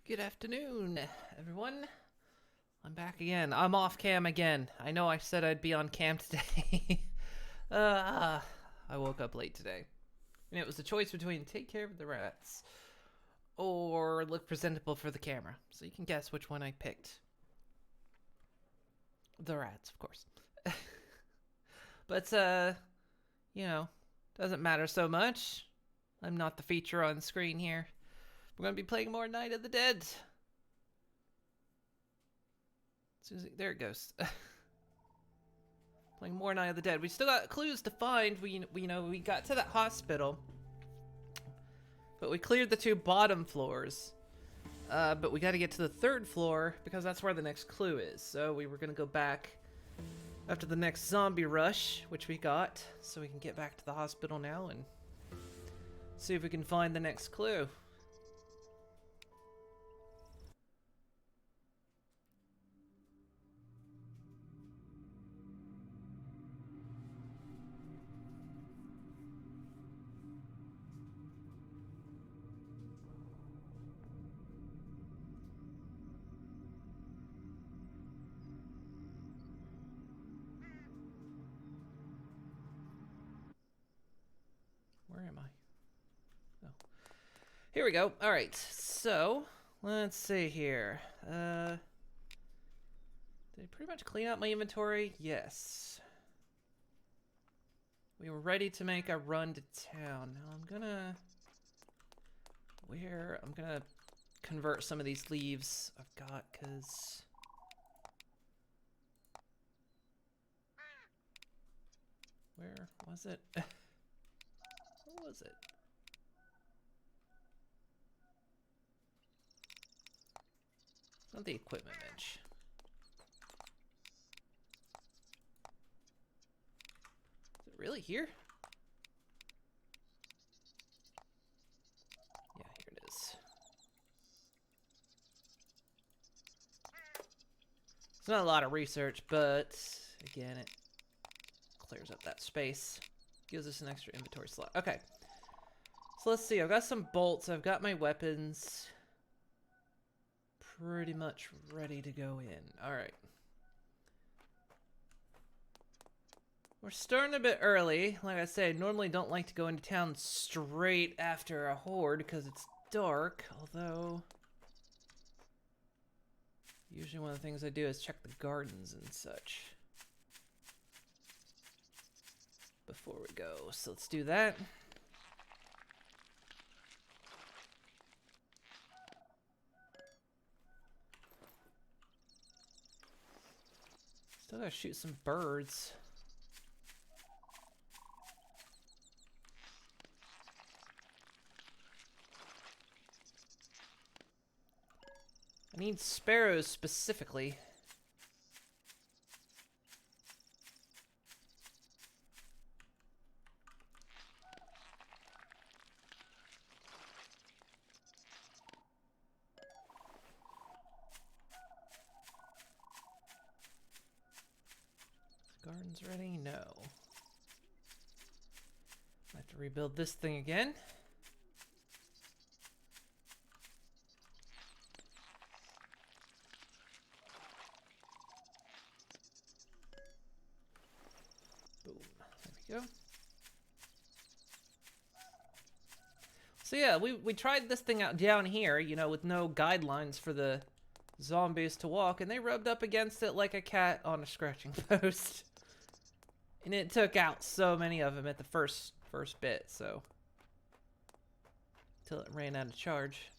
Good afternoon, everyone. I'm back again. I'm off cam again. I know I said I'd be on cam today. uh, I woke up late today. And it was a choice between take care of the rats or look presentable for the camera. So you can guess which one I picked. The rats, of course. But, doesn't matter so much. I'm not the feature on screen here. We're going to be playing more Night of the Dead. There it goes. Playing more Night of the Dead. We still got clues to find. We got to that hospital. But we cleared the 2 bottom floors. But we got to get to the 3rd floor because that's where the next clue is. So we were going to go back after the next zombie rush, which we got. So we can get back to the hospital now and see if we can find the next clue. Where am I? Oh. Here we go. Alright, so let's see here. Did I pretty much clean out my inventory? Yes. We were ready to make a run to town. Now I'm gonna convert some of these leaves I've got, because where was it? What was it? It's not the equipment bench. Is it really here? Yeah, here it is. It's not a lot of research, but again, it clears up that space. Gives us an extra inventory slot. Okay. So let's see. I've got some bolts. I've got my weapons. Pretty much ready to go in. Alright. We're starting a bit early. Like I said, I normally don't like to go into town straight after a horde because it's dark. Although, usually one of the things I do is check the gardens and such before we go. So let's do that. Still gotta shoot some birds. I need sparrows specifically. Garden's ready? No. I have to rebuild this thing again. Boom. There we go. So yeah, we tried this thing out down here, you know, with no guidelines for the zombies to walk, and they rubbed up against it like a cat on a scratching post. And it took out so many of them at the first bit, so till it ran out of charge.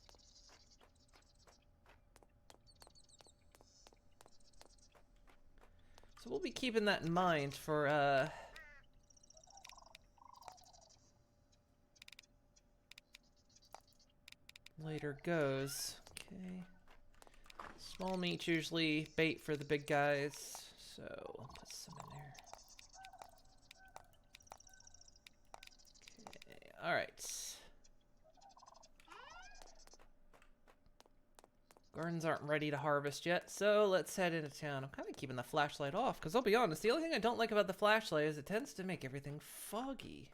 So we'll be keeping that in mind for later goes. Okay. Small meat's usually bait for the big guys, so I'll put some in there. Okay, alright. Gardens aren't ready to harvest yet, so let's head into town. I'm kind of keeping the flashlight off, because I'll be honest, the only thing I don't like about the flashlight is it tends to make everything foggy.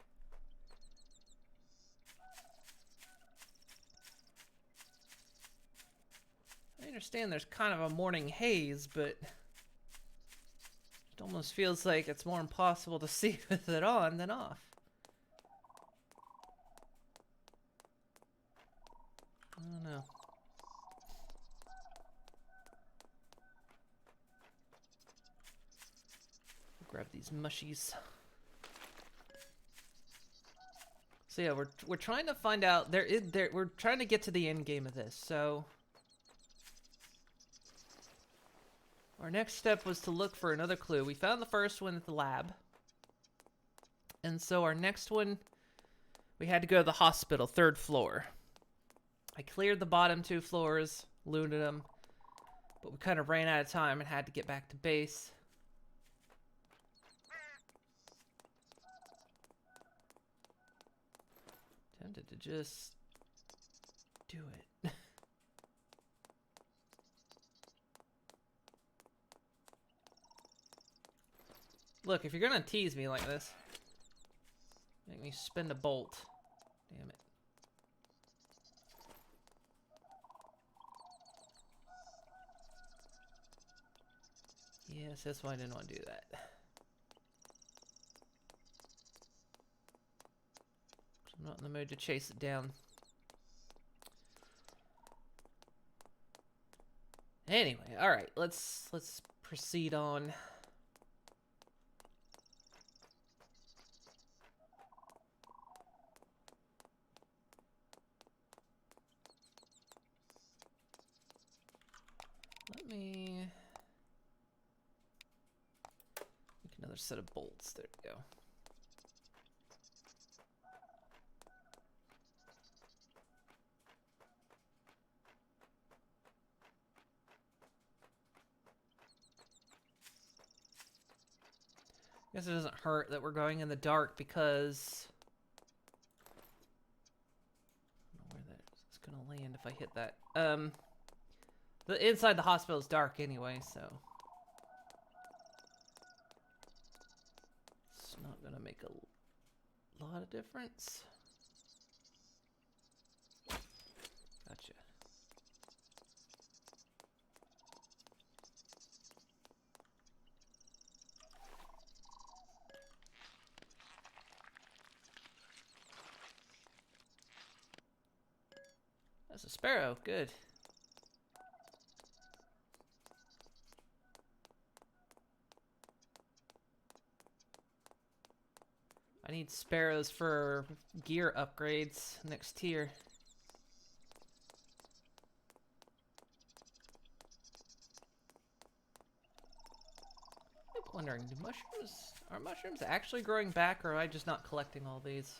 understand there's kind of a morning haze, but it almost feels like it's more impossible to see with it on than off. I don't know. Grab these mushies. So yeah, we're trying to find out we're trying to get to the end game of this. So our next step was to look for another clue. We found the first one at the lab. And so our next one, we had to go to the hospital, 3rd floor. I cleared the bottom 2 floors, looted them, but we kind of ran out of time and had to get back to base. Tempted to just do it. Look, if you're gonna tease me like this, make me spin a bolt. Damn it. Yes, that's why I didn't want to do that. I'm not in the mood to chase it down. Anyway, alright, let's proceed on. Let me make another set of bolts. There we go. Guess it doesn't hurt that we're going in the dark because I don't know where that's gonna land if I hit that. The inside the hospital is dark anyway, so it's not gonna make a lot of difference. Gotcha. That's a sparrow. Good. I need sparrows for gear upgrades next tier. I'm wondering, are mushrooms actually growing back, or am I just not collecting all these?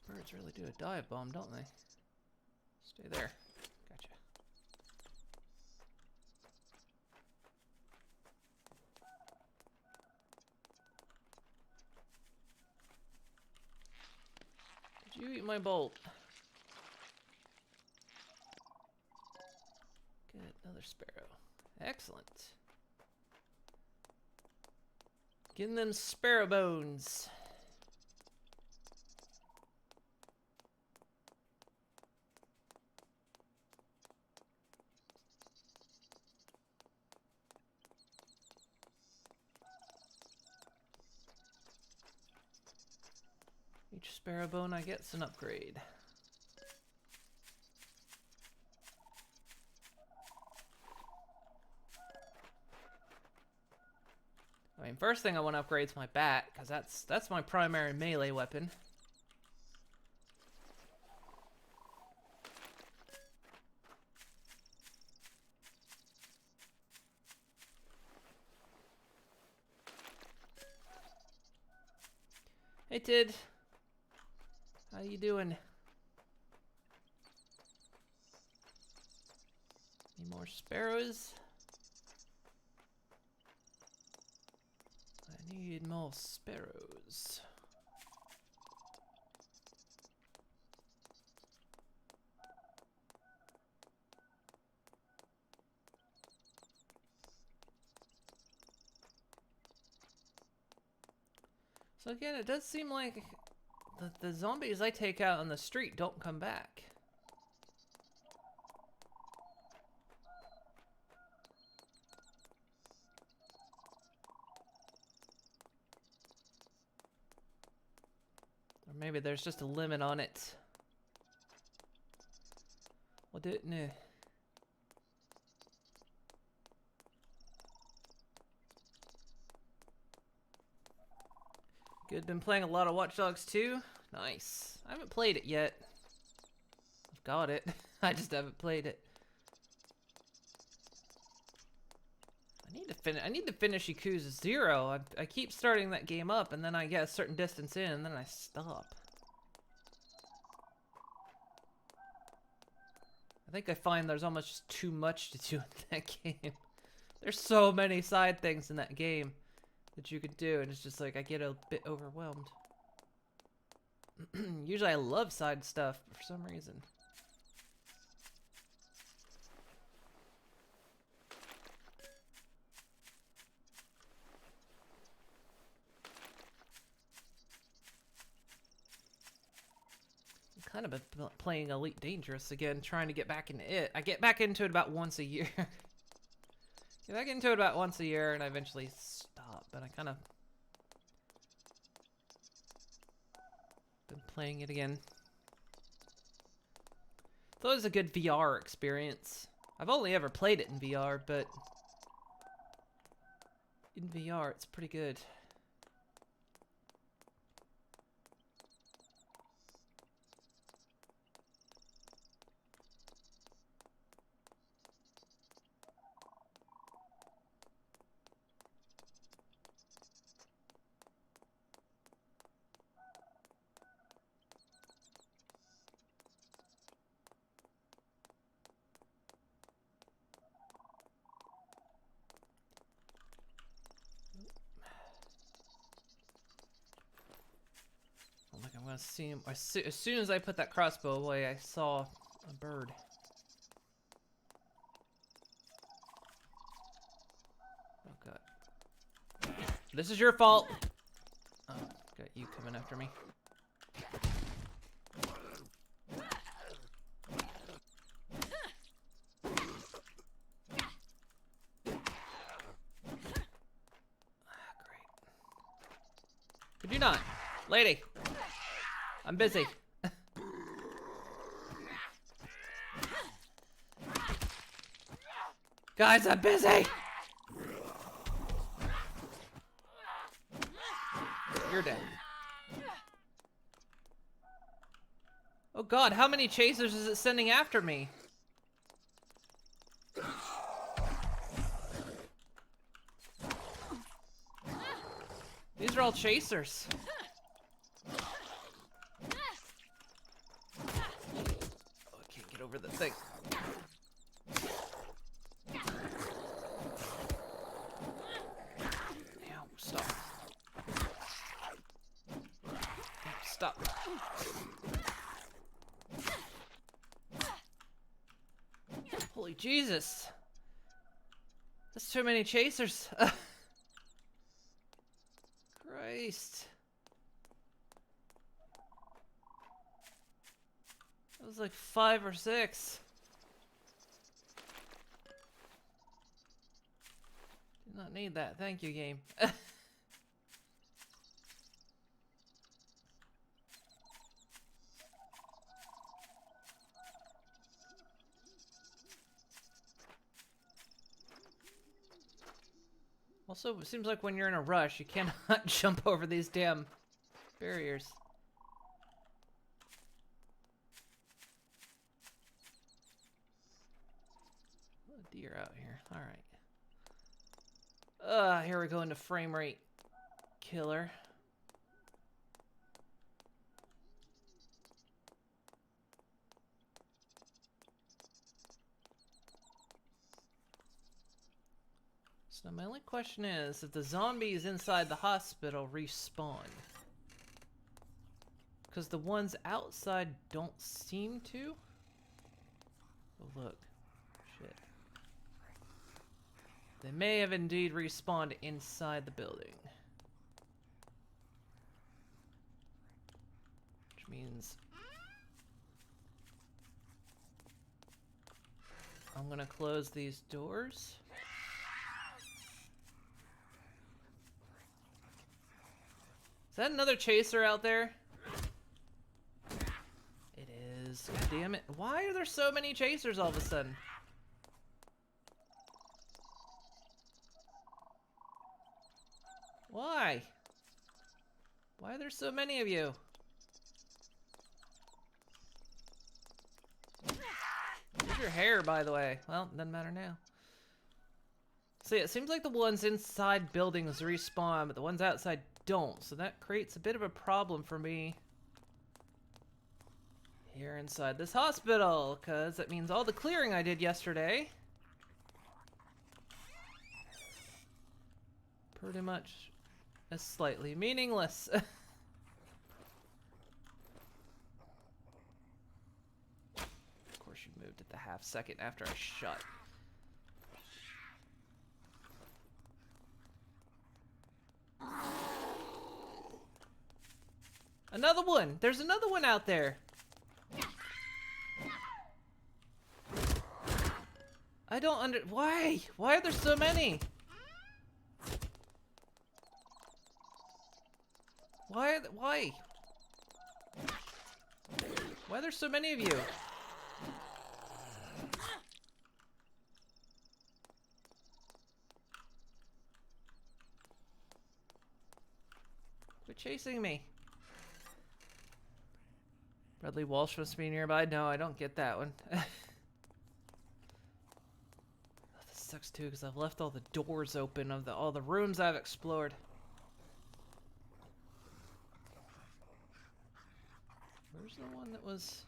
Birds really do a dive bomb, don't they? Stay there. Gotcha. Did you eat my bolt? Good, another sparrow. Excellent. Getting them sparrow bones. Each sparrow bone I get's an upgrade. I mean, first thing I want to upgrade is my bat, because that's my primary melee weapon. Hey, Tid. How you doing? Any more sparrows? I need more sparrows. So again, it does seem like the zombies I take out on the street don't come back. Or maybe there's just a limit on it. Well, didn't it? Good, been playing a lot of Watch Dogs 2. Nice. I haven't played it yet. I've got it. I just haven't played it. I need to finish Yakuza 0. I keep starting that game up, and then I get a certain distance in, and then I stop. I think I find there's almost just too much to do in that game. There's so many side things in that game that you could do, and it's just like I get a bit overwhelmed. Usually I love side stuff, but for some reason. I'm kind of playing Elite Dangerous again, trying to get back into it. I get back into it about once a year. Get back into it about once a year, and I eventually stop, but I kind of been playing it again. It's always a good VR experience. I've only ever played it in VR, but in VR it's pretty good. I'm gonna see him. As soon as I put that crossbow away, I saw a bird. Oh god. This is your fault! Oh, got you coming after me. Great. Could you not? Lady! I'm busy. Guys, I'm busy! You're dead. Oh god, how many chasers is it sending after me? These are all chasers. Over the thing. Stop. Stop. Holy Jesus. That's too many chasers. Christ. That was like 5 or 6. Did not need that. Thank you, game. Also, it seems like when you're in a rush, you cannot jump over these damn barriers. Deer out here. Alright. Here we go into frame rate killer. So my only question is if the zombies inside the hospital respawn. Because the ones outside don't seem to. Oh, look. Shit. They may have indeed respawned inside the building. Which means I'm gonna close these doors. Is that another chaser out there? It is. God damn it. Why are there so many chasers all of a sudden? Why? Why are there so many of you? Where's your hair, by the way? Well, doesn't matter now. See, it seems like the ones inside buildings respawn, but the ones outside don't, so that creates a bit of a problem for me here inside this hospital, because that means all the clearing I did yesterday pretty much is slightly meaningless. Of course you moved at the half second after I shot. Another one! There's another one out there! I don't why? Why are there so many? Why are there so many of you? Quit chasing me. Bradley Walsh must be nearby. No, I don't get that one. This sucks too, because I've left all the doors open of all the rooms I've explored. Where's the one that was...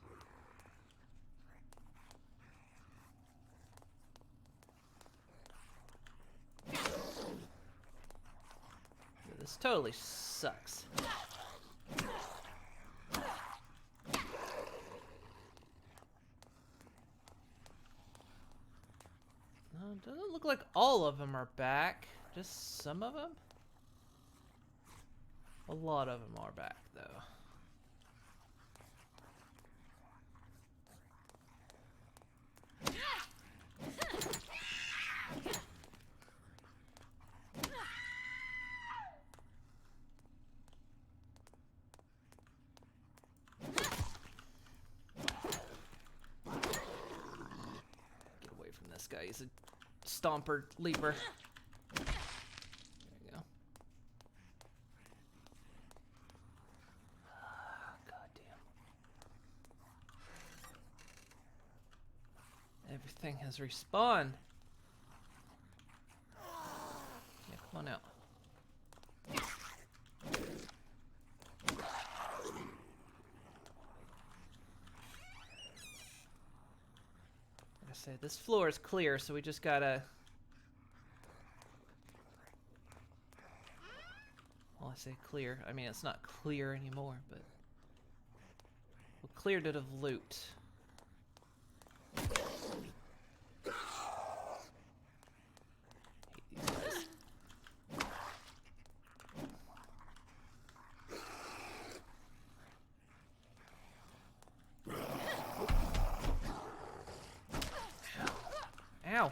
This totally sucks. No, it doesn't look like all of them are back. Just some of them? A lot of them are back, though. Get away from this guy. He's a stomper leaper. There you go. God damn. Everything has respawned. Yeah, come on out. Like I say, this floor is clear, so we just gotta... Well, I say clear. I mean, it's not clear anymore, but... we cleared it of loot. Hate these guys. Ow.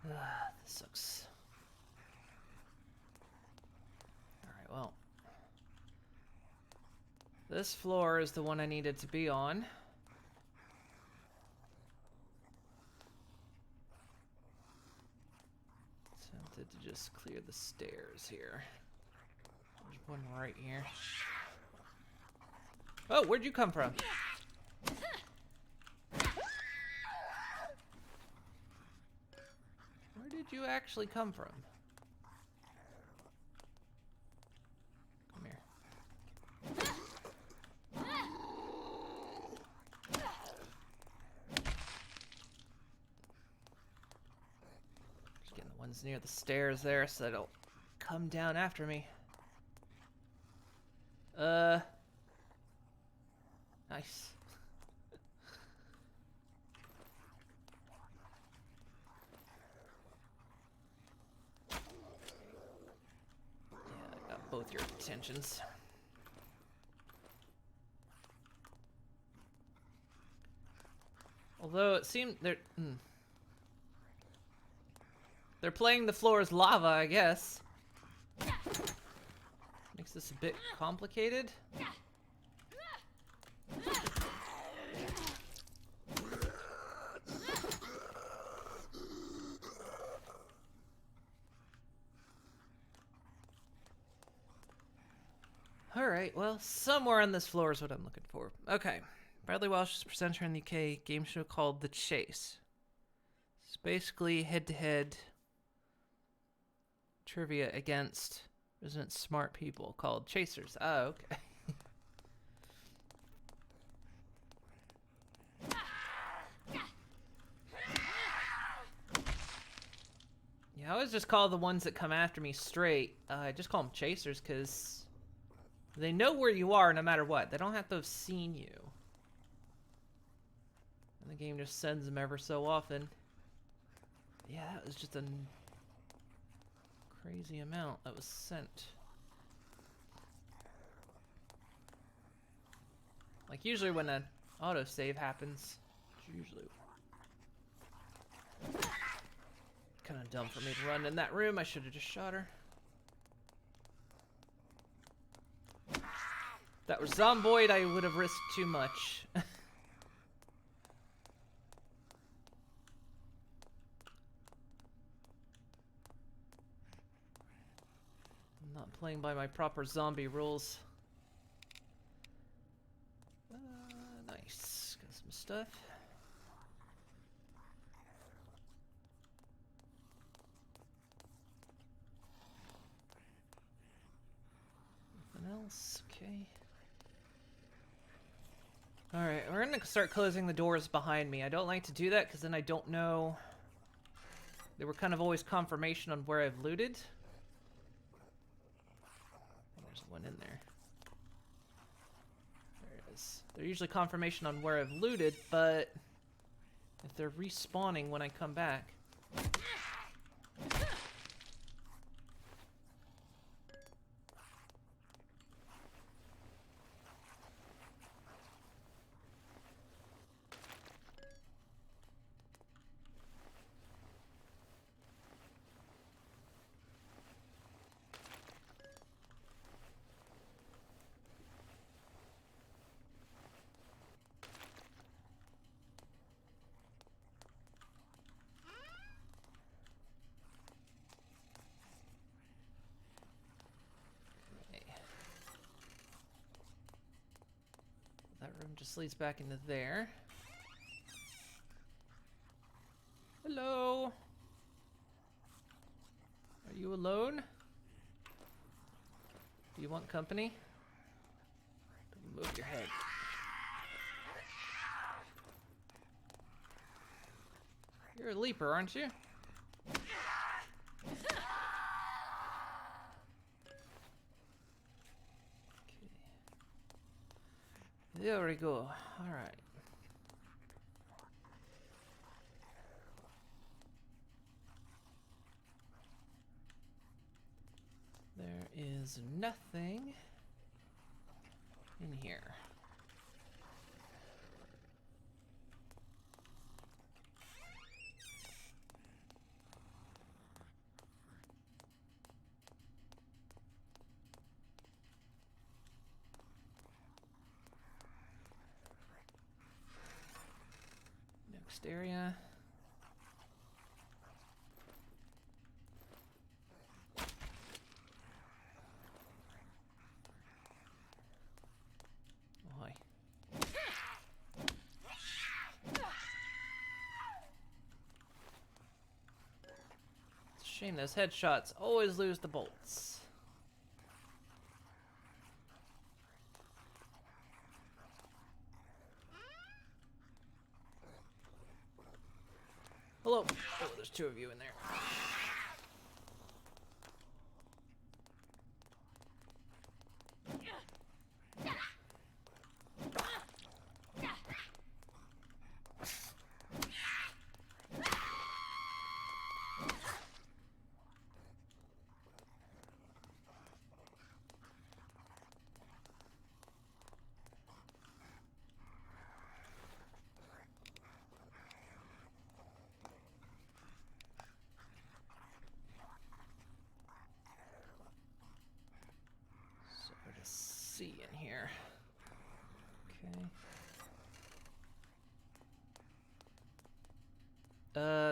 This sucks. Alright, well. This floor is the one I needed to be on. Tempted to just clear the stairs here. There's one right here. Oh, where'd you come from? Where did you actually come from? Come here. Just getting the ones near the stairs there so they don't come down after me. Nice. Yeah, I got both your attentions. Although it seemed they're playing the floor as lava, I guess. Makes this a bit complicated. Alright, well, somewhere on this floor is what I'm looking for. Okay. Bradley Walsh is a presenter in the UK game show called The Chase. It's basically head-to-head trivia against resident smart people called chasers. Oh, okay. Yeah, I always just call the ones that come after me straight. I just call them chasers because they know where you are no matter what. They don't have to have seen you. And the game just sends them ever so often. Yeah, that was just a crazy amount that was sent. Like usually when an autosave happens, it's usually kind of dumb for me to run in that room. I should have just shot her. If that was Zomboid, I would have risked too much. I'm not playing by my proper zombie rules. Nice. Got some stuff. Nothing else. Okay. Alright, we're gonna start closing the doors behind me. I don't like to do that because then I don't know. They were kind of always confirmation on where I've looted. There's one in there. There it is. They're usually confirmation on where I've looted, but if they're respawning when I come back. That room just leads back into there. Hello? Are you alone? Do you want company? Move your head. You're a leaper, aren't you? There we go. Alright. There is nothing in here. Next area. Oh, hi. It's a shame those headshots always lose the bolts. Hello. Oh, there's two of you in there.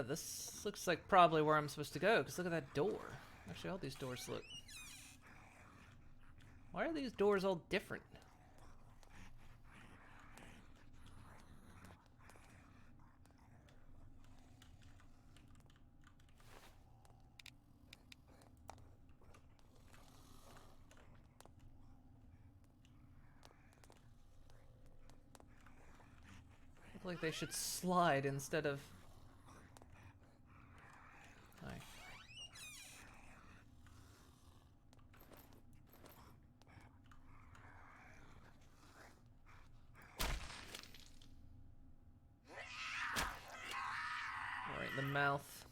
This looks like probably where I'm supposed to go, because look at that door. Actually, all these doors look... Why are these doors all different? Look like they should slide instead of... Hi. Alright, the mouth.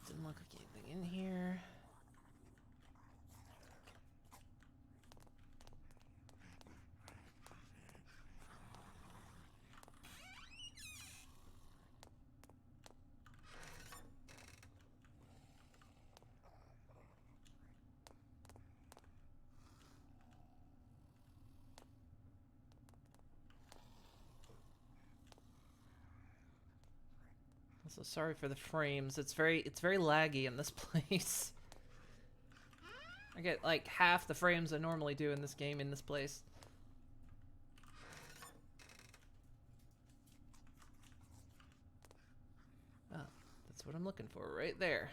Didn't look like anything in here. Also, sorry for the frames. It's very laggy in this place. I get like half the frames I normally do in this game in this place. Oh, that's what I'm looking for right there.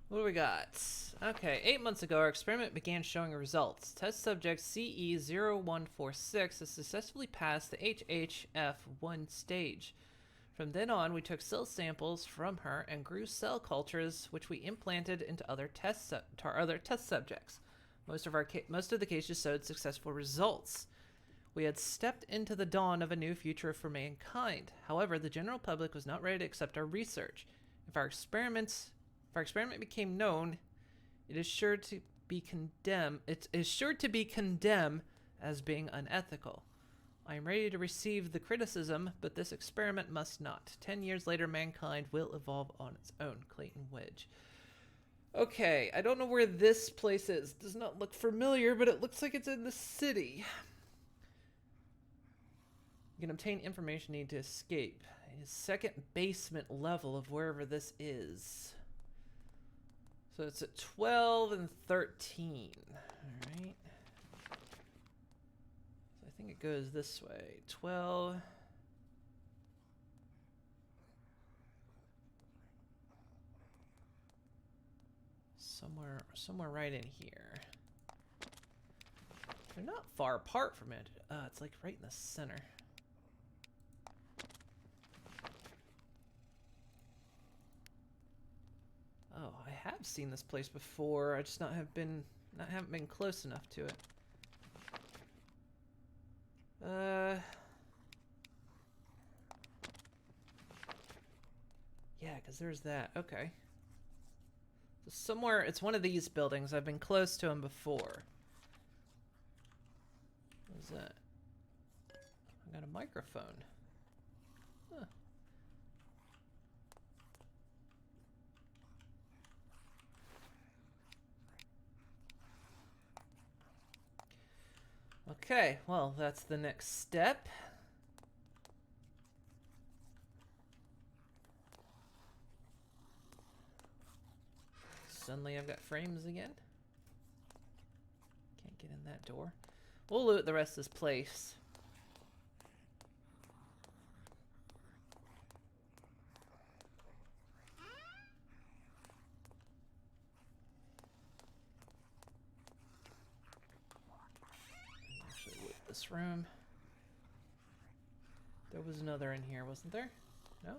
What do we got? Okay, 8 months ago, our experiment began showing results. Test subject CE0146 has successfully passed the HHF1 stage. From then on, we took cell samples from her and grew cell cultures, which we implanted into other test subjects. Most of the cases showed successful results. We had stepped into the dawn of a new future for mankind. However, the general public was not ready to accept our research. If our experiment became known, it is sure to be condemned. It is sure to be condemned as being unethical. I am ready to receive the criticism, but this experiment must not. 10 years later, mankind will evolve on its own. Clayton Wedge. Okay, I don't know where this place is. Does not look familiar, but it looks like it's in the city. You can obtain information needed to escape. It is second basement level of wherever this is. So it's at 12 and 13. All right. So I think it goes this way. 12. Somewhere right in here. They're not far apart from it. It's like right in the center. Oh, I have seen this place before. I just haven't been close enough to it. Yeah, because there's that. Okay. So somewhere, it's one of these buildings. I've been close to them before. What is that? I got a microphone. Huh. Okay, well, that's the next step. Suddenly I've got frames again. Can't get in that door. We'll loot the rest of this place. Actually loot this room. There was another in here, wasn't there? No?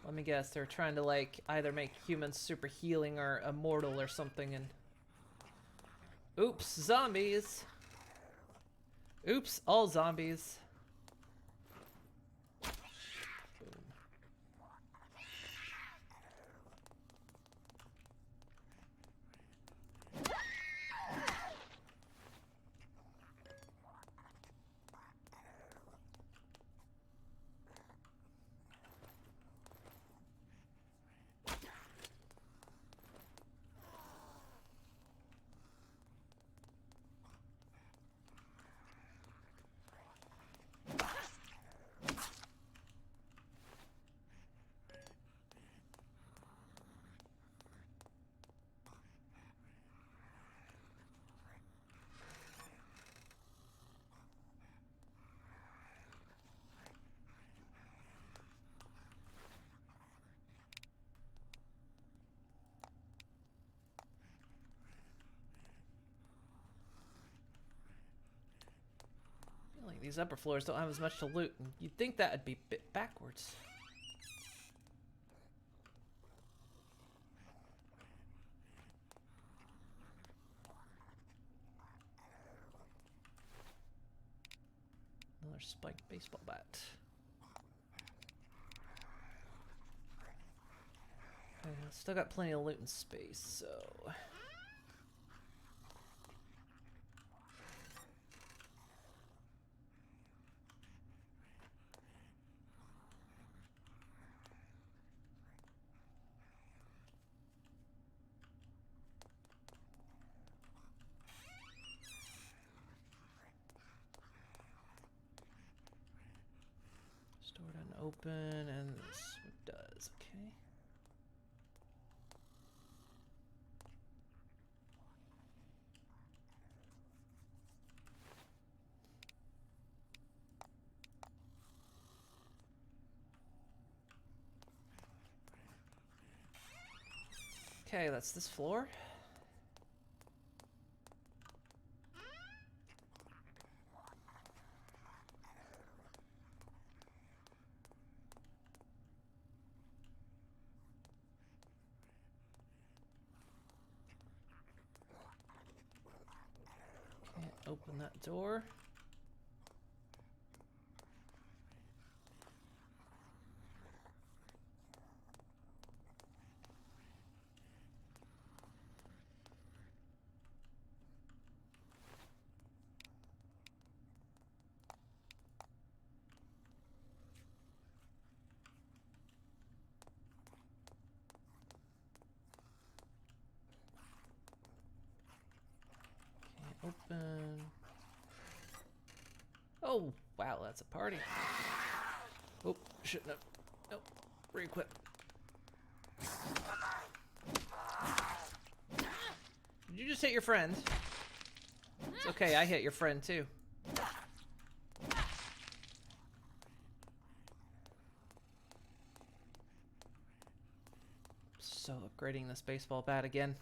Let me guess, they're trying to like either make humans super healing or immortal or something and... Oops, zombies! Oops, all zombies. these upper floors don't have as much to loot. You'd think that would be a bit backwards. Another spiked baseball bat. Okay, still got plenty of loot and space, so... Store doesn't open, and this one does, okay. Okay, that's this floor. Can't open that door. Open. Oh, wow, that's a party. Oh, shouldn't have. Nope, re-equip. Did you just hit your friend? It's okay, I hit your friend too. So upgrading this baseball bat again.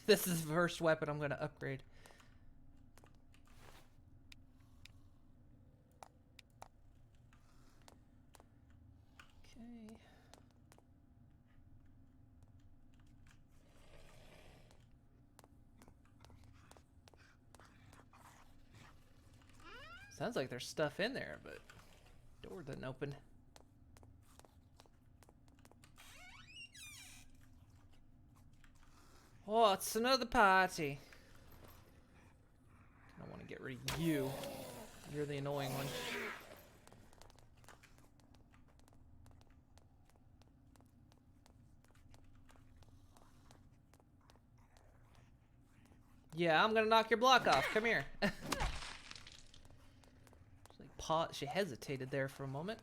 This is the first weapon I'm gonna upgrade. Sounds like there's stuff in there, but door doesn't open. Oh, it's another party. I don't want to get rid of you. You're the annoying one. Yeah, I'm gonna knock your block off. Come here. She hesitated there for a moment.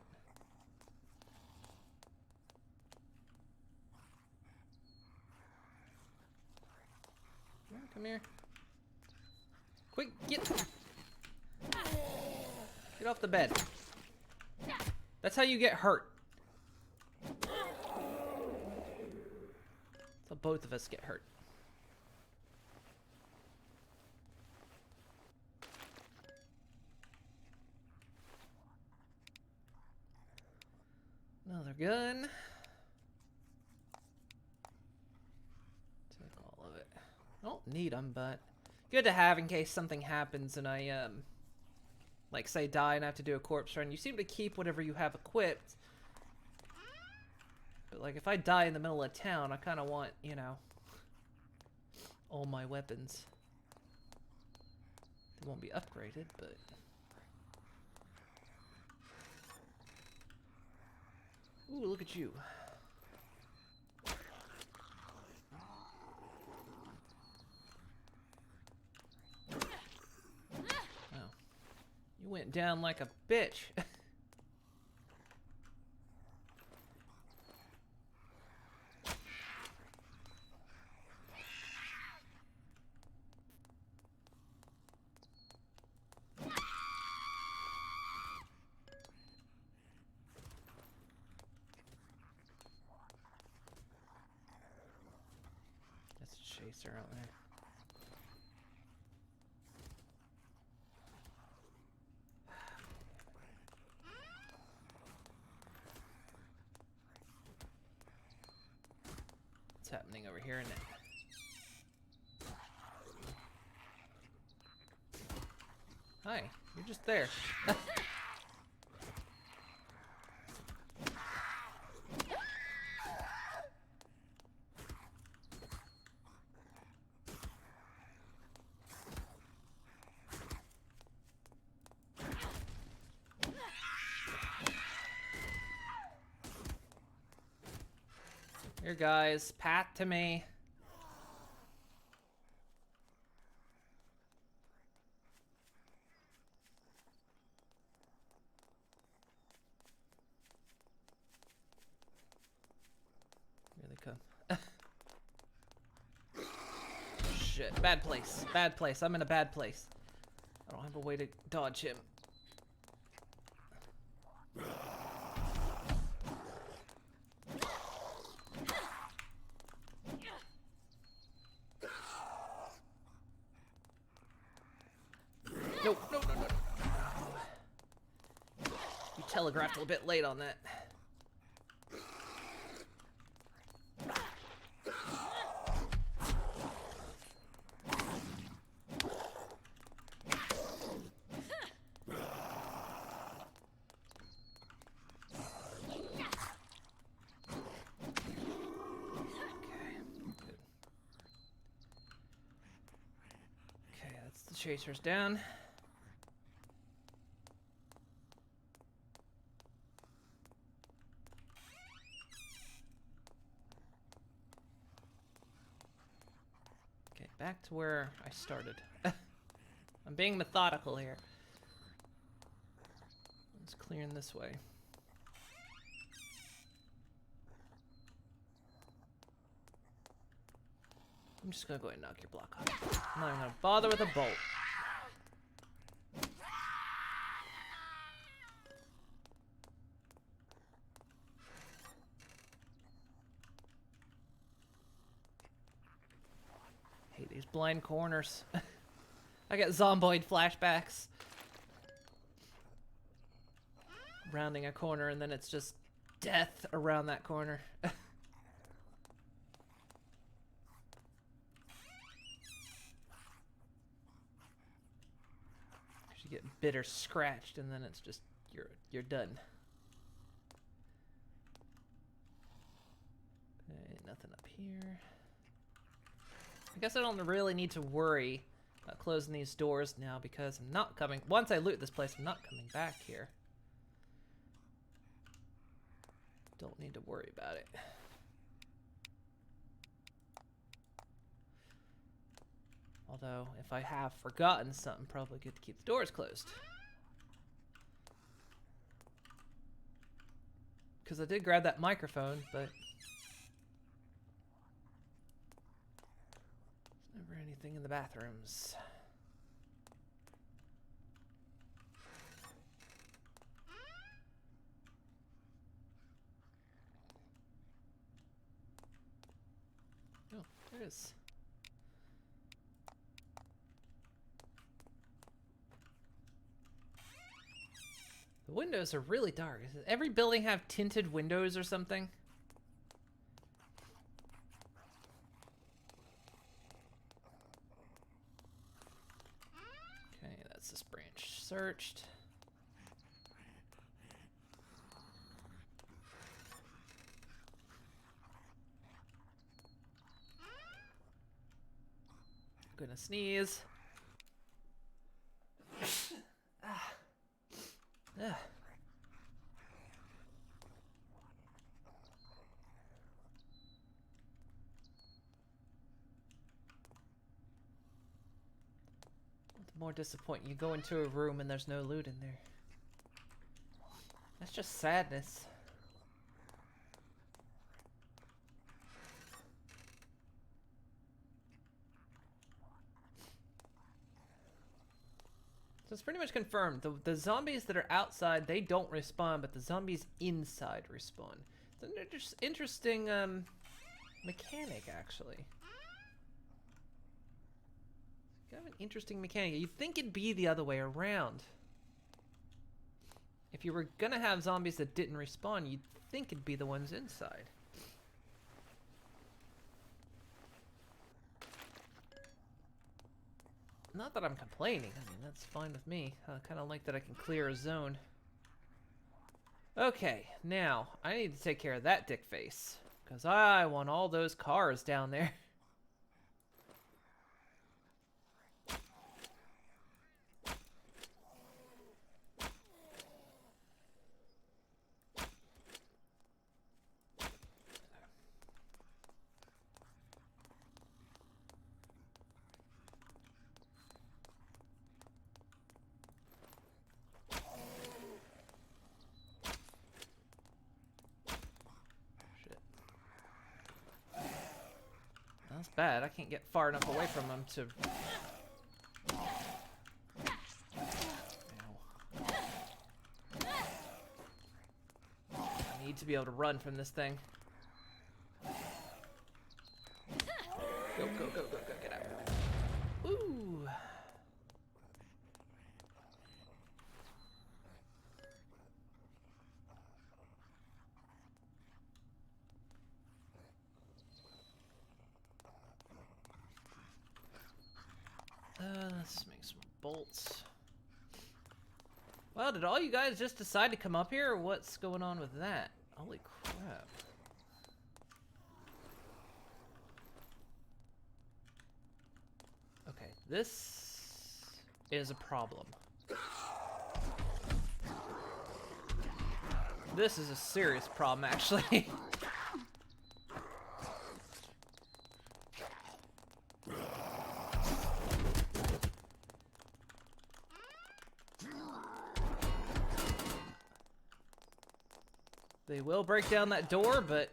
Come here. Quick, get off the bed. That's how you get hurt. That's how both of us get hurt. Another gun. Take all of it. I don't need them, but good to have in case something happens and I, like say die and I have to do a corpse run. You seem to keep whatever you have equipped. But like if I die in the middle of town, I kind of want, you know, all my weapons. They won't be upgraded, but... Ooh, look at you. Oh. You went down like a bitch. Chaser out there. what's happening over here now. Hi, you're just there. Here, guys, pat to me. Here they come. Shit, bad place. Bad place. I'm in a bad place. I don't have a way to dodge him. No, no, no, no, no. You telegraphed a little bit late on that. Chasers down. Okay, back to where I started. I'm being methodical here. Let's clear in this way. I'm just gonna go ahead and knock your block off. I'm not even gonna bother with a bolt. Hate these blind corners. I get zomboid flashbacks. Rounding a corner and then it's just death around that corner. You get bitter scratched and then it's just you're done. Okay, nothing up here. I guess I don't really need to worry about closing these doors now because I'm not coming. Once I loot this place, I'm not coming back here. Don't need to worry about it. Although, if I have forgotten something, probably good to keep the doors closed. Because I did grab that microphone, but... there's never anything in the bathrooms. Oh, there it is. The windows are really dark. Does every building have tinted windows or something? Okay, that's this branch searched. I'm gonna sneeze. Ugh. The more disappointing, you go into a room and there's no loot in there. That's just sadness. So it's pretty much confirmed. The zombies that are outside, they don't respawn, but the zombies inside respawn. It's an interesting mechanic, actually. Kind of an interesting mechanic. You'd think it'd be the other way around. If you were gonna have zombies that didn't respawn, you'd think it'd be the ones inside. not that I'm complaining. I mean, that's fine with me. I kind of like that I can clear a zone. Okay, now I need to take care of that dick face. Because I want all those cars down there. That's bad. I can't get far enough away from him to... I need to be able to run from this thing. Go, go, go, go, go, get out. Ooh. Let's make some bolts. Well, did all you guys just decide to come up here, or what's going on with that? Holy crap. Okay, this is a problem. This is a serious problem, actually. They will break down that door, but...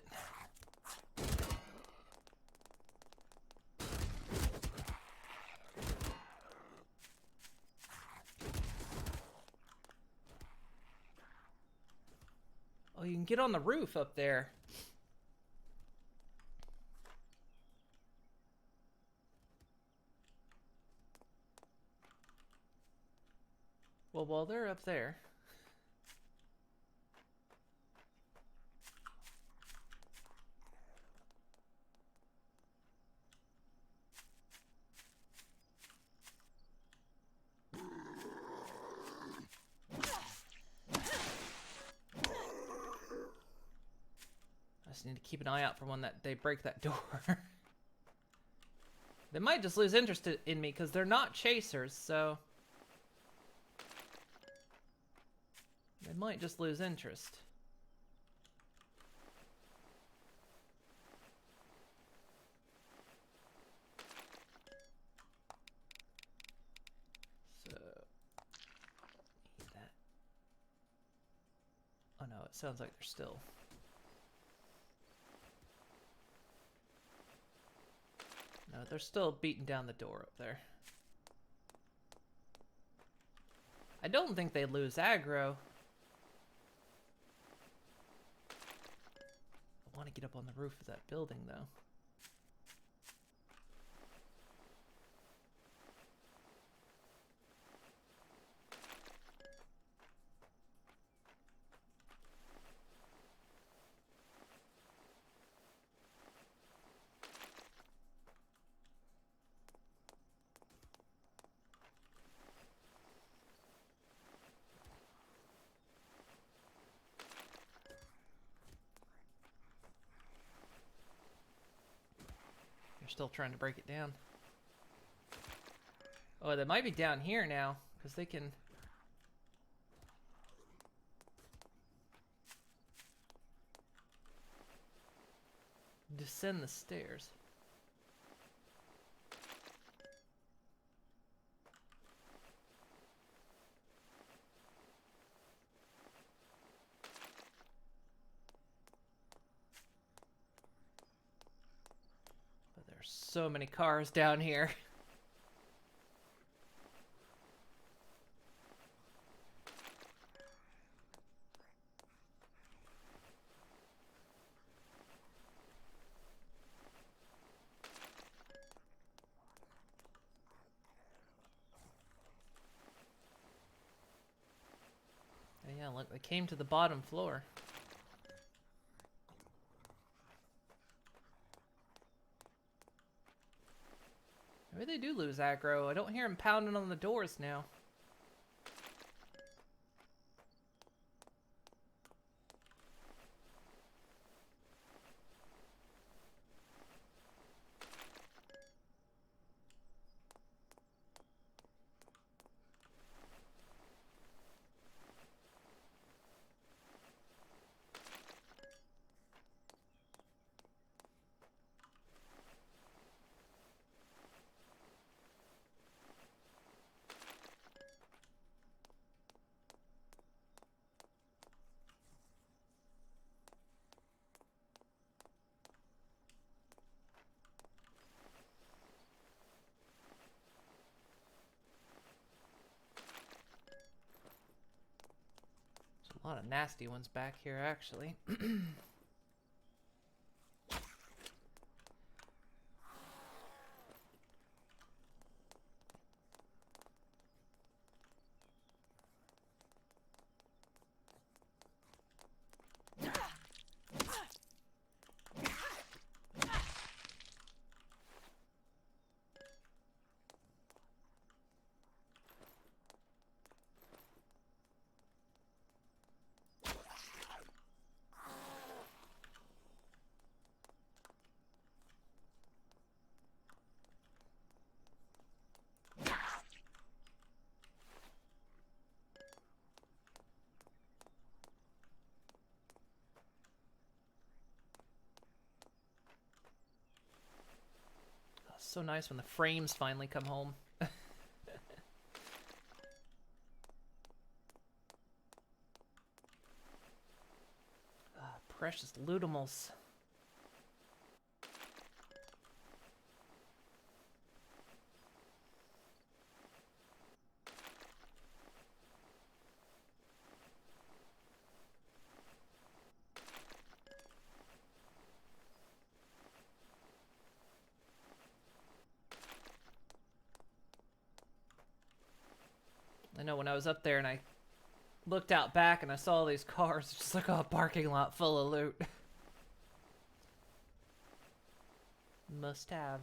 Oh, you can get on the roof up there. Well, while they're up there... Need to keep an eye out for when they break that door. They might just lose interest in me because they're not chasers, so they might just lose interest. So need that. Oh no, it sounds like they're still. No, they're still beating down the door up there. I don't think they lose aggro. I want to get up on the roof of that building, though. They're still trying to break it down. Oh, they might be down here now, because they can... descend the stairs. So many cars down here. Yeah, look, they came to the bottom floor. Maybe Maybe they do lose aggro. I don't hear them pounding on the doors now. A lot of nasty ones back here, actually. So nice when the frames finally come home. Precious Ludimals. I know when I was up there and I looked out back and I saw all these cars, just like a parking lot full of loot. Must have.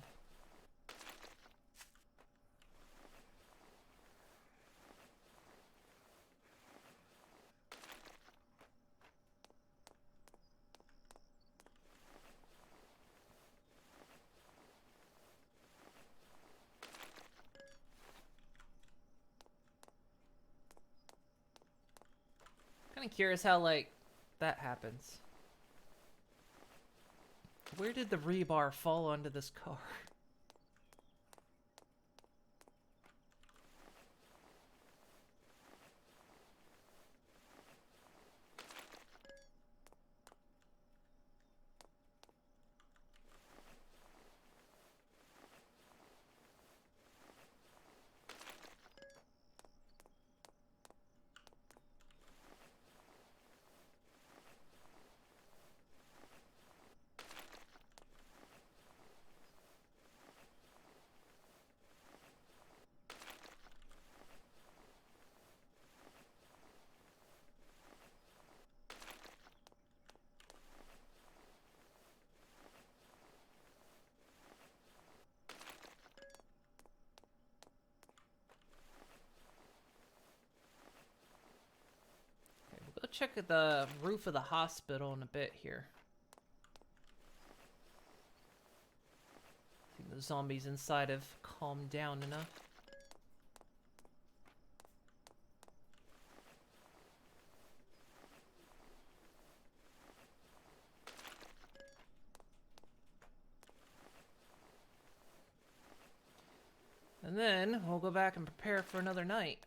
Kind of curious how, like, that happens. Where did the rebar fall onto this car? Go check at the roof of the hospital in a bit here. I think the zombies inside have calmed down enough. And then we'll go back and prepare for another night.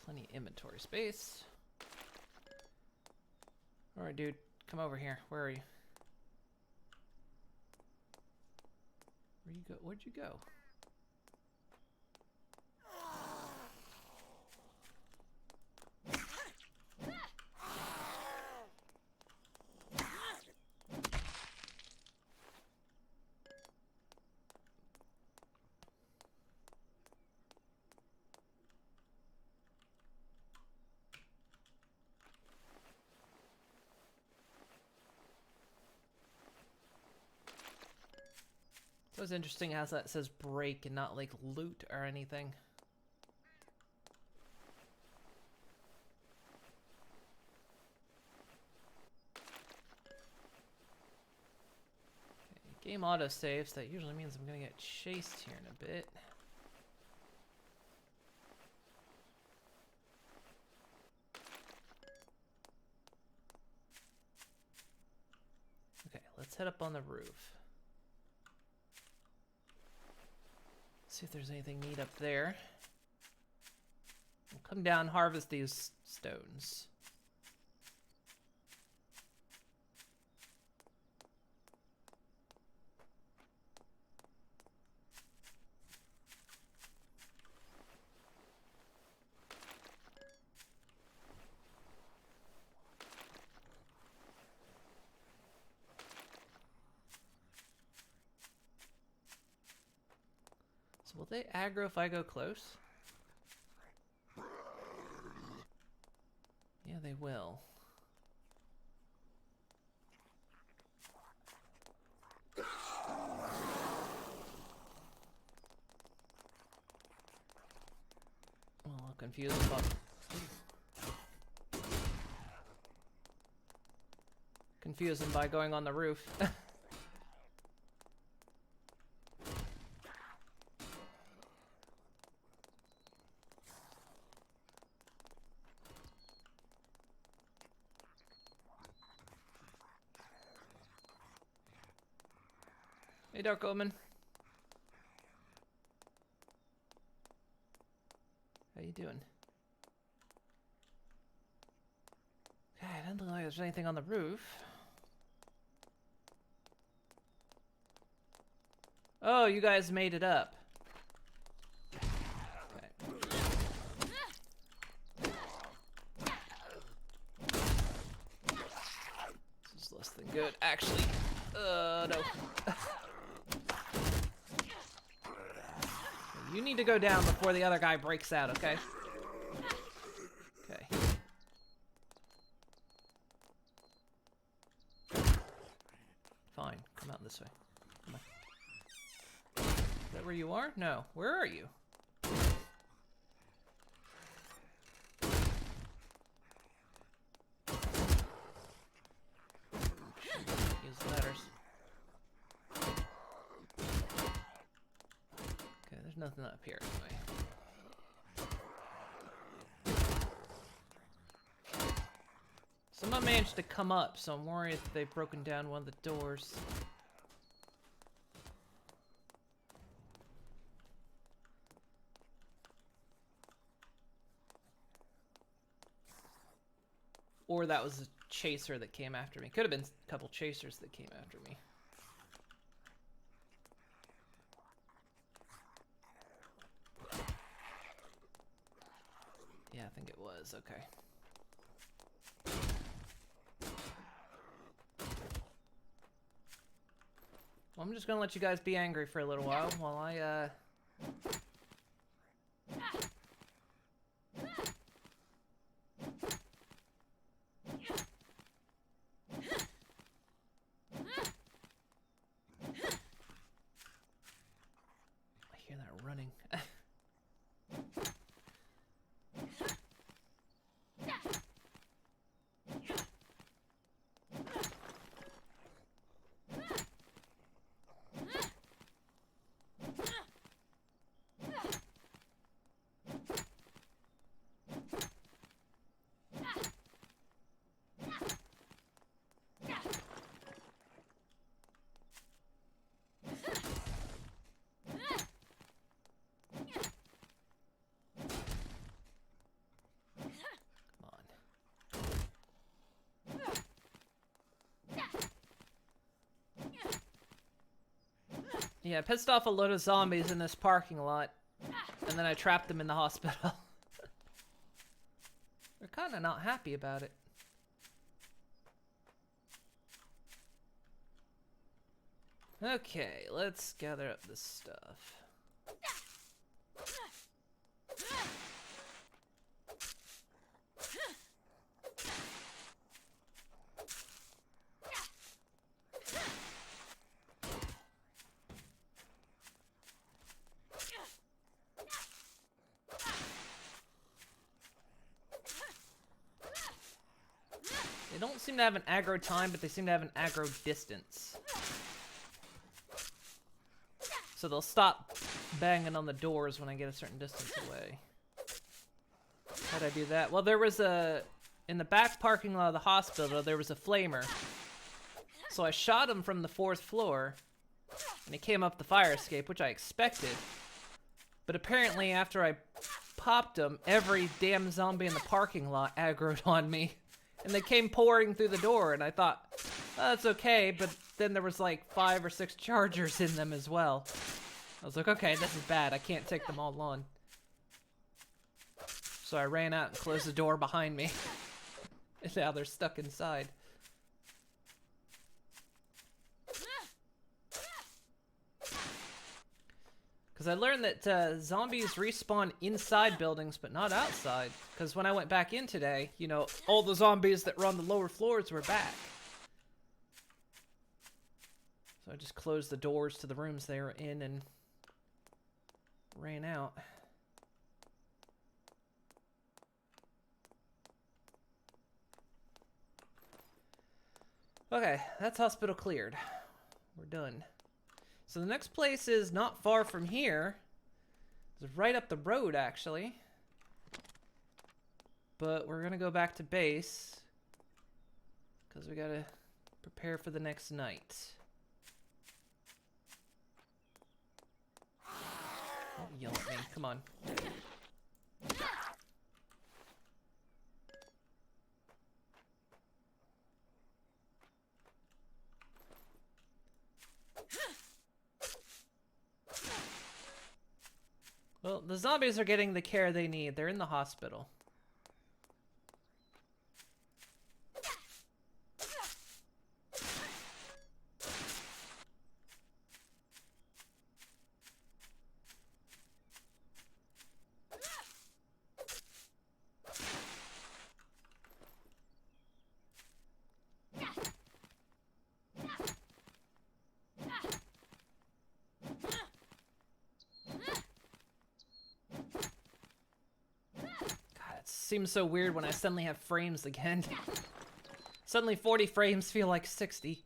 Plenty of inventory space. Alright, dude. Come over here. Where are you? Where you go? Where'd you go? It was interesting how that says break and not like loot or anything. Okay, game autosaves. That usually means I'm gonna get chased here in a bit. Okay, let's head up on the roof. See if there's anything neat up there. We'll come down, harvest these stones. So will they aggro if I go close? Yeah, they will. Well, I'll confuse them up. Confuse them by going on the roof. Hey, Dark Omen. How you doing? Okay, it doesn't look like there's anything on the roof. Oh, you guys made it up. Okay. This is less than good, actually. No. You need to go down before the other guy breaks out, okay? Okay. Fine, come out this way. Come on. Is that where you are? No. Where are you? Use letters. Okay, there's nothing up here anyway. Someone managed to come up, so I'm worried that they've broken down one of the doors. Or that was a chaser that came after me. Could have been a couple chasers that came after me. Yeah, I think it was. Okay. Well, I'm just gonna let you guys be angry for a little while I hear that running. Yeah, I pissed off a load of zombies in this parking lot, and then I trapped them in the hospital. They're kind of not happy about it. Okay, let's gather up this stuff. don't seem to have an aggro time, but they seem to have an aggro distance. So they'll stop banging on the doors when I get a certain distance away. How'd I do that? Well, there was in the back parking lot of the hospital, there was a flamer. So I shot him from the 4th floor, and he came up the fire escape, which I expected. But apparently after I popped him, every damn zombie in the parking lot aggroed on me. And they came pouring through the door, and I thought, oh, that's okay, but then there was like 5 or 6 chargers in them as well. I was like, okay, this is bad. I can't take them all on. So I ran out and closed the door behind me. And now they're stuck inside. Because I learned that zombies respawn inside buildings, but not outside. Because when I went back in today, you know, all the zombies that were on the lower floors were back. So I just closed the doors to the rooms they were in and ran out. Okay, that's hospital cleared. We're done. So the next place is not far from here. It's right up the road, actually. But we're gonna go back to base because we gotta prepare for the next night. Don't yell at me, come on. Well, the zombies are getting the care they need. They're in the hospital. Seems so weird when I suddenly have frames again. Suddenly 40 frames feel like 60.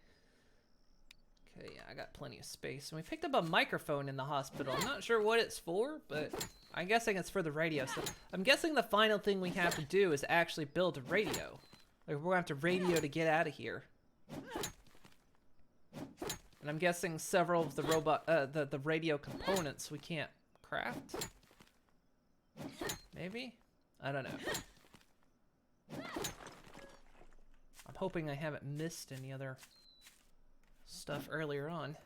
Okay, yeah, I got plenty of space. And we picked up a microphone in the hospital. I'm not sure what it's for, but I'm guessing it's for the radio. So I'm guessing the final thing we have to do is actually build a radio. Like, we're gonna have to radio to get out of here. And I'm guessing several of the the radio components we can't craft. Maybe? I don't know. I'm hoping I haven't missed any other stuff earlier on.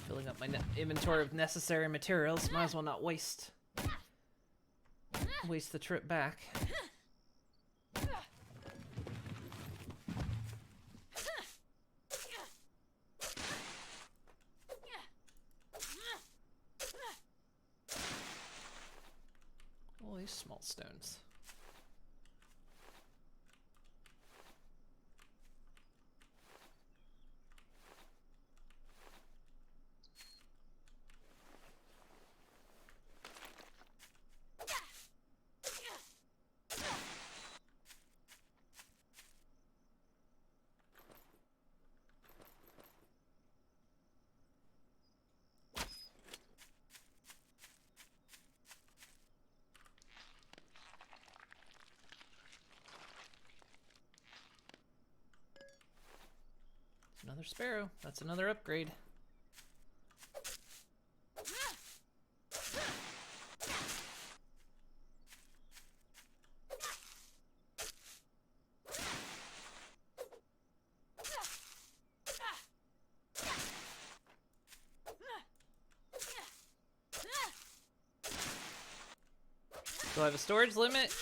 Filling up my inventory of necessary materials. Might as well not waste the trip back. All these small stones. Another sparrow. That's another upgrade. Do I have a storage limit?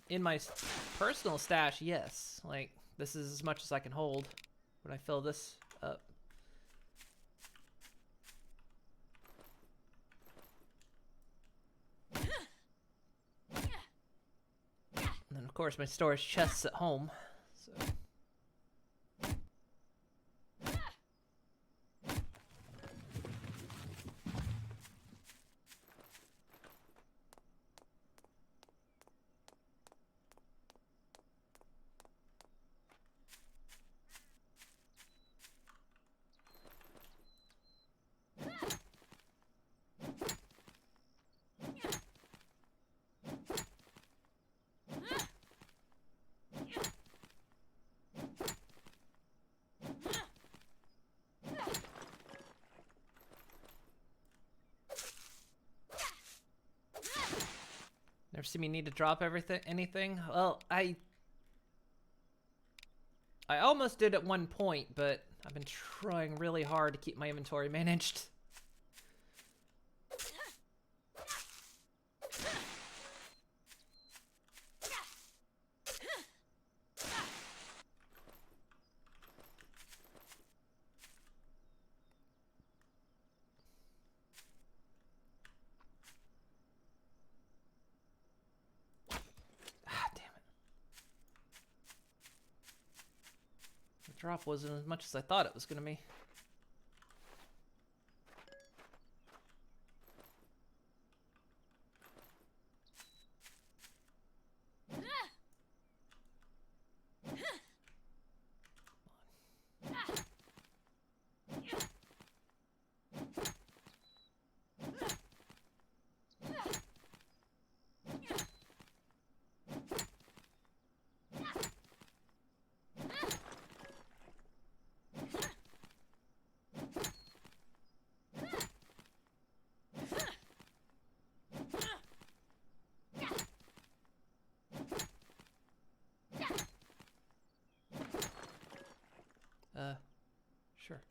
In my personal stash, yes. Like, this is as much as I can hold. When I fill this up. And then, of course, my storage chests at home. So. Never see me need to drop anything. Well, I almost did at one point, but I've been trying really hard to keep my inventory managed. Drop wasn't as much as I thought it was gonna be. Sure.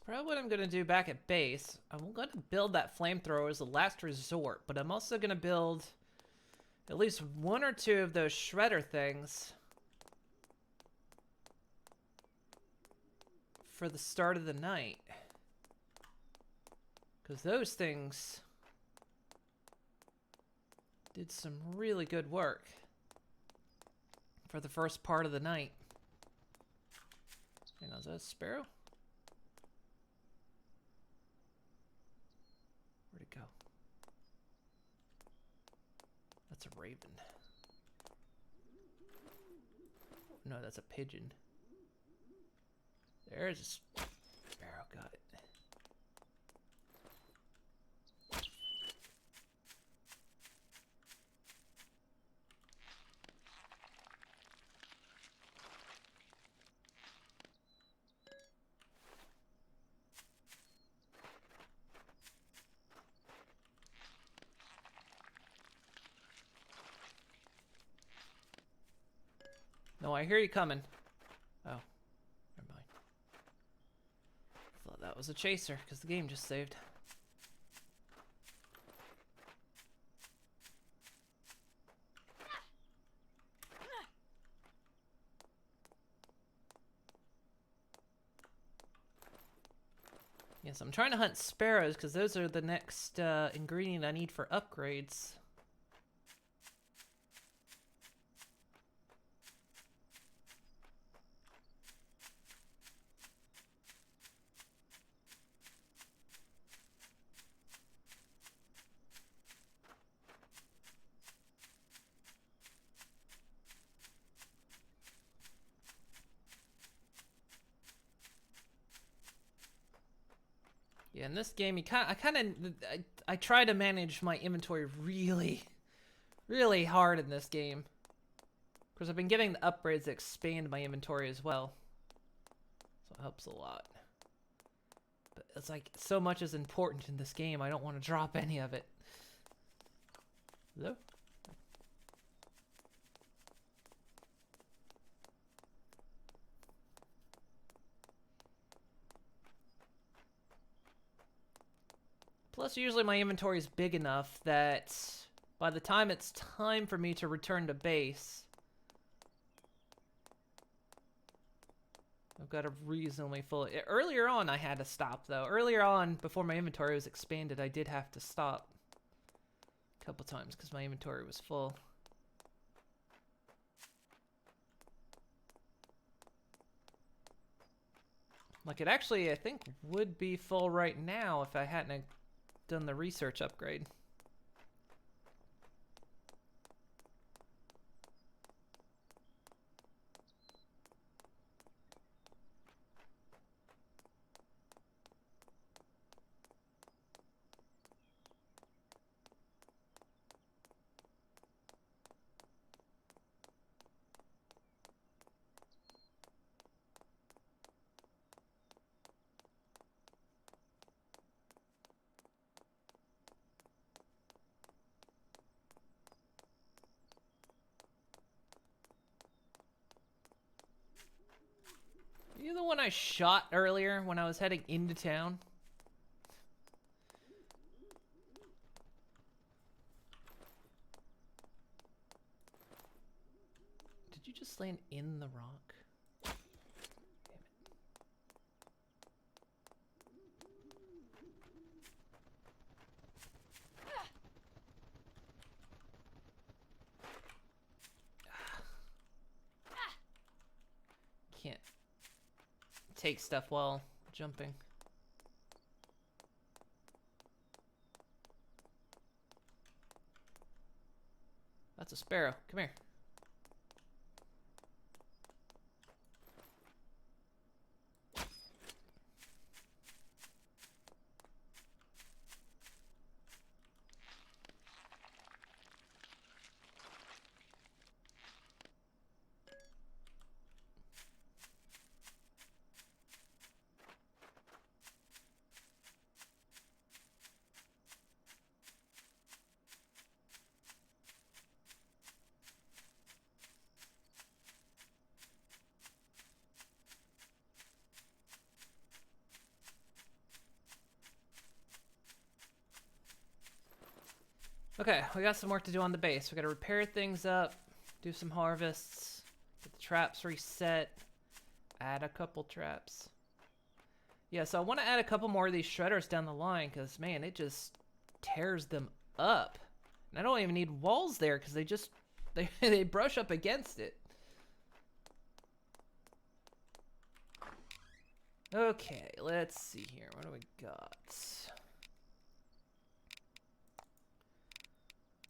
Probably what I'm going to do back at base. I'm going to build that flamethrower as a last resort, but I'm also going to build at least one or two of those shredder things for the start of the night. Because those things did some really good work for the first part of the night. Hang on, is that a sparrow? Where'd it go? That's a raven. No, that's a pigeon. There's a sparrow. Got it. No, I hear you coming. Oh, never mind. Thought that was a chaser because the game just saved. Yes, I'm trying to hunt sparrows because those are the next ingredient I need for upgrades. Yeah, in this game, I try to manage my inventory really, really hard in this game. Because I've been getting the upgrades that expand my inventory as well. So it helps a lot. But it's like, so much is important in this game, I don't want to drop any of it. Hello? Plus, usually my inventory is big enough that by the time it's time for me to return to base, I've got a reasonably full... Earlier on, I had to stop, though. Earlier on, before my inventory was expanded, I did have to stop a couple times because my inventory was full. Like, it actually, I think, would be full right now if I hadn't done the research upgrade. You the one I shot earlier when I was heading into town? Did you just land in the rock? Damn it. Can't take stuff while jumping. That's a sparrow. Come here. Okay, we got some work to do on the base. We gotta repair things up, do some harvests, get the traps reset, add a couple traps. Yeah, so I want to add a couple more of these shredders down the line because, man, it just tears them up. And I don't even need walls there because they brush up against it. Okay, let's see here. What do we got?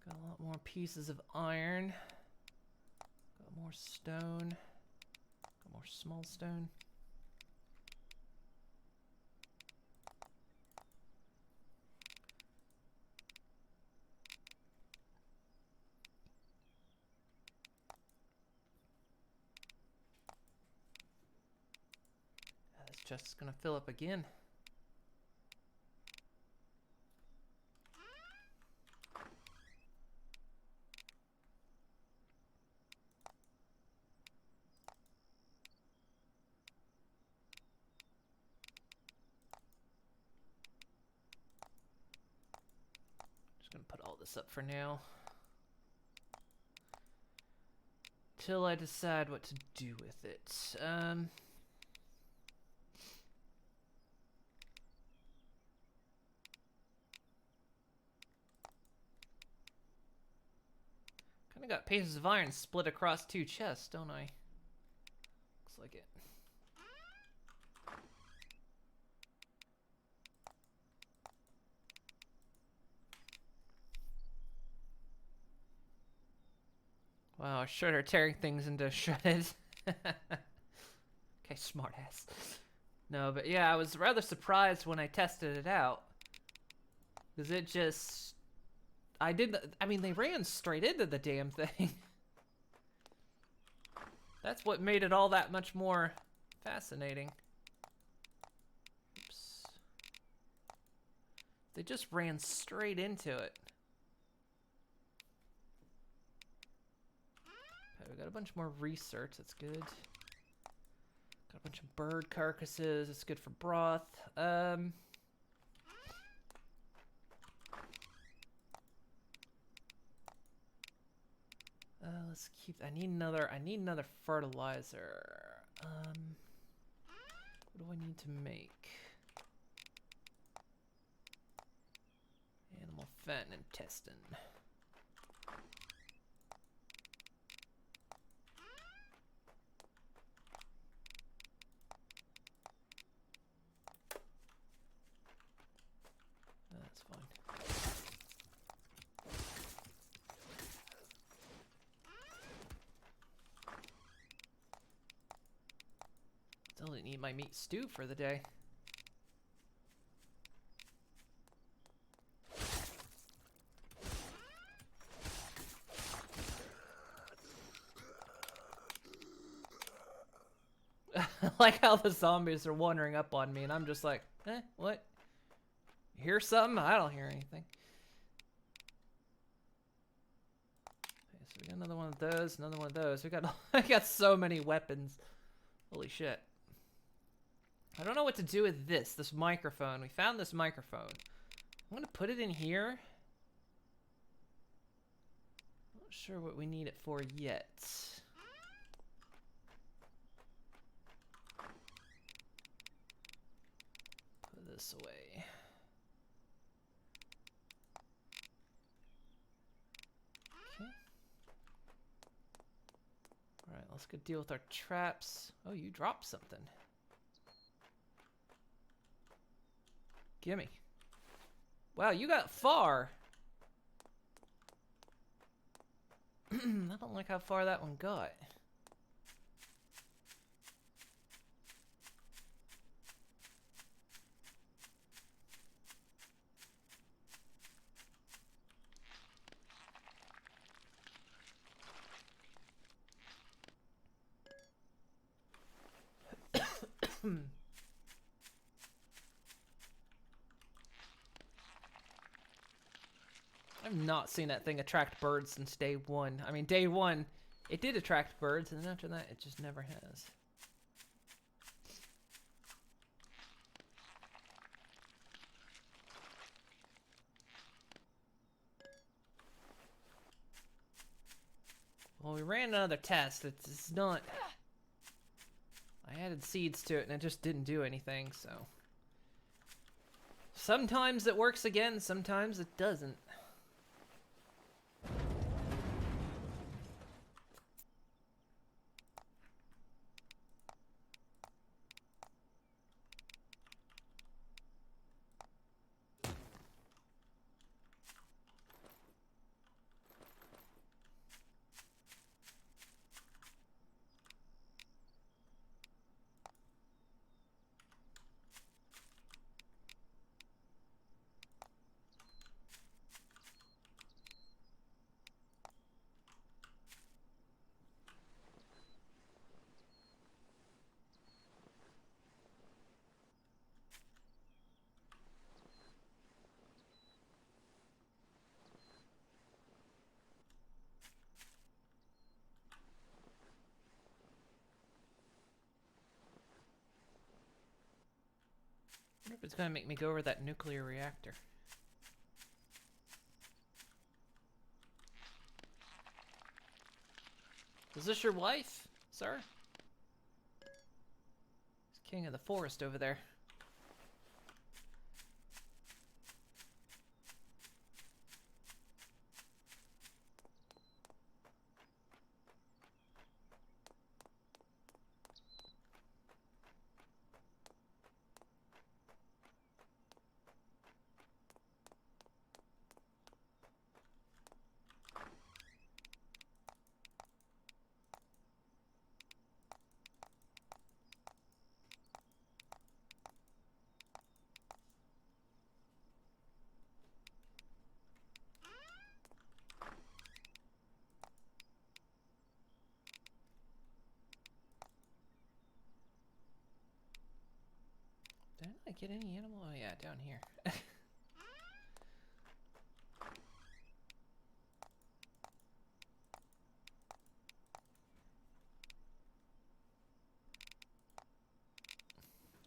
Got a lot more pieces of iron. Got more stone. Got more small stone. This chest is gonna fill up again. Just gonna put all this up for now. Till I decide what to do with it. Kinda got pieces of iron split across 2 chests, don't I? Looks like it. Wow, Shredder tearing things into shredded. Okay, smartass. No, but yeah, I was rather surprised when I tested it out. Because it just... I mean, they ran straight into the damn thing. That's what made it all that much more fascinating. Oops. They just ran straight into it. Okay, we got a bunch more research, that's good. Got a bunch of bird carcasses, it's good for broth. Let's keep. I need another fertilizer. What do I need to make? Animal fat and intestine. That's fine. Still didn't eat my meat stew for the day. Like how the zombies are wandering up on me and I'm just like, what? You hear something? I don't hear anything. Okay, so we got another one of those, another one of those. I got so many weapons. Holy shit. I don't know what to do with this microphone. We found this microphone. I'm gonna put it in here. Not sure what we need it for yet. Put this away. Okay. Alright, let's go deal with our traps. Oh, you dropped something. Gimme. Wow, you got far. I don't like how far that one got. I've not seen that thing attract birds since day one. I mean, day one, it did attract birds, and then after that, it just never has. Well, we ran another test. It's not... I added seeds to it, and it just didn't do anything, so... Sometimes it works again, sometimes it doesn't. I wonder if it's gonna make me go over that nuclear reactor. Is this your wife, sir? He's king of the forest over there. get any animal? Oh yeah, down here.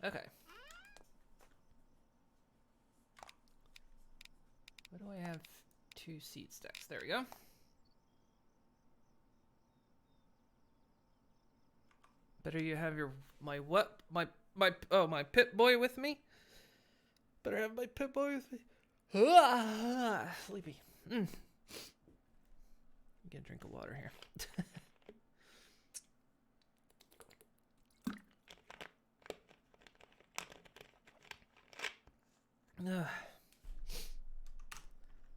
Okay. What do I have? 2 seed stacks. There we go. Better you have my what? My pit boy with me? Better have my pit boy with me. Sleepy. Get a drink of water here.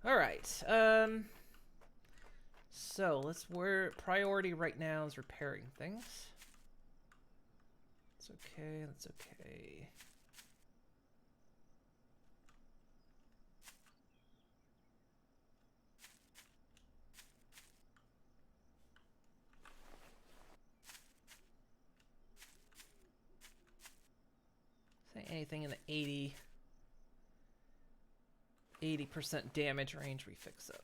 All right. So we're priority right now is repairing things. It's okay. That's okay. Say anything in the 80% damage range we fix up.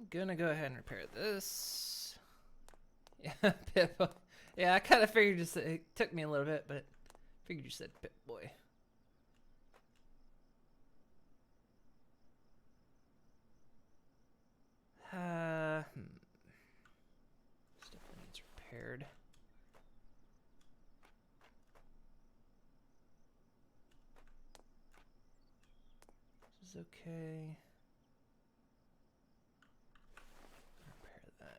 I'm gonna go ahead and repair this. Yeah, Pip. Yeah, I kind of figured it took me a little bit, but figured you said Pip boy. Stuff that needs repaired. This is okay. Repair that.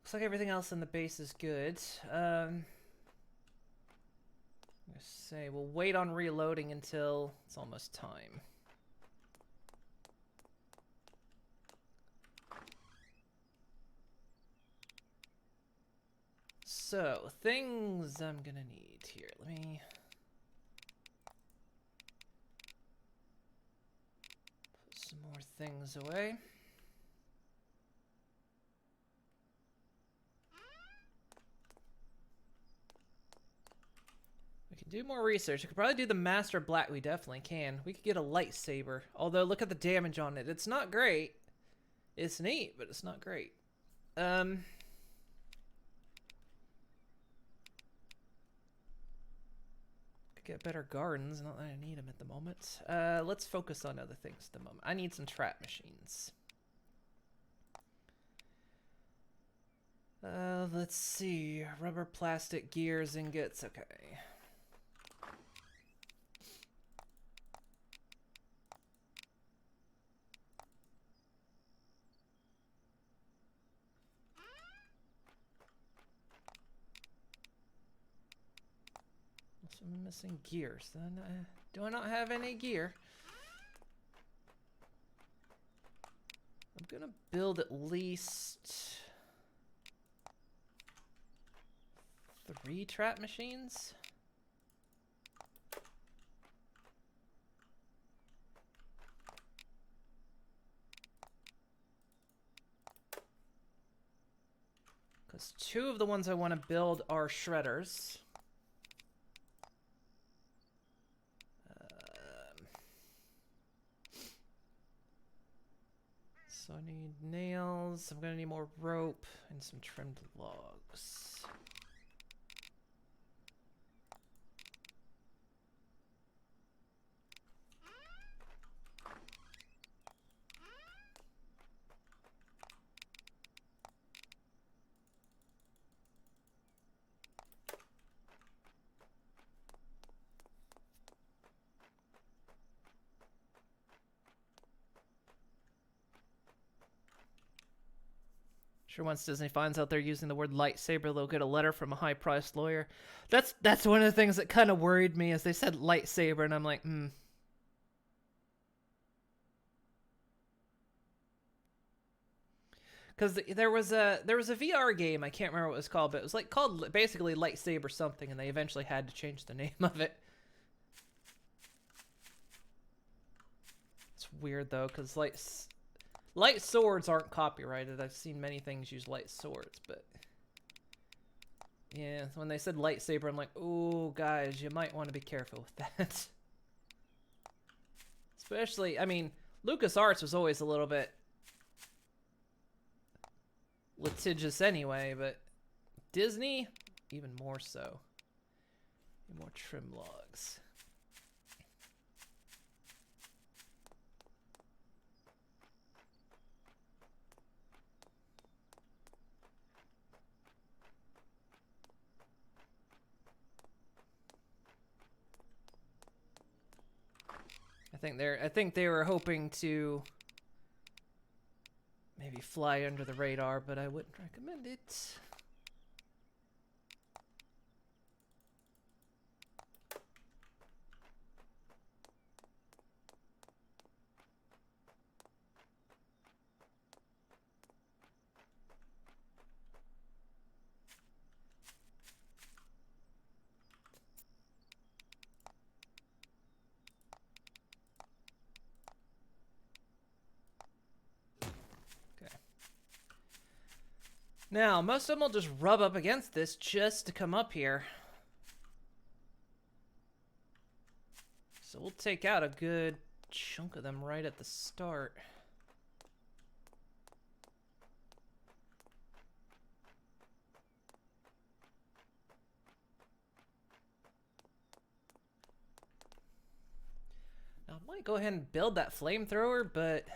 Looks like everything else in the base is good. I'm gonna say we'll wait on reloading until it's almost time. So, things I'm gonna need here. Let me put some more things away. We can do more research. We could probably do the Master Black. We definitely can. We could get a lightsaber. Although, look at the damage on it. It's not great. It's neat, but it's not great. Could get better gardens. Not that I need them at the moment. Let's focus on other things at the moment. I need some trap machines. Let's see. Rubber, plastic, gears, ingots. Okay. I'm missing gears. Do I not have any gear? I'm gonna build at least 3 trap machines. Because 2 of the ones I want to build are shredders. So I need nails, I'm gonna need more rope, and some trimmed logs. Sure, once Disney finds out they're using the word lightsaber, they'll get a letter from a high-priced lawyer. That's one of the things that kind of worried me, as they said lightsaber, and I'm like, Because there was a VR game, I can't remember what it was called, but it was like called basically Lightsaber something, and they eventually had to change the name of it. It's weird though, because light swords aren't copyrighted. I've seen many things use light swords, but yeah, when they said lightsaber, I'm like, oh guys, you might want to be careful with that. Especially, I mean, LucasArts was always a little bit litigious anyway, but Disney, even more so. More trim logs. I think they were hoping to maybe fly under the radar, but I wouldn't recommend it. Now, most of them will just rub up against this just to come up here. So we'll take out a good chunk of them right at the start. Now, I might go ahead and build that flamethrower, but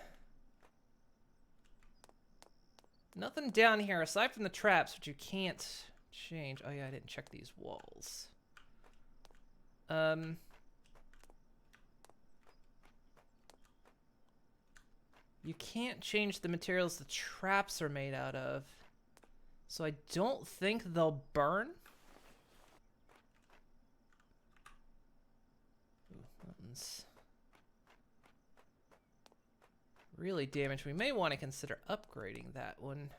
nothing down here aside from the traps, which you can't change. Oh yeah, I didn't check these walls. You can't change the materials the traps are made out of. So I don't think they'll burn. Ooh, buttons. Really damaged. We may want to consider upgrading that one.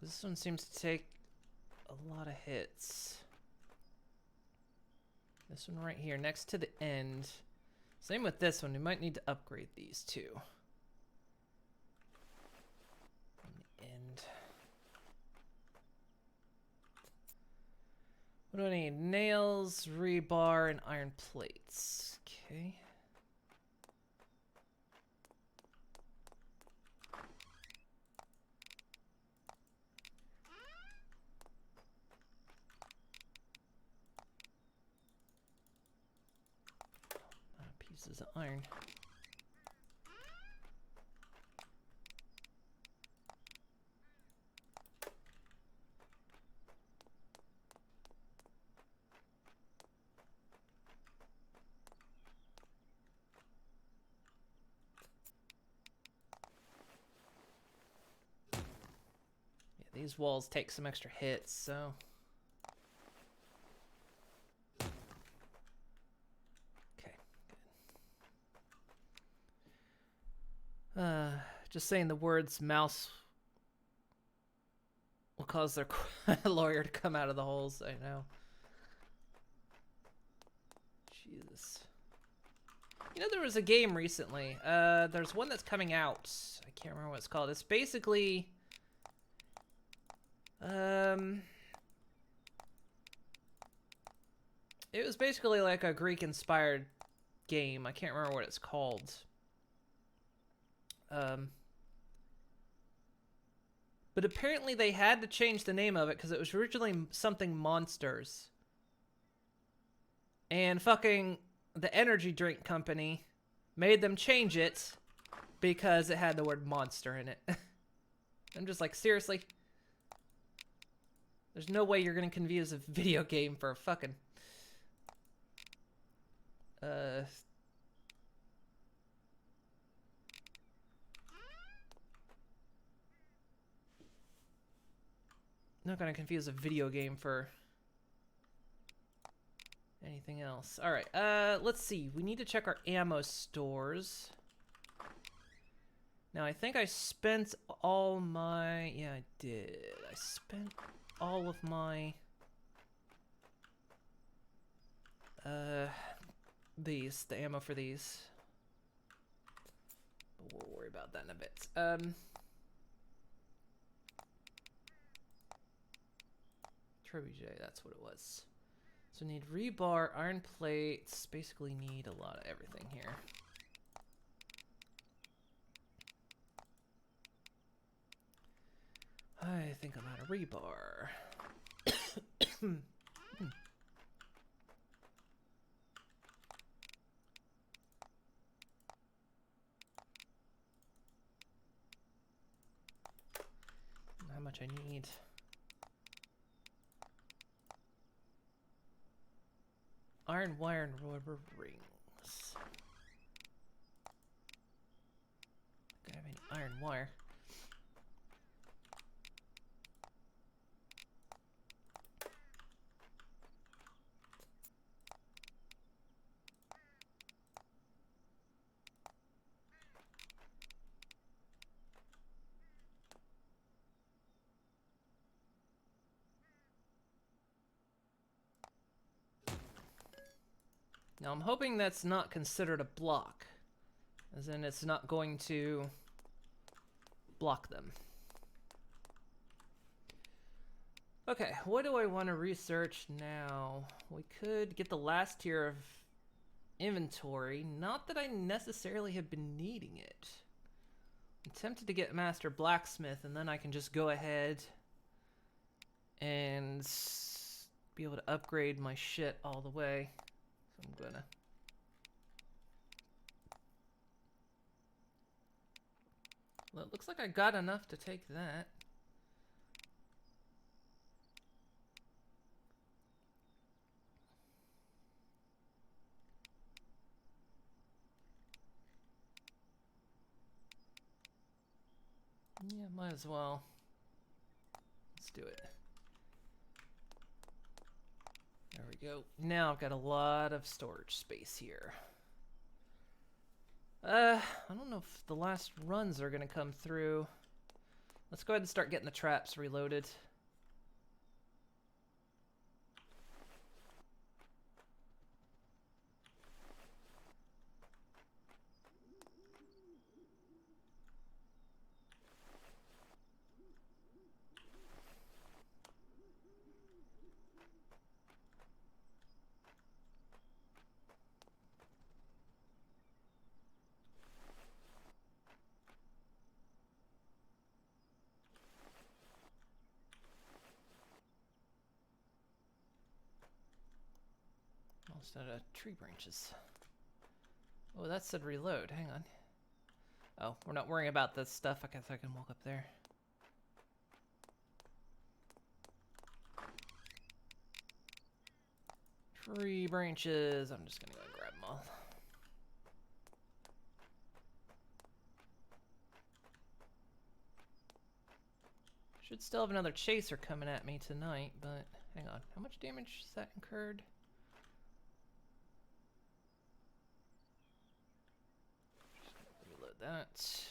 This one seems to take a lot of hits. This one right here, next to the end. Same with this one. We might need to upgrade these two. End. What do I need? Nails, rebar, and iron plates. Okay. Pieces of iron. These walls take some extra hits, so. Okay, good. Just saying the words mouse will cause their lawyer to come out of the holes, I know. Jesus. You know, there was a game recently. There's one that's coming out. I can't remember what it's called. It's basically... it was basically like a Greek-inspired game. I can't remember what it's called. But apparently they had to change the name of it because it was originally something Monsters. And fucking the energy drink company made them change it because it had the word monster in it. I'm just like, seriously? There's no way you're gonna confuse a video game for a fucking... Not gonna confuse a video game for anything else. Alright, let's see. We need to check our ammo stores. Now, I think I spent all my... Yeah, I did. I spent all of my... these. The ammo for these. But we'll worry about that in a bit. Trebuchet, that's what it was. So we need rebar, iron plates, basically need a lot of everything here. I think I'm out of rebar. How much I need. Iron wire and rubber rings. Don't have any iron wire. Now I'm hoping that's not considered a block, as in it's not going to block them. Okay, what do I want to research now? We could get the last tier of inventory. Not that I necessarily have been needing it. I'm tempted to get Master Blacksmith, and then I can just go ahead and be able to upgrade my shit all the way. So I'm gonna... Well, it looks like I got enough to take that. Yeah, might as well. Let's do it. There we go. Now I've got a lot of storage space here. I don't know if the last runs are gonna come through. Let's go ahead and start getting the traps reloaded. Almost out of tree branches. Oh, that said reload. Hang on. Oh, we're not worrying about this stuff. I guess I can walk up there. Tree branches. I'm just gonna go and grab them all. Should still have another chaser coming at me tonight, but hang on. How much damage has that incurred? Reload that.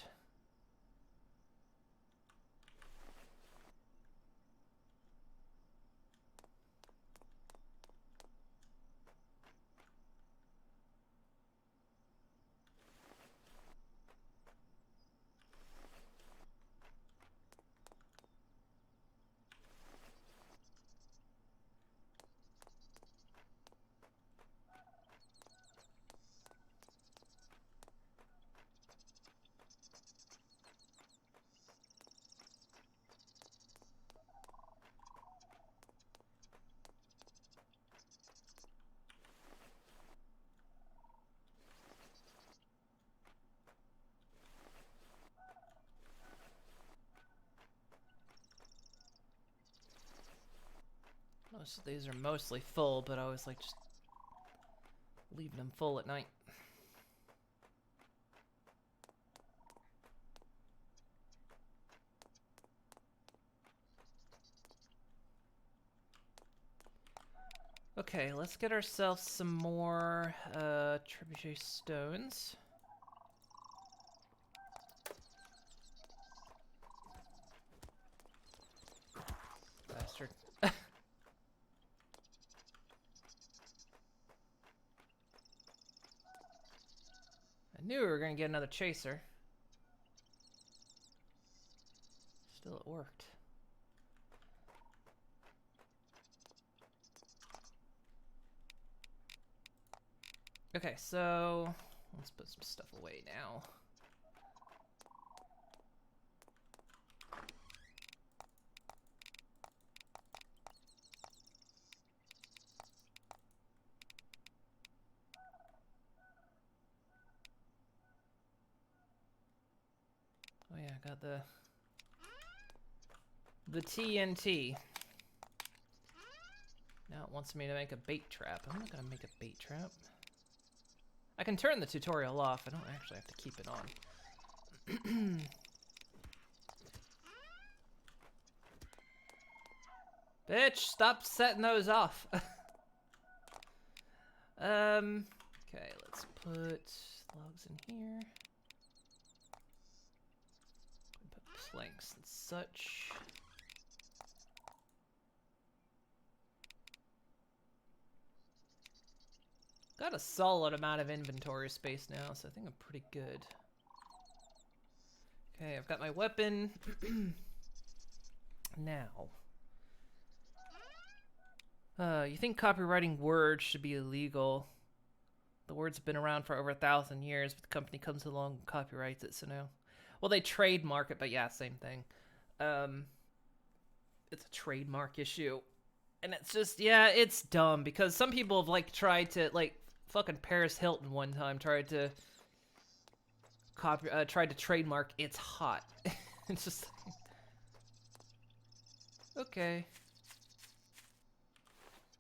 Most of these are mostly full, but I always like just leaving them full at night. Okay, let's get ourselves some more trebuchet stones. Bastard. I knew we were gonna get another chaser. Still, it worked. Okay, so let's put some stuff away now. Oh yeah, I got the TNT. Now it wants me to make a bait trap. I'm not gonna make a bait trap. I can turn the tutorial off. I don't actually have to keep it on. Bitch, stop setting those off. Okay, let's put logs in here. Put planks and such. Got a solid amount of inventory space now, so I think I'm pretty good. Okay, I've got my weapon. Now. You think copywriting words should be illegal. The word's been around for over 1,000 years, but the company comes along and copyrights it, so no. Well, they trademark it, but yeah, same thing. It's a trademark issue. And it's just, yeah, it's dumb, because some people have, like, tried to, like, fucking Paris Hilton one time tried to trademark "It's hot." It's just okay,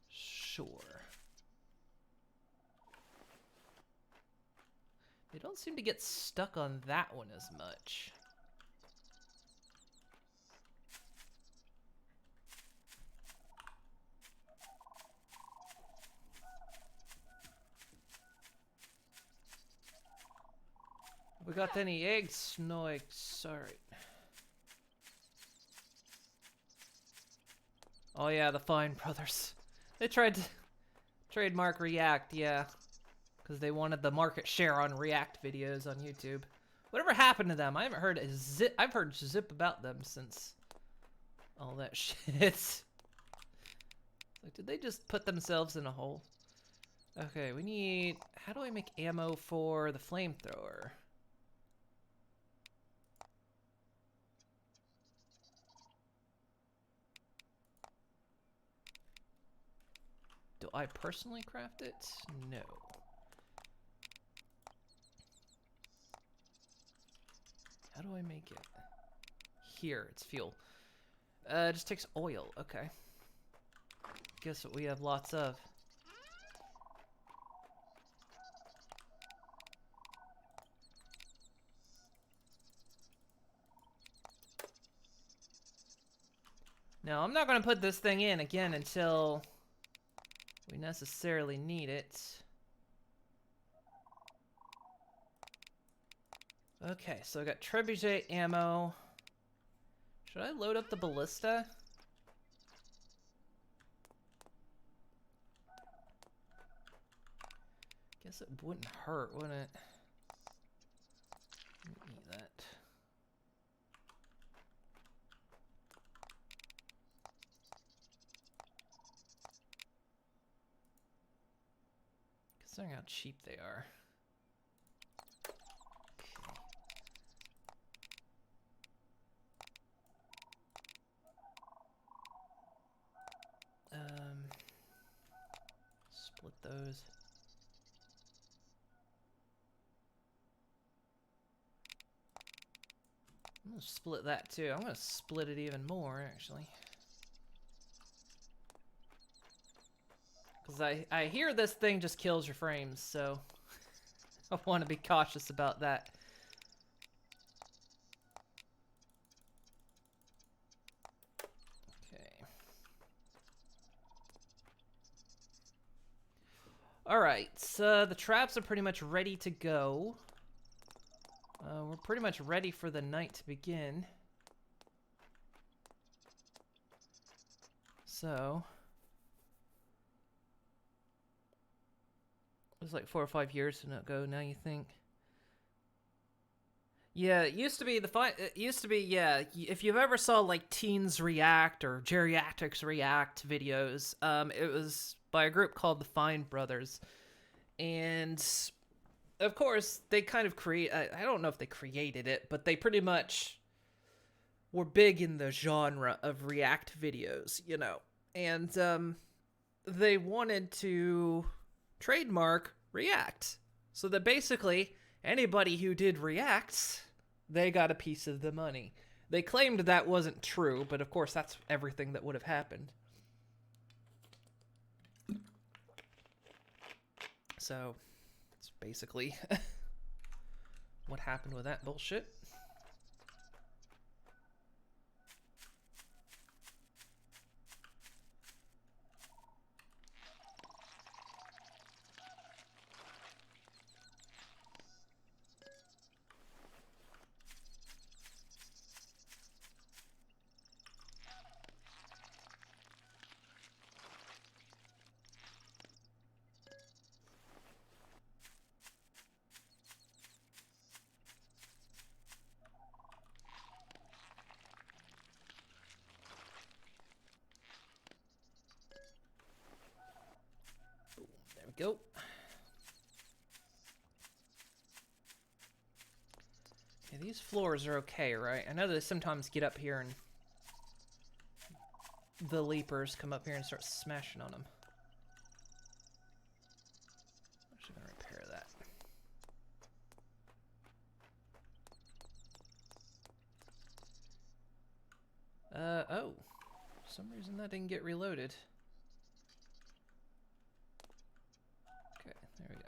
sure. They don't seem to get stuck on that one as much. We got any eggs? No eggs, sorry. Oh yeah, the Fine Brothers. They tried to trademark React, yeah. Because they wanted the market share on React videos on YouTube. Whatever happened to them? I haven't heard a zip. I've heard zip about them since all that shit. Like, did they just put themselves in a hole? Okay, we need... How do I make ammo for the flamethrower? Do I personally craft it? No. How do I make it? Here, it's fuel. It just takes oil, okay. Guess what we have lots of. Now, I'm not gonna put this thing in again until we necessarily need it. Okay, so I got trebuchet ammo. Should I load up the ballista? Guess it wouldn't hurt, wouldn't it? Eat that. Considering how cheap they are. Split those. I'm gonna split that too. I'm gonna split it even more, actually. Because I hear this thing just kills your frames, so I want to be cautious about that. Okay. Alright, so the traps are pretty much ready to go. We're pretty much ready for the night to begin. So... it was like 4 or 5 years ago now, you think? Yeah, it used to be yeah, if you've ever saw like teens react or geriatrics react videos, it was by a group called the Fine Brothers. And of course, they kind of I don't know if they created it, but they pretty much were big in the genre of react videos, you know. And they wanted to trademark react. So that basically anybody who did reacts, they got a piece of the money. They claimed that wasn't true, but of course that's everything that would have happened. So, it's basically what happened with that bullshit. There we go. Yeah, these floors are okay, right? I know they sometimes get up here and the leapers come up here and start smashing on them. I'm actually gonna repair that. Oh. For some reason that didn't get reloaded. Okay, there we go.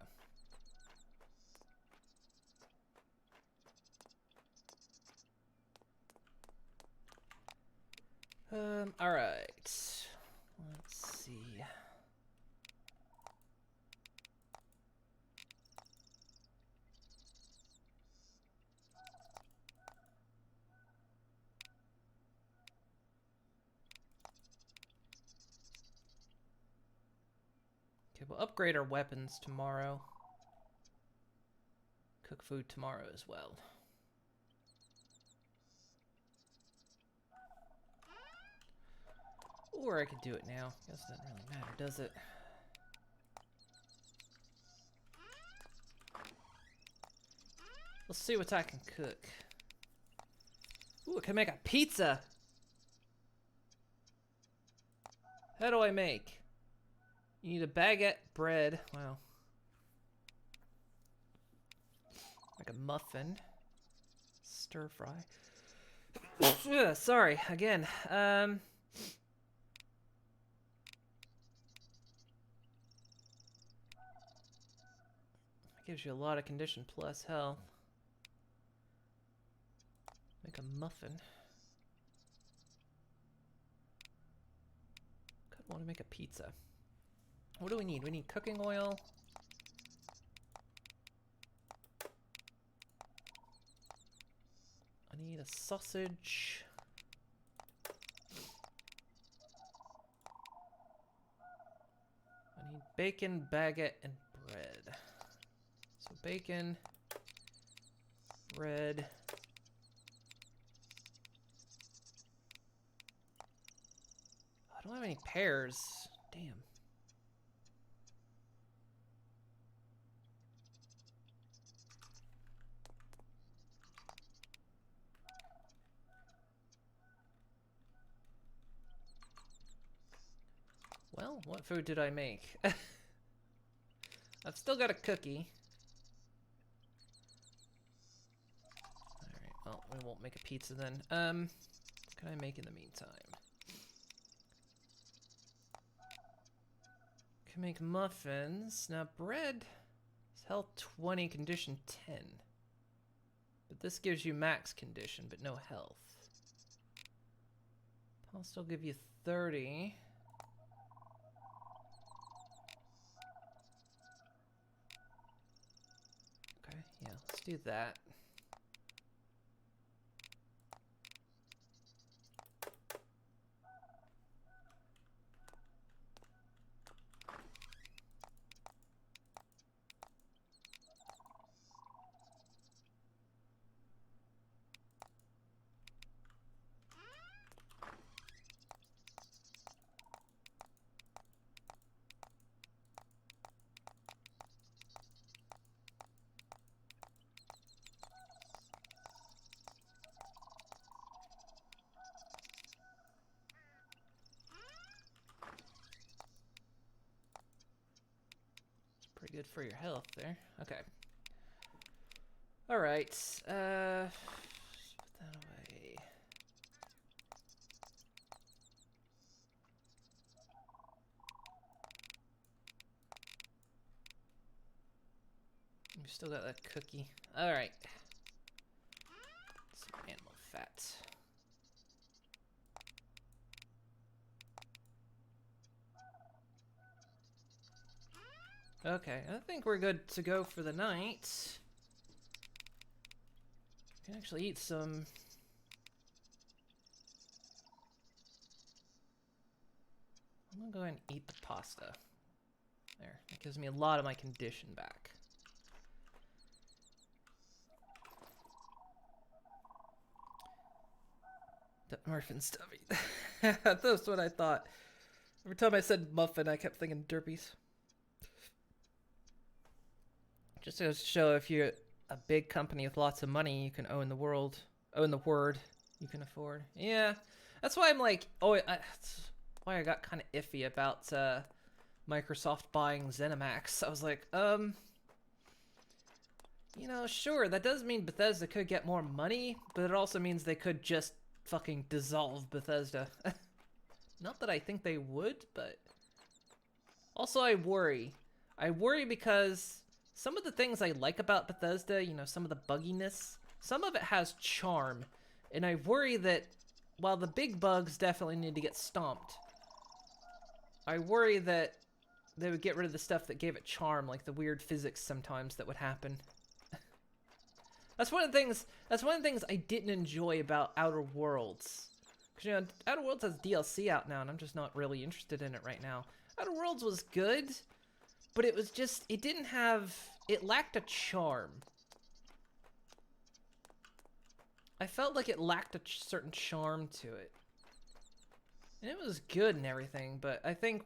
Alright. Let's see. Okay, we'll upgrade our weapons tomorrow. Cook food tomorrow as well. Or I could do it now. Guess it doesn't really matter, does it? Let's see what I can cook. Ooh, I can make a pizza! How do I make? You need a baguette, bread. Wow. Like a muffin. Stir fry. Ugh, sorry, again. Gives you a lot of condition plus health. Make a muffin. Could want to make a pizza. What do we need? We need cooking oil. I need a sausage. I need bacon, baguette, and bread. So bacon, bread. I don't have any pears. Damn. Well, what food did I make? I've still got a cookie. Alright, well, we won't make a pizza then. What can I make in the meantime? can make muffins. Now bread is health 20, condition 10. But this gives you max condition, but no health. I'll still give you 30. Okay, yeah, let's do that. Pretty good for your health there. Okay. Alright. Put that away. We still got that cookie. Alright. Some animal fat. Okay, I think we're good to go for the night. We can actually eat some. I'm gonna go ahead and eat the pasta. There, it gives me a lot of my condition back. The muffin stubby. That's what I thought. Every time I said muffin, I kept thinking derpies. Just to show if you're a big company with lots of money, you can own the world. Own the word you can afford. Yeah, that's why I'm like, that's why I got kind of iffy about Microsoft buying ZeniMax. I was like, you know, sure, that does mean Bethesda could get more money, but it also means they could just fucking dissolve Bethesda. Not that I think they would, but also I worry. I worry because some of the things I like about Bethesda, you know, some of the bugginess, some of it has charm. And I worry that while the big bugs definitely need to get stomped, I worry that they would get rid of the stuff that gave it charm, like the weird physics sometimes that would happen. That's one of the things I didn't enjoy about Outer Worlds. Because, you know, Outer Worlds has DLC out now, and I'm just not really interested in it right now. Outer Worlds was good, but it was just, it lacked a charm. I felt like it lacked a certain charm to it. And it was good and everything, but I think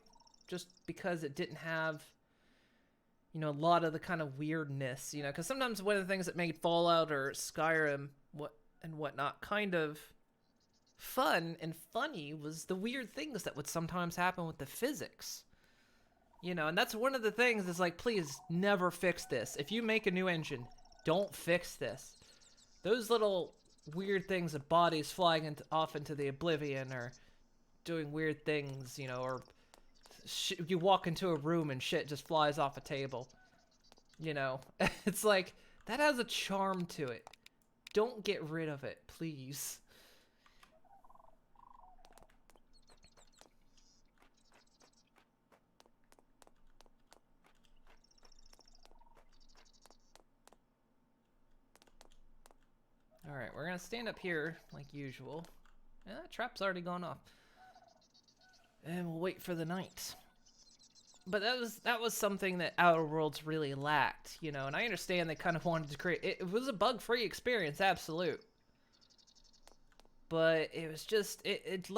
just because it didn't have, you know, a lot of the kind of weirdness, you know, because sometimes one of the things that made Fallout or Skyrim and whatnot kind of fun and funny was the weird things that would sometimes happen with the physics. You know, and that's one of the things is like, please never fix this. If you make a new engine, don't fix this. Those little weird things of bodies flying off into the oblivion or doing weird things, you know, or you walk into a room and shit just flies off a table. You know, it's like, that has a charm to it. Don't get rid of it, please. Alright, we're gonna stand up here, like usual. Yeah, that trap's already gone off. And we'll wait for the night. But that was something that Outer Worlds really lacked, you know, and I understand they kind of wanted to create... It was a bug-free experience, absolute. But it was just... It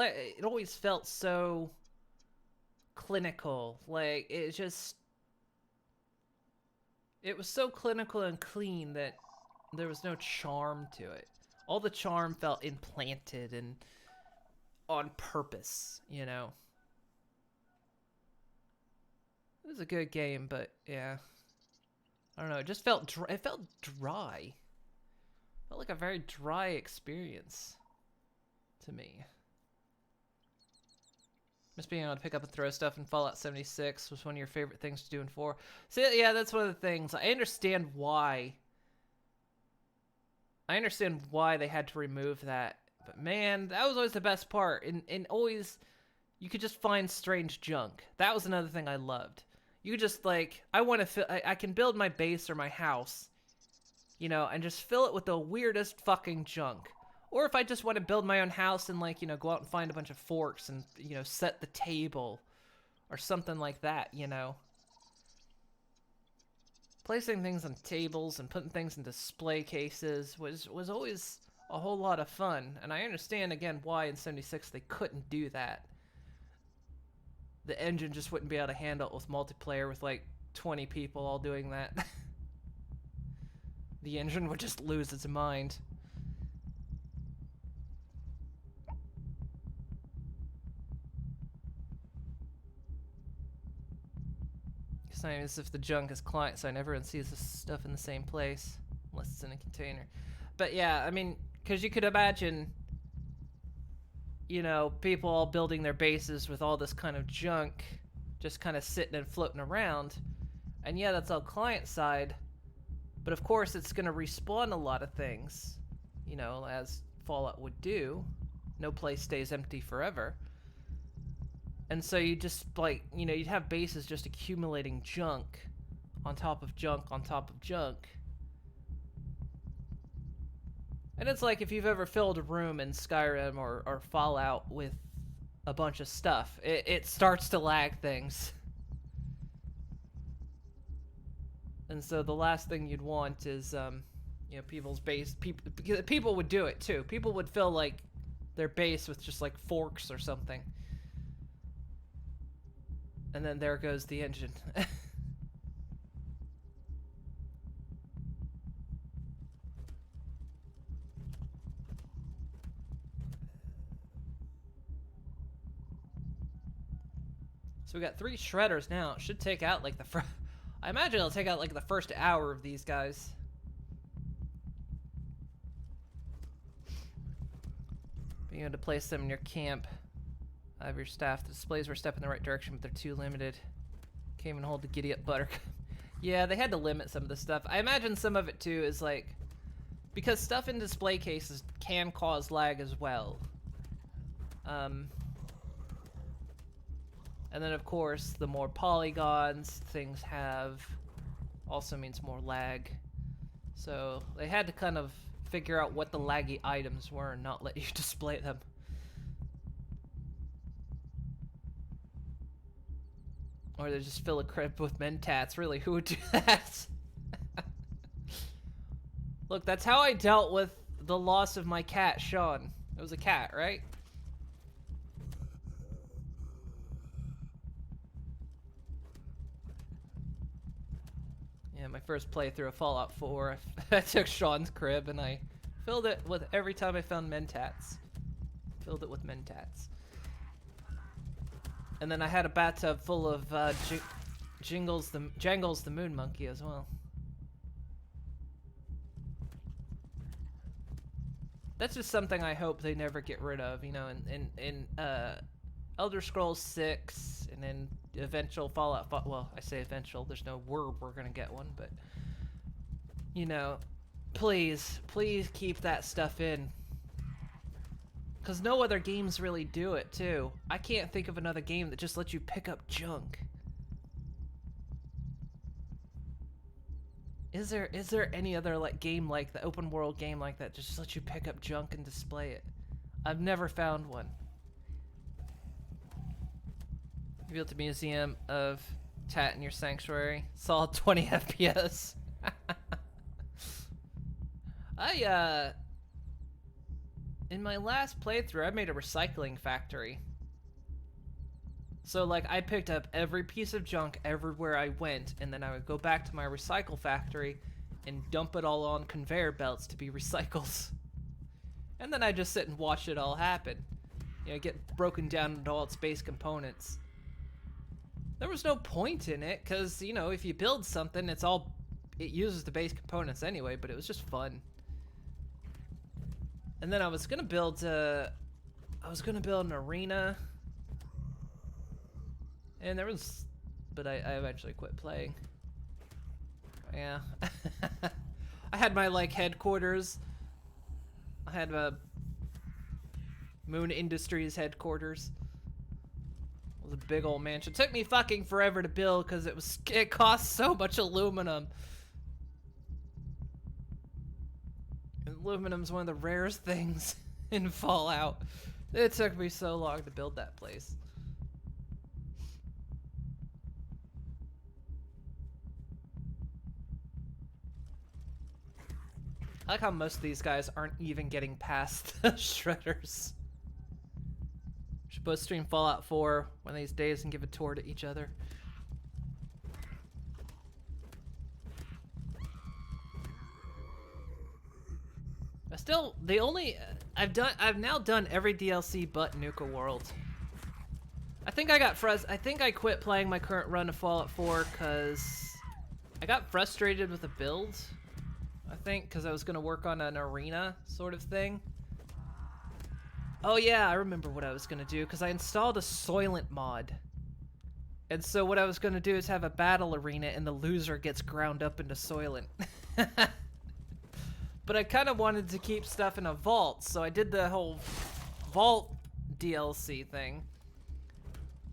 always felt so clinical. Like, it just... It was so clinical and clean that there was no charm to it. All the charm felt implanted and on purpose, you know. It was a good game, but yeah. I don't know, it just felt dry. It felt dry. It felt like a very dry experience to me. Just being able to pick up and throw stuff in Fallout 76 was one of your favorite things to do in 4. So yeah, that's one of the things. I understand why. I understand why they had to remove that. But man, that was always the best part. And always, you could just find strange junk. That was another thing I loved. You could just like, I can build my base or my house, you know, and just fill it with the weirdest fucking junk. Or if I just want to build my own house and, like, you know, go out and find a bunch of forks and, you know, set the table or something like that, you know. Placing things on tables and putting things in display cases was always a whole lot of fun. And I understand, again, why in 76 they couldn't do that. The engine just wouldn't be able to handle it with multiplayer with, like, 20 people all doing that. The engine would just lose its mind. It's not even as if the junk is client-side. Everyone sees this stuff in the same place, unless it's in a container. But yeah, I mean, because you could imagine, you know, people all building their bases with all this kind of junk just kind of sitting and floating around. And yeah, that's all client-side. But of course, it's going to respawn a lot of things, you know, as Fallout would do. No place stays empty forever. And so you just, like, you know, you'd have bases just accumulating junk on top of junk on top of junk. And it's like if you've ever filled a room in Skyrim or Fallout with a bunch of stuff, it starts to lag things. And so the last thing you'd want is, you know, people's base, people would do it too. People would fill, like, their base with just, like, forks or something. And then there goes the engine. So we got 3 shredders now. It should take out like I imagine it'll take out like the first hour of these guys. Being able to place them in your camp. Have your staff. The displays were a step in the right direction, but they're too limited. Can't even hold the giddy up buttercup. Yeah, they had to limit some of the stuff. I imagine some of it too is like, because stuff in display cases can cause lag as well. And then of course, the more polygons things have also means more lag. So they had to kind of figure out what the laggy items were and not let you display them. Or they just fill a crib with mentats. Really, who would do that? Look, that's how I dealt with the loss of my cat, Sean. It was a cat, right? Yeah, my first playthrough of Fallout 4, I took Sean's crib and I filled it with, every time I found mentats. Filled it with mentats. And then I had a bathtub full of Jangles the Moon Monkey as well. That's just something I hope they never get rid of, you know, in Elder Scrolls 6 and then eventual Fallout, well, I say eventual, there's no word we're gonna get one, but, you know, please keep that stuff in. Because no other games really do it, too. I can't think of another game that just lets you pick up junk. Is there any other like game like the open world game like that just lets you pick up junk and display it? I've never found one. You built a museum of tat in your sanctuary. Solid 20 FPS. In my last playthrough, I made a recycling factory. So, like, I picked up every piece of junk everywhere I went, and then I would go back to my recycle factory and dump it all on conveyor belts to be recycled. And then I just sit and watch it all happen. You know, get broken down into all its base components. There was no point in it, because, you know, if you build something, it uses the base components anyway, but it was just fun. And then I was gonna build an arena And there was, but I eventually quit playing. Yeah. I had my, like, headquarters. I had Moon Industries headquarters. It was a big old mansion. It took me fucking forever to build because it cost so much aluminum. And aluminum's one of the rarest things in Fallout. It took me so long to build that place. I like how most of these guys aren't even getting past the shredders. We should both stream Fallout 4 one of these days and give a tour to each other. I've now done every DLC but Nuka World. I think I quit playing my current run of Fallout 4 because I got frustrated with the build. I think because I was gonna work on an arena sort of thing. Oh yeah, I remember what I was gonna do because I installed a Soylent mod. And so what I was gonna do is have a battle arena and the loser gets ground up into Soylent. But I kind of wanted to keep stuff in a vault, so I did the whole vault DLC thing.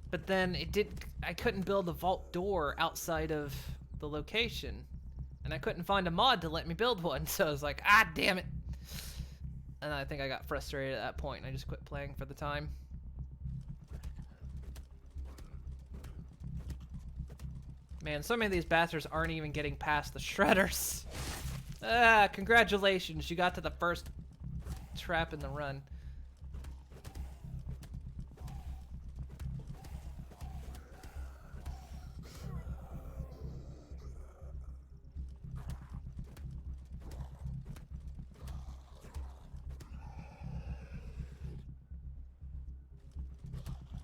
But then I couldn't build a vault door outside of the location. And I couldn't find a mod to let me build one, so I was like, ah, damn it. And I think I got frustrated at that point, and I just quit playing for the time. Man, so many of these bastards aren't even getting past the shredders. Ah, congratulations, you got to the first trap in the run.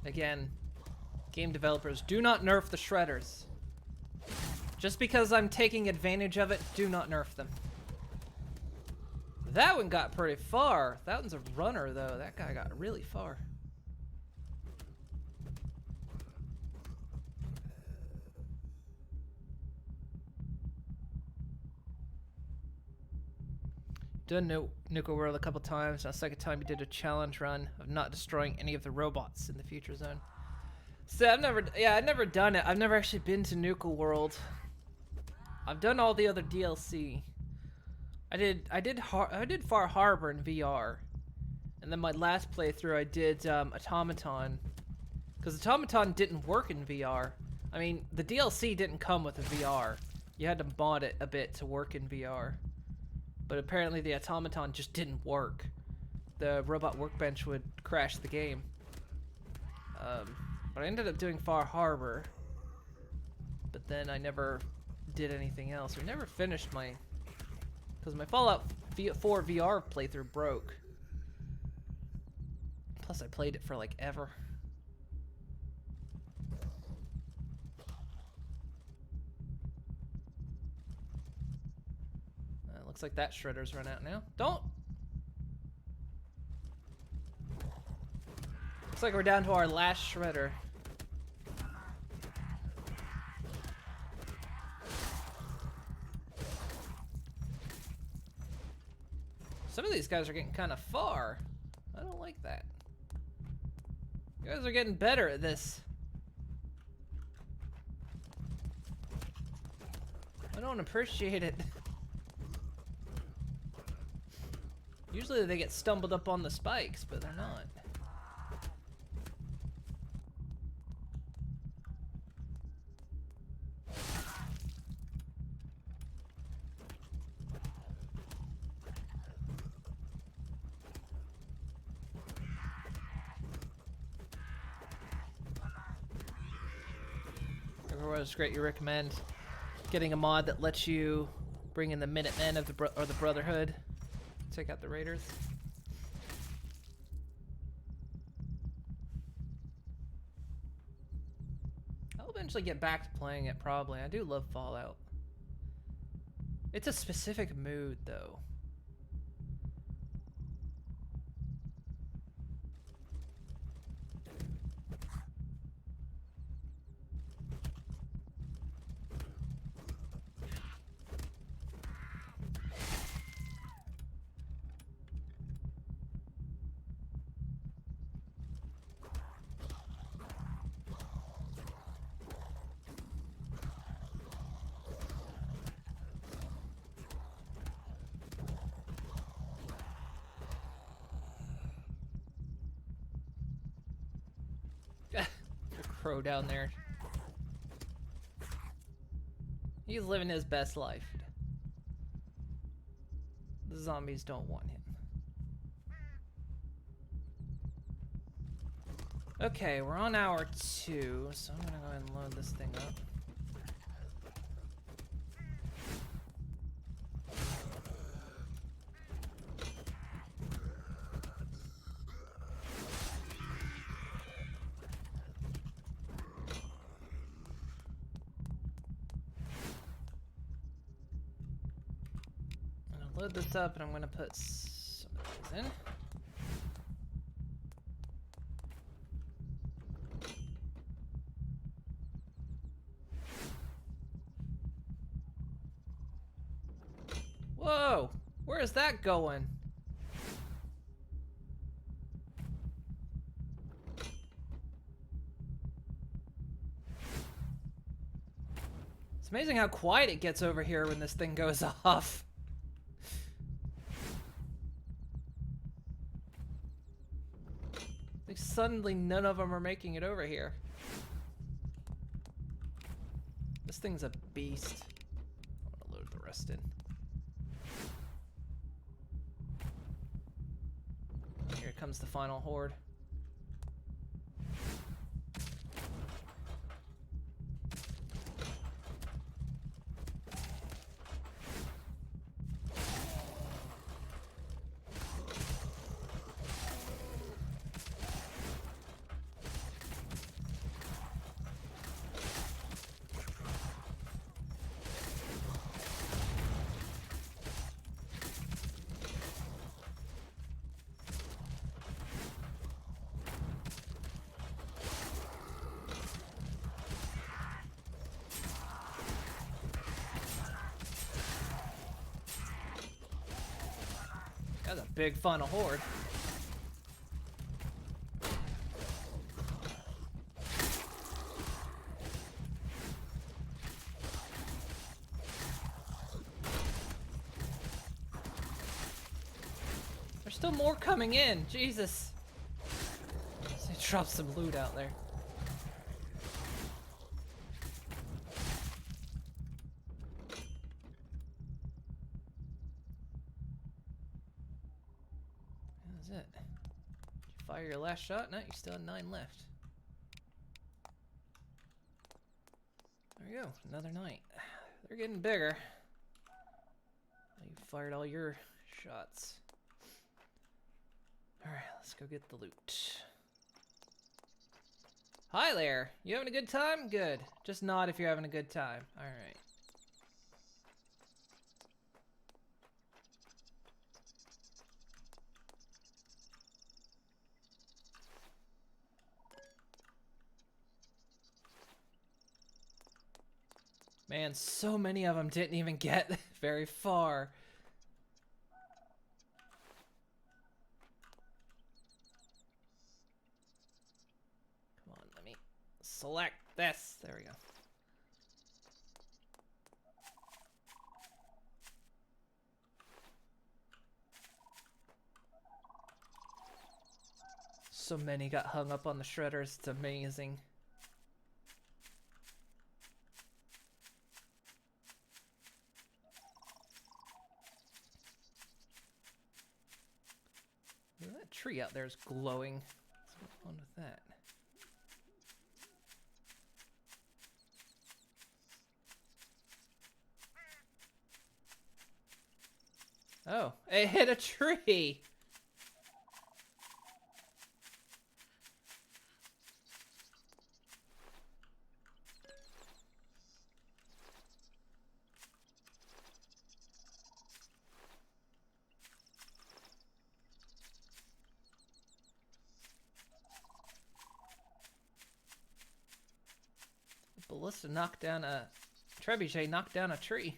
Again, game developers, do not nerf the shredders. Just because I'm taking advantage of it, do not nerf them. That one got pretty far. That one's a runner, though. That guy got really far. Done Nuka World a couple times. Now, second time you did a challenge run of not destroying any of the robots in the future zone. So I've never done it. I've never actually been to Nuka World. I've done all the other DLC. I did Far Harbor in VR, and then my last playthrough I did Automaton, because Automaton didn't work in VR. I mean, the DLC didn't come with a VR. You had to mod it a bit to work in VR. But apparently the Automaton just didn't work. The robot workbench would crash the game. But I ended up doing Far Harbor. But then I never did anything else. We never finished my... Because my Fallout 4 VR playthrough broke. Plus I played it for like ever. Looks like that shredder's run out now. Don't! Looks like we're down to our last shredder. Some of these guys are getting kind of far. I don't like that. You guys are getting better at this. I don't appreciate it. Usually they get stumbled up on the spikes, but they're not. Everyone's great. You recommend getting a mod that lets you bring in the Minutemen of the Brotherhood. Take out the Raiders. I'll eventually get back to playing it, probably. I do love Fallout. It's a specific mood, though. Crow down there. He's living his best life. The zombies don't want him. Okay, we're on hour 2, so I'm gonna go ahead and load this thing up. Load this up, and I'm gonna put some of these in. Whoa! Where is that going? It's amazing how quiet it gets over here when this thing goes off. Like suddenly none of them are making it over here. This thing's a beast. I'm gonna load the rest in. Here comes the final horde. That's a big final horde. There's still more coming in. Jesus. Let's drop some loot out there. It. Did you fire your last shot? No, you still have 9 left. There you go, another night. They're getting bigger. You fired all your shots. Alright, let's go get the loot. Hi there! You having a good time? Good. Just nod if you're having a good time. Alright. Man, so many of them didn't even get very far. Come on, let me select this. There we go. So many got hung up on the shredders. It's amazing. That tree out there is glowing. What's going on with that? Oh, it hit a tree! Ballista knocked down a... Trebuchet knocked down a tree.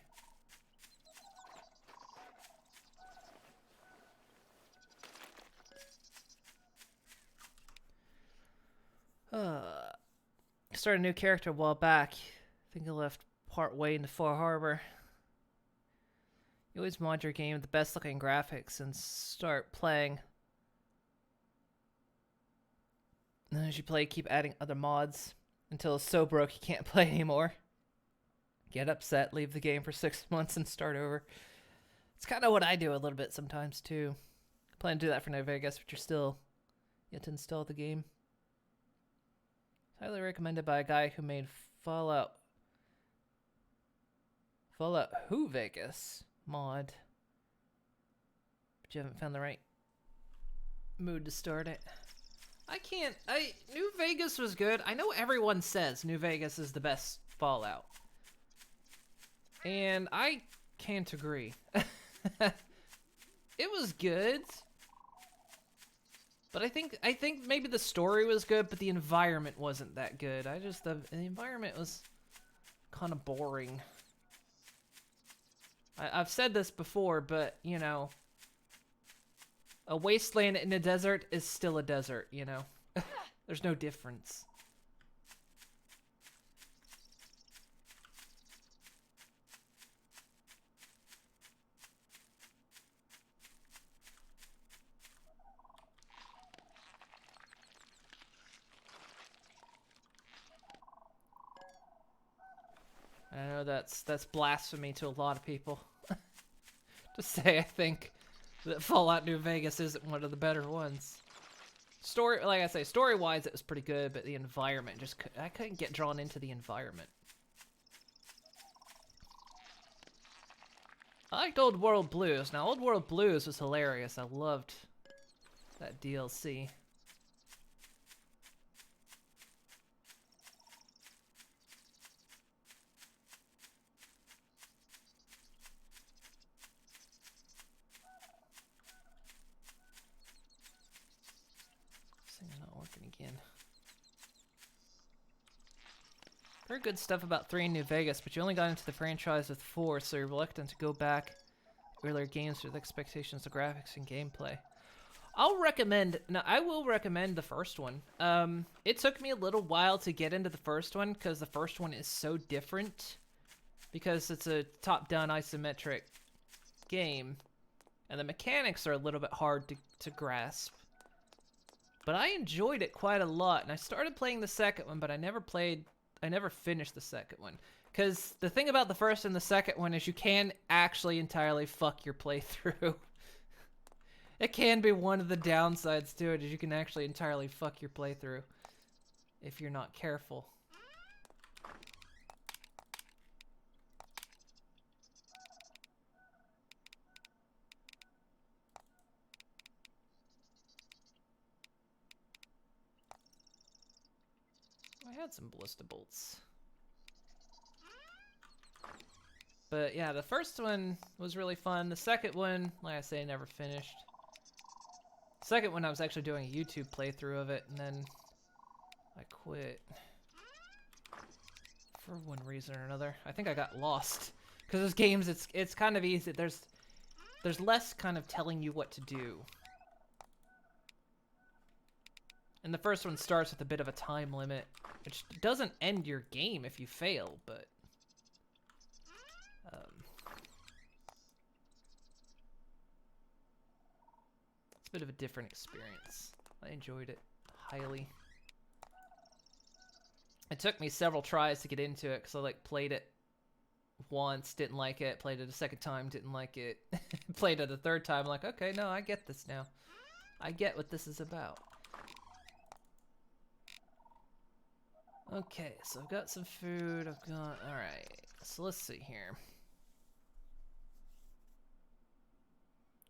Started a new character a while back. I think I left part way into Far Harbor. You always mod your game with the best looking graphics and start playing. And then as you play, keep adding other mods. until it's so broke you can't play anymore. Get upset, leave the game for 6 months, and start over. It's kind of what I do a little bit sometimes too. I plan to do that for New Vegas, but you're still yet to install the game. It's highly recommended by a guy who made Fallout Who Vegas mod. But you haven't found the right mood to start it. New Vegas was good. I know everyone says New Vegas is the best Fallout. And I can't agree. It was good. But I think maybe the story was good, but the environment wasn't that good. The environment was kind of boring. I've said this before, but you know, a wasteland in a desert is still a desert, you know? There's no difference. I know that's blasphemy to a lot of people. To say I think that Fallout New Vegas isn't one of the better ones. Like I say, story-wise it was pretty good, but the environment I couldn't get drawn into the environment. I liked Old World Blues. Now, Old World Blues was hilarious. I loved that DLC. Again. Heard good stuff about 3 in New Vegas, but you only got into the franchise with 4, so you're reluctant to go back earlier games with expectations of graphics and gameplay. I will recommend the first one. It took me a little while to get into the first one, because the first one is so different. Because it's a top-down isometric game, and the mechanics are a little bit hard to grasp. But I enjoyed it quite a lot, and I started playing the second one, but I never finished the second one. Because the thing about the first and the second one is you can actually entirely fuck your playthrough. It can be one of the downsides to it, is you can actually entirely fuck your playthrough if you're not careful. I had some ballista bolts. But yeah, the first one was really fun. The second one, like I say, I never finished. Second one, I was actually doing a YouTube playthrough of it, and then I quit. For one reason or another. I think I got lost. Because those games, it's kind of easy. There's less kind of telling you what to do. And the first one starts with a bit of a time limit, which doesn't end your game if you fail, but... it's a bit of a different experience. I enjoyed it highly. It took me several tries to get into it, because I played it once, didn't like it, played it a second time, didn't like it, played it a third time, like, okay, no, I get this now. I get what this is about. Okay, so I've got some food, alright, so let's see here.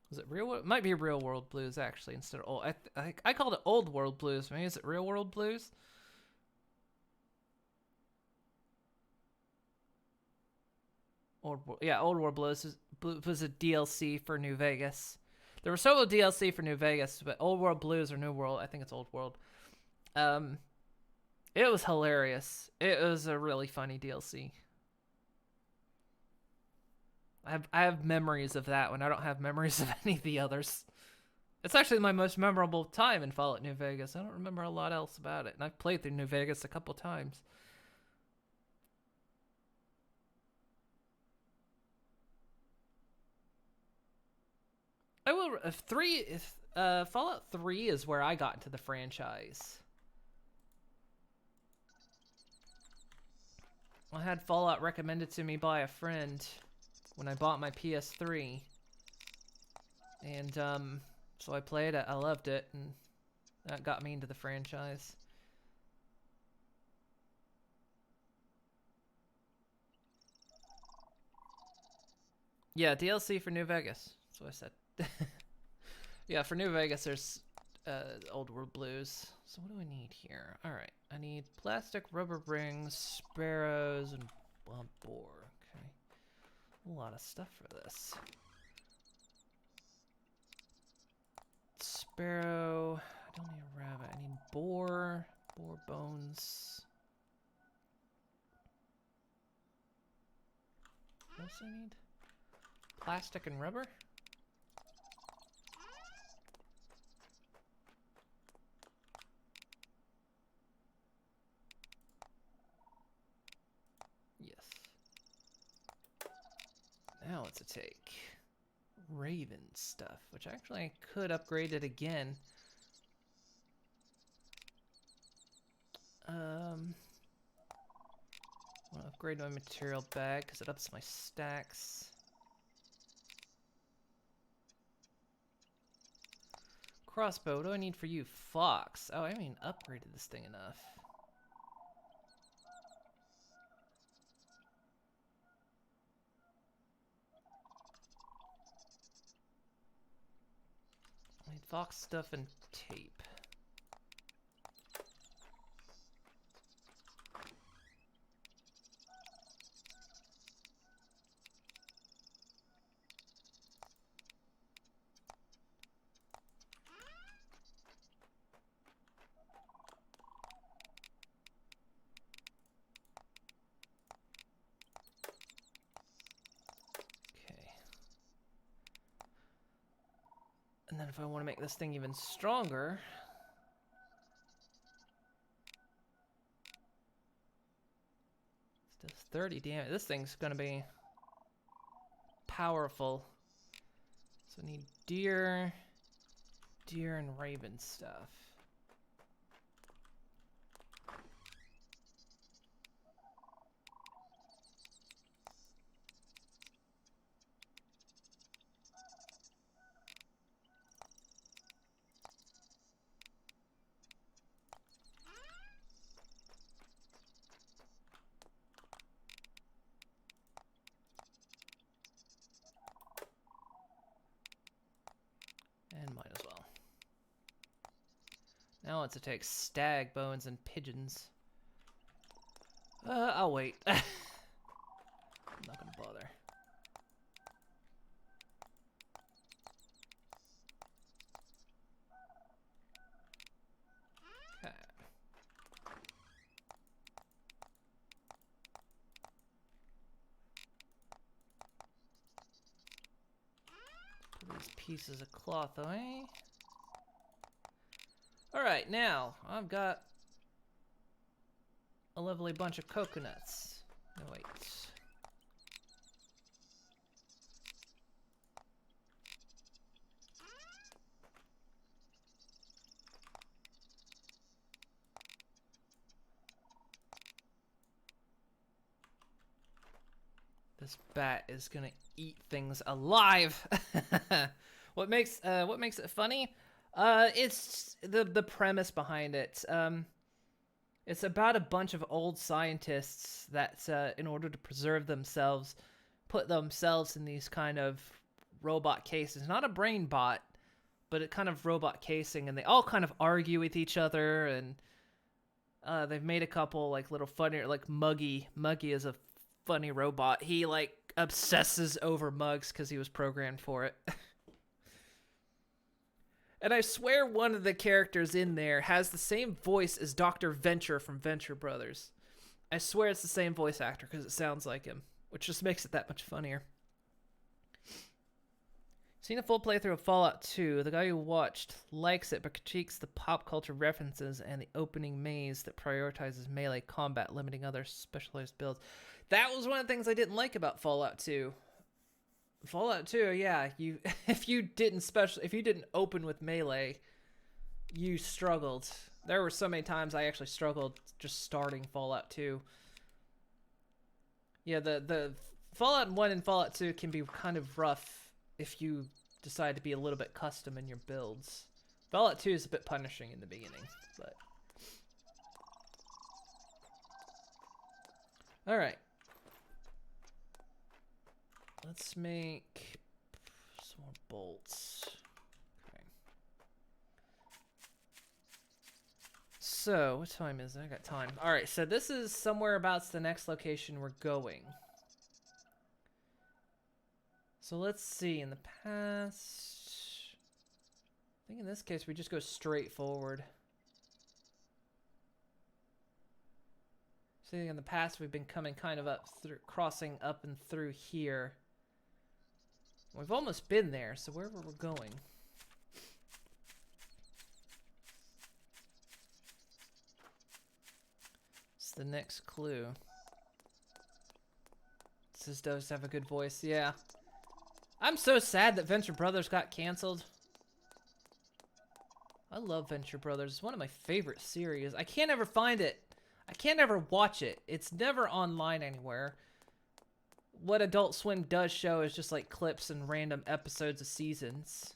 Was it real? It might be Real World Blues, actually, instead of old. I called it Old World Blues. Maybe is it Real World Blues? Old World Blues was a DLC for New Vegas. There were several DLC for New Vegas, but Old World Blues or New World, I think it's Old World. It was hilarious. It was a really funny DLC. I have memories of that one. I don't have memories of any of the others. It's actually my most memorable time in Fallout New Vegas. I don't remember a lot else about it. And I've played through New Vegas a couple times. I will... Fallout 3 is where I got into the franchise. I had Fallout recommended to me by a friend when I bought my PS3. And, so I played it, I loved it, and that got me into the franchise. Yeah, DLC for New Vegas. That's what I said. Yeah, for New Vegas, there's Old World Blues. So what do I need here? Alright, I need plastic rubber rings, sparrows, and wild boar. Okay. A lot of stuff for this. Sparrow. I don't need a rabbit. I need boar. Boar bones. What else do I need? Plastic and rubber? Yes. Now what's it take? Raven stuff, which actually I could upgrade it again. I want to upgrade my material bag because it ups my stacks. Crossbow, what do I need for you? Fox. Oh, I haven't even upgraded this thing enough. I need fox stuff and tape. And then if I want to make this thing even stronger, it does 30 damage. This thing's gonna be powerful. So I need deer and raven stuff. And might as well. Now let's take stag bones and pigeons. I'll wait. I'm not gonna bother. Okay. Put these pieces of cloth away. Alright, now I've got a lovely bunch of coconuts. No, wait. This bat is gonna eat things alive. What makes it funny? It's the premise behind it. It's about a bunch of old scientists that, in order to preserve themselves, put themselves in these kind of robot cases. Not a brain bot, but a kind of robot casing, and they all kind of argue with each other, and they've made a couple like little funny, like Muggy. Muggy is a funny robot. He like obsesses over mugs because he was programmed for it. And I swear one of the characters in there has the same voice as Dr. Venture from Venture Brothers. I swear it's the same voice actor because it sounds like him, which just makes it that much funnier. Seen a full playthrough of Fallout 2. The guy who watched likes it but critiques the pop culture references and the opening maze that prioritizes melee combat, limiting other specialized builds. That was one of the things I didn't like about Fallout 2. Fallout 2, yeah, if you didn't open with melee, you struggled. There were so many times I actually struggled just starting Fallout 2. Yeah, the Fallout 1 and Fallout 2 can be kind of rough if you decide to be a little bit custom in your builds. Fallout 2 is a bit punishing in the beginning, but... Alright. Let's make some more bolts. Okay. So, what time is it? I got time. Alright, so this is somewhere about the next location we're going. So let's see, in the past... I think in this case we just go straight forward. See, in the past we've been coming kind of up through, crossing up and through here. We've almost been there, so wherever we're going. It's the next clue. This does have a good voice, yeah. I'm so sad that Venture Brothers got canceled. I love Venture Brothers. It's one of my favorite series. I can't ever find it. I can't ever watch it. It's never online anywhere. What Adult Swim does show is just like clips and random episodes of seasons.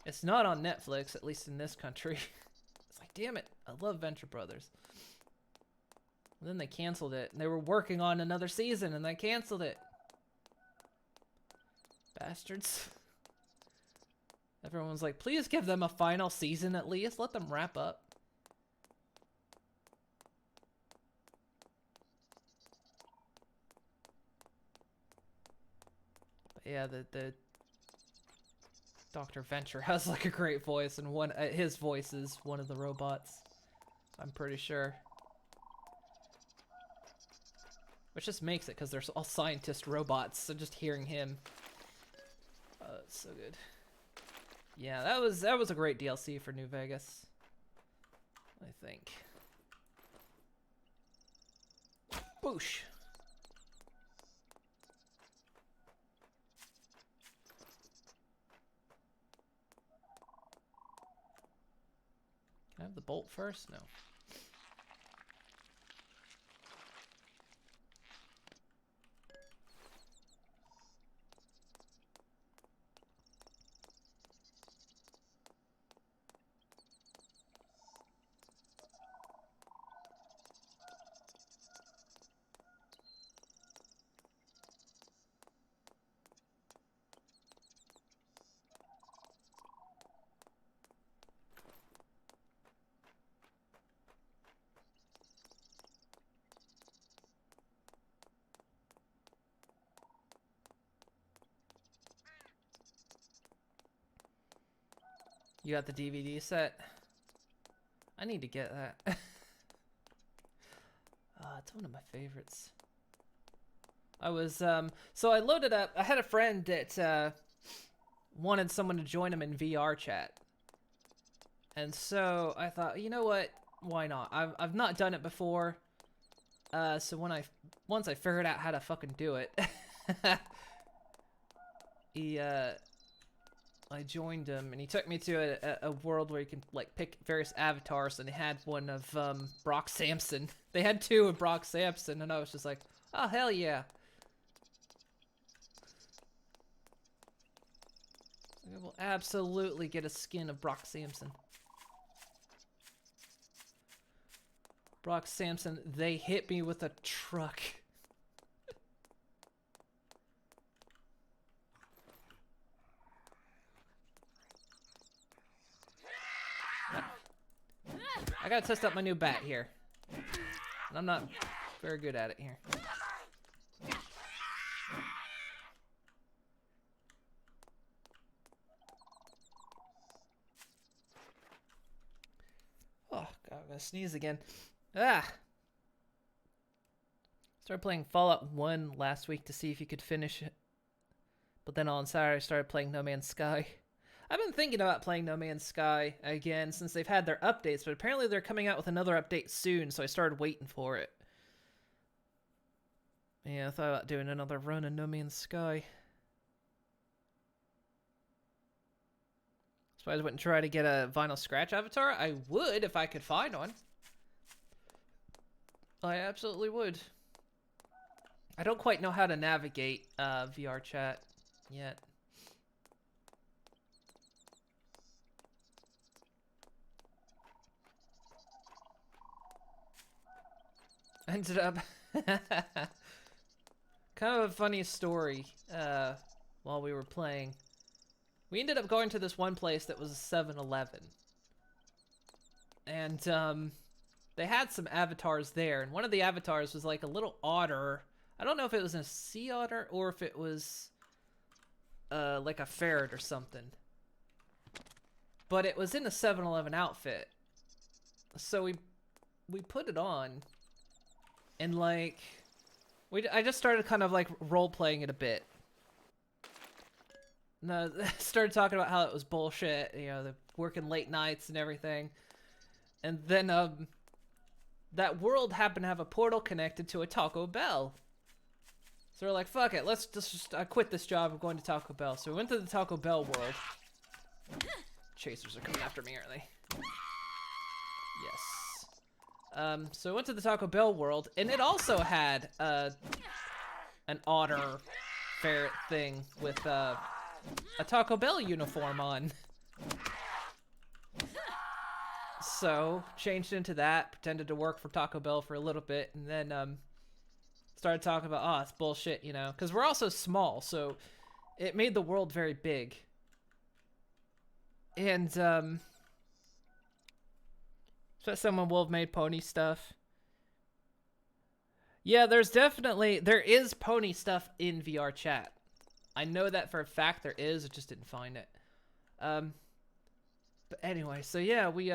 It's not on Netflix, at least in this country. It's like, damn it, I love Venture Brothers. And then they canceled it. And they were working on another season and they canceled it. Bastards. Everyone's like, please give them a final season at least. Let them wrap up. But yeah, the Dr. Venture has like a great voice, and his voice is one of the robots. I'm pretty sure. Which just makes it because they're all scientist robots, so just hearing him. Oh, it's so good. Yeah, that was a great DLC for New Vegas, I think. Boosh. Can I have the bolt first? No. You got the DVD set? I need to get that. It's one of my favorites. I was, so I loaded up, I had a friend that, wanted someone to join him in VR chat. And so I thought, you know what? Why not? I've not done it before. So once I figured out how to fucking do it, I joined him, and he took me to a world where you can, like, pick various avatars, and they had one of, Brock Sampson. They had two of Brock Sampson, and I was just like, oh, hell yeah. I will absolutely get a skin of Brock Sampson. Brock Sampson, they hit me with a truck. I gotta test out my new bat here. And I'm not very good at it here. Oh, God, I'm gonna sneeze again. Ah! Started playing Fallout 1 last week to see if you could finish it. But then on Saturday, I started playing No Man's Sky. I've been thinking about playing No Man's Sky again since they've had their updates, but apparently they're coming out with another update soon, so I started waiting for it. Yeah, I thought about doing another run in No Man's Sky. So I wouldn't try to get a vinyl scratch avatar. I would if I could find one. I absolutely would. I don't quite know how to navigate VR chat yet. Ended up kind of a funny story while we were playing. We ended up going to this one place that was a 7-Eleven. And they had some avatars there, and one of the avatars was like a little otter. I don't know if it was a sea otter or if it was like a ferret or something. But it was in a 7-Eleven outfit. So we put it on. And like, I just started kind of like role-playing it a bit. No, started talking about how it was bullshit, you know, the working late nights and everything. And then that world happened to have a portal connected to a Taco Bell. So we're like, fuck it, let's just I quit this job, I'm going to Taco Bell. So we went to the Taco Bell world. Chasers are coming after me, aren't they? Yes. So I went to the Taco Bell world, and it also had an otter ferret thing with a Taco Bell uniform on. So changed into that, pretended to work for Taco Bell for a little bit, and then started talking about, oh, it's bullshit, you know, because we're also small, so it made the world very big. And so someone will have made pony stuff. Yeah, there is pony stuff in VR chat. I know that for a fact there is, I just didn't find it. But anyway, so yeah, we,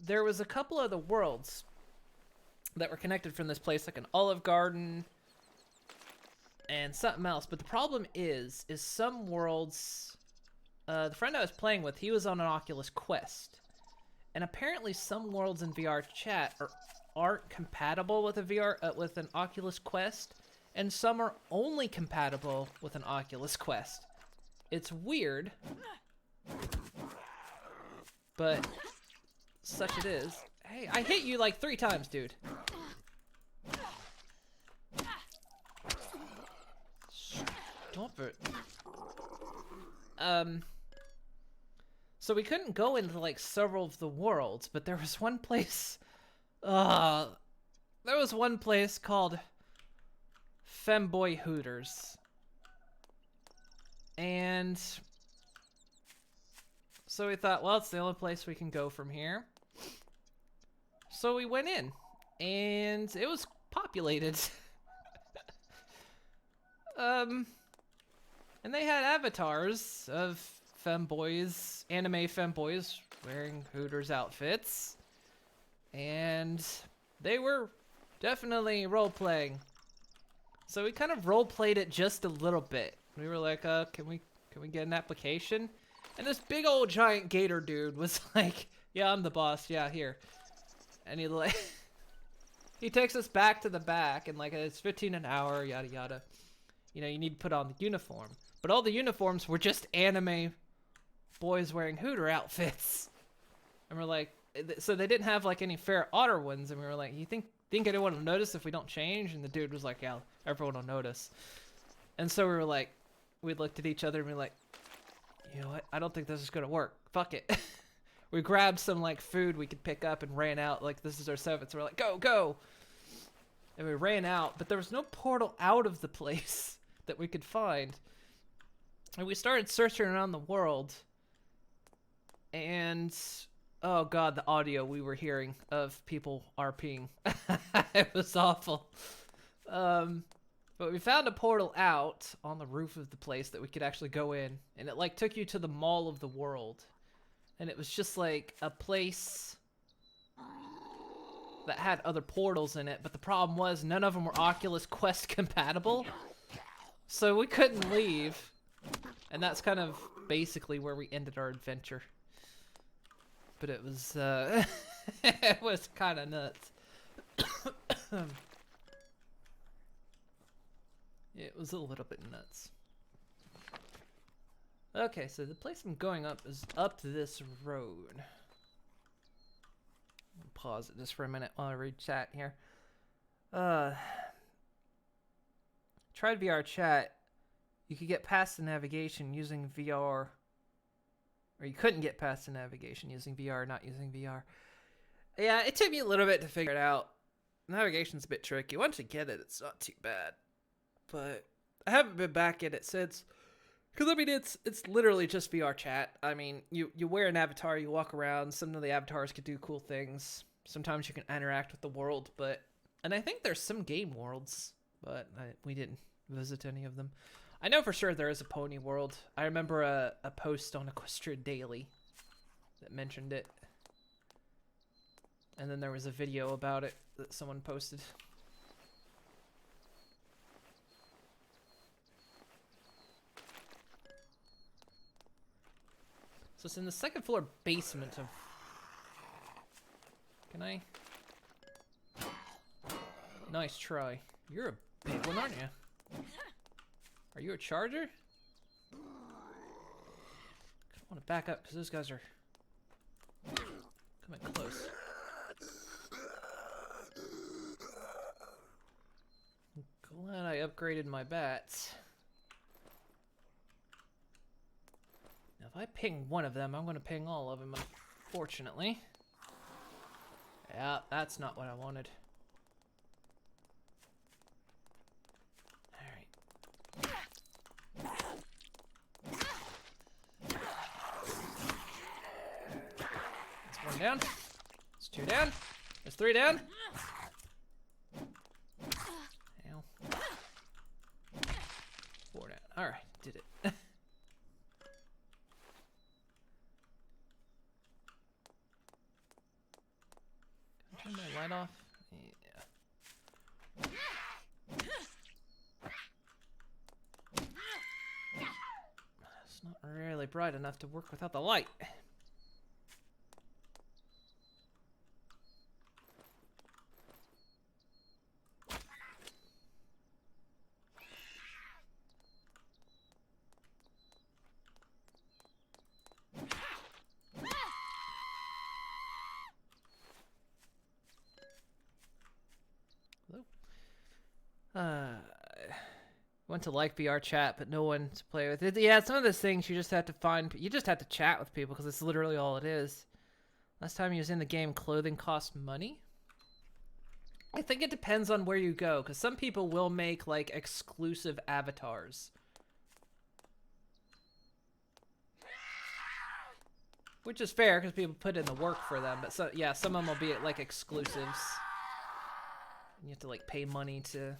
there was a couple of the worlds that were connected from this place, like an Olive Garden and something else. But the problem is some worlds, the friend I was playing with, he was on an Oculus Quest. And apparently some worlds in VR chat aren't compatible with with an Oculus Quest, and some are only compatible with an Oculus Quest. It's weird, but such it is. Hey, I hit you like 3 times, dude. Stop it. So we couldn't go into like several of the worlds, but there was one place, there was one place called Femboy Hooters. And so we thought, well, it's the only place we can go from here. So we went in, and it was populated. And they had avatars of femboys, anime femboys, wearing Hooters outfits. And they were definitely role-playing. So we kind of role-played it just a little bit. We were like, can we get an application? And this big old giant gator dude was like, yeah, I'm the boss, yeah, here. And he like, he takes us back to the back, and like, it's 15 an hour, yada yada. You know, you need to put on the uniform. But all the uniforms were just anime boys wearing Hooter outfits. And we're like, so they didn't have like any fair otter ones, and we were like, you think anyone will notice if we don't change? And the dude was like, yeah, everyone will notice. And so we were like, we looked at each other and we were like, you know what, I don't think this is gonna work, fuck it. We grabbed some like food we could pick up and ran out, like this is our 7th, so we're like, go. And we ran out, but there was no portal out of the place that we could find. And we started searching around the world, and oh god, the audio we were hearing of people RPing. It was awful. But we found a portal out on the roof of the place that we could actually go in, and it like took you to the mall of the world. And it was just like a place that had other portals in it, but the problem was none of them were Oculus Quest compatible. So we couldn't leave. And that's kind of basically where we ended our adventure. But it was, it was kind of nuts. It was a little bit nuts. Okay, so the place I'm going up is up this road. I'll pause it just for a minute while I read chat here. Uh, tried VR chat. You could get past the navigation using VR. Or you couldn't get past the navigation using VR, not using VR. Yeah, it took me a little bit to figure it out. Navigation's a bit tricky. Once you get it, it's not too bad. But I haven't been back in it since. Because, I mean, it's literally just VR chat. I mean, you wear an avatar, you walk around. Some of the avatars can do cool things. Sometimes you can interact with the world, but... And I think there's some game worlds, but we didn't visit any of them. I know for sure there is a pony world. I remember a post on Equestria Daily that mentioned it. And then there was a video about it that someone posted. So it's in the second floor basement of... Can I? Nice try. You're a big one, aren't you? Are you a charger? I want to back up because those guys are coming close. I'm glad I upgraded my bats. Now if I ping one of them, I'm going to ping all of them, unfortunately. Yeah, that's not what I wanted. One down. It's two down. There's three down. Ow. Four down. Alright, did it. Turn my light off. Yeah. It's not really bright enough to work without the light. Went to like VR chat, but no one to play with. Yeah, some of those things you just have to find. You just have to chat with people because it's literally all it is. Last time he was in the game, clothing cost money. I think it depends on where you go, because some people will make like exclusive avatars. Which is fair because people put in the work for them, but so yeah, some of them will be like exclusives. You have to like pay money to.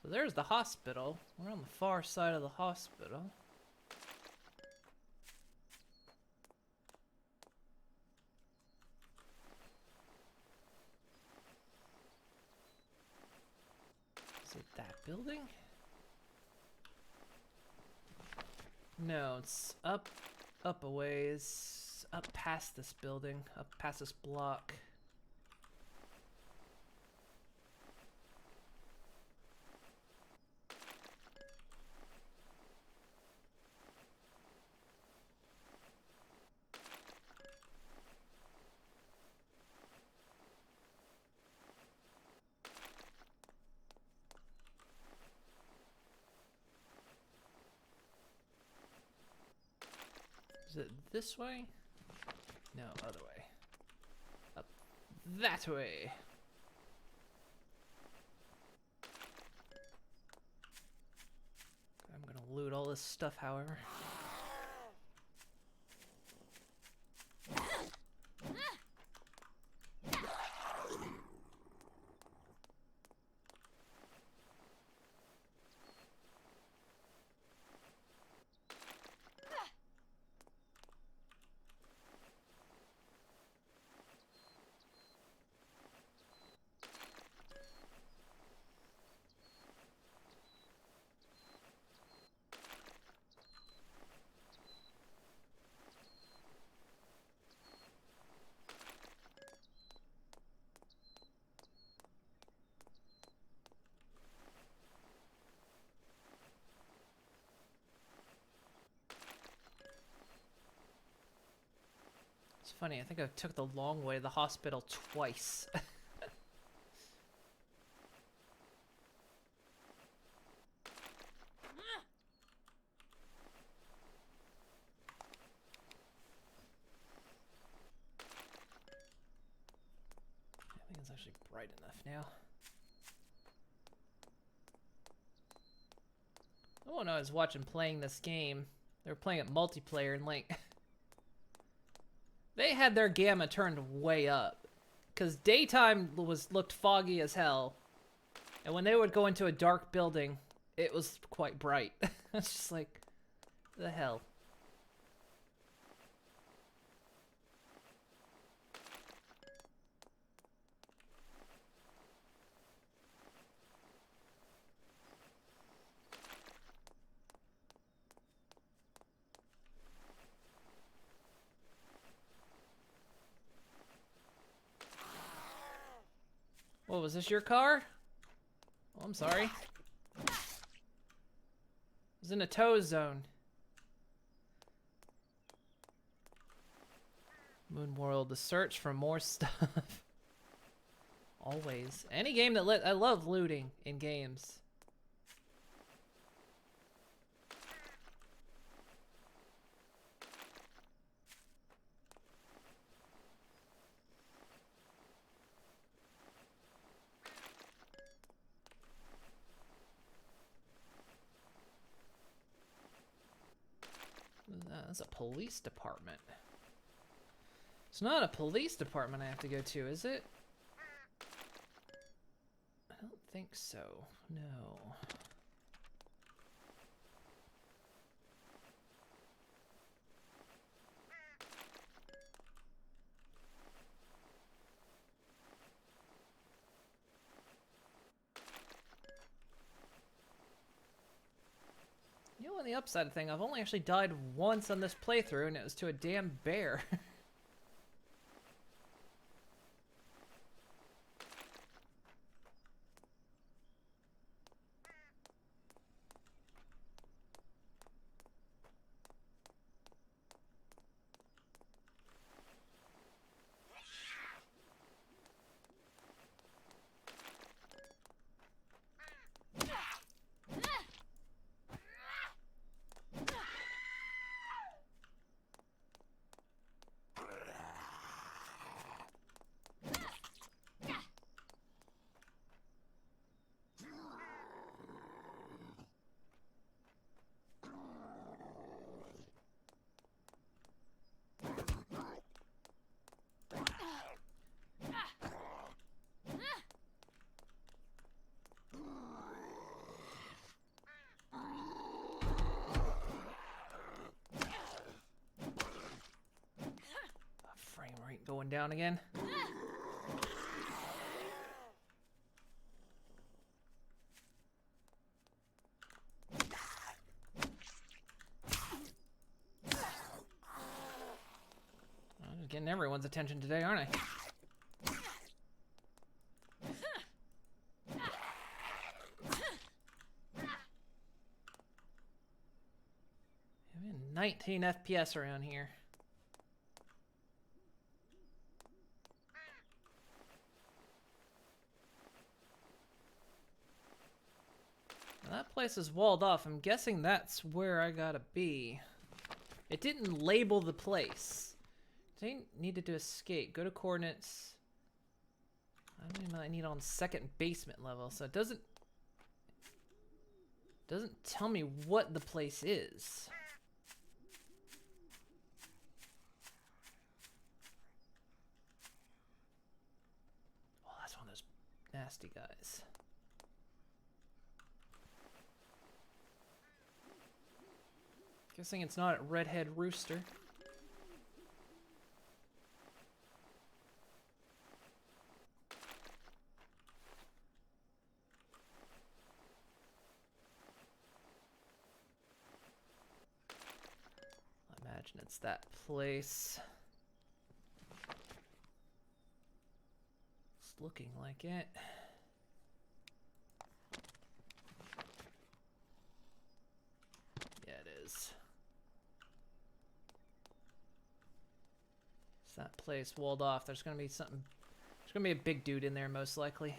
So there's the hospital. We're on the far side of the hospital. Is it that building? No, it's up a ways, up past this building, up past this block. Is it this way? No, other way. Up that way. I'm gonna loot all this stuff, however. funny. I think I took the long way to the hospital twice. I think it's actually bright enough now. Oh no, I was watching playing this game. They were playing it multiplayer and like they had their gamma turned way up because daytime looked foggy as hell, and when they would go into a dark building, it was quite bright. It's just like, the hell. What, was this your car? Oh, I'm sorry. It was in a tow zone. Moon World, the search for more stuff. Always. Any game that I love looting in games. That's a police department. It's not a police department I have to go to, is it? I don't think so. No. You know, on the upside of the thing, I've only actually died once on this playthrough, and it was to a damn bear. Frame rate going down again. I'm just getting everyone's attention today, aren't I? Having 19 FPS around here. That place is walled off. I'm guessing that's where I gotta be. It didn't label the place. They needed to escape. Go to coordinates. I don't even need on second basement level, so it doesn't tell me what the place is. Oh, that's one of those nasty guys. Guessing it's not Redhead Rooster. I imagine it's that place. It's looking like it. Yeah, it is. It's that place walled off. There's gonna be something. There's gonna be a big dude in there, most likely.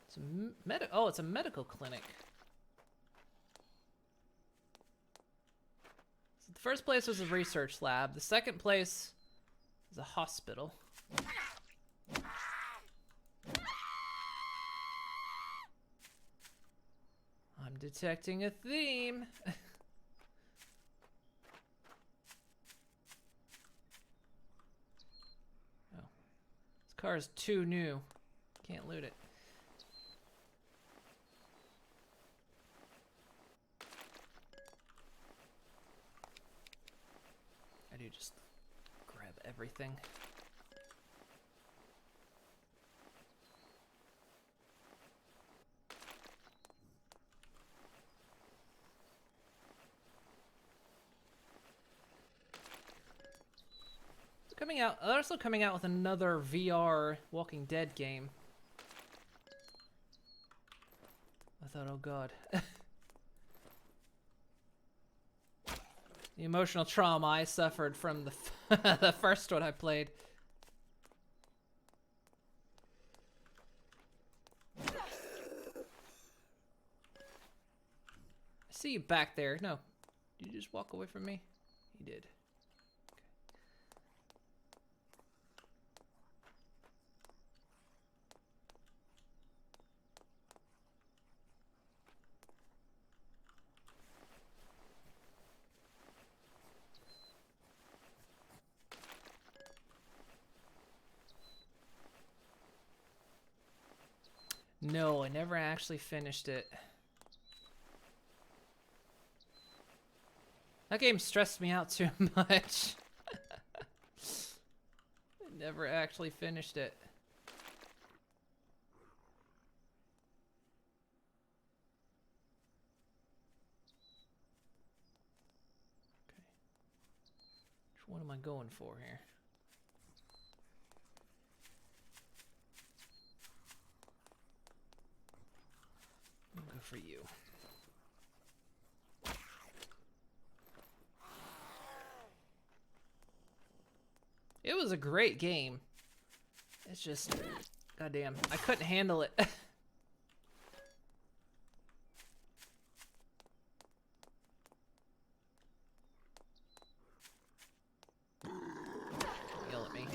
It's a oh, it's a medical clinic. So the first place was a research lab. The second place is a hospital. I'm detecting a theme. Oh. This car is too new. Can't loot it. I do just grab everything. Coming out, they're also coming out with another VR Walking Dead game. I thought, oh god. The emotional trauma I suffered from the the first one I played. I see you back there. No, did you just walk away from me? You did. No, I never actually finished it. That game stressed me out too much. I never actually finished it. Okay. Which one am I going for here? I'll go for you. It was a great game. It's just, goddamn, I couldn't handle it. Yell at me.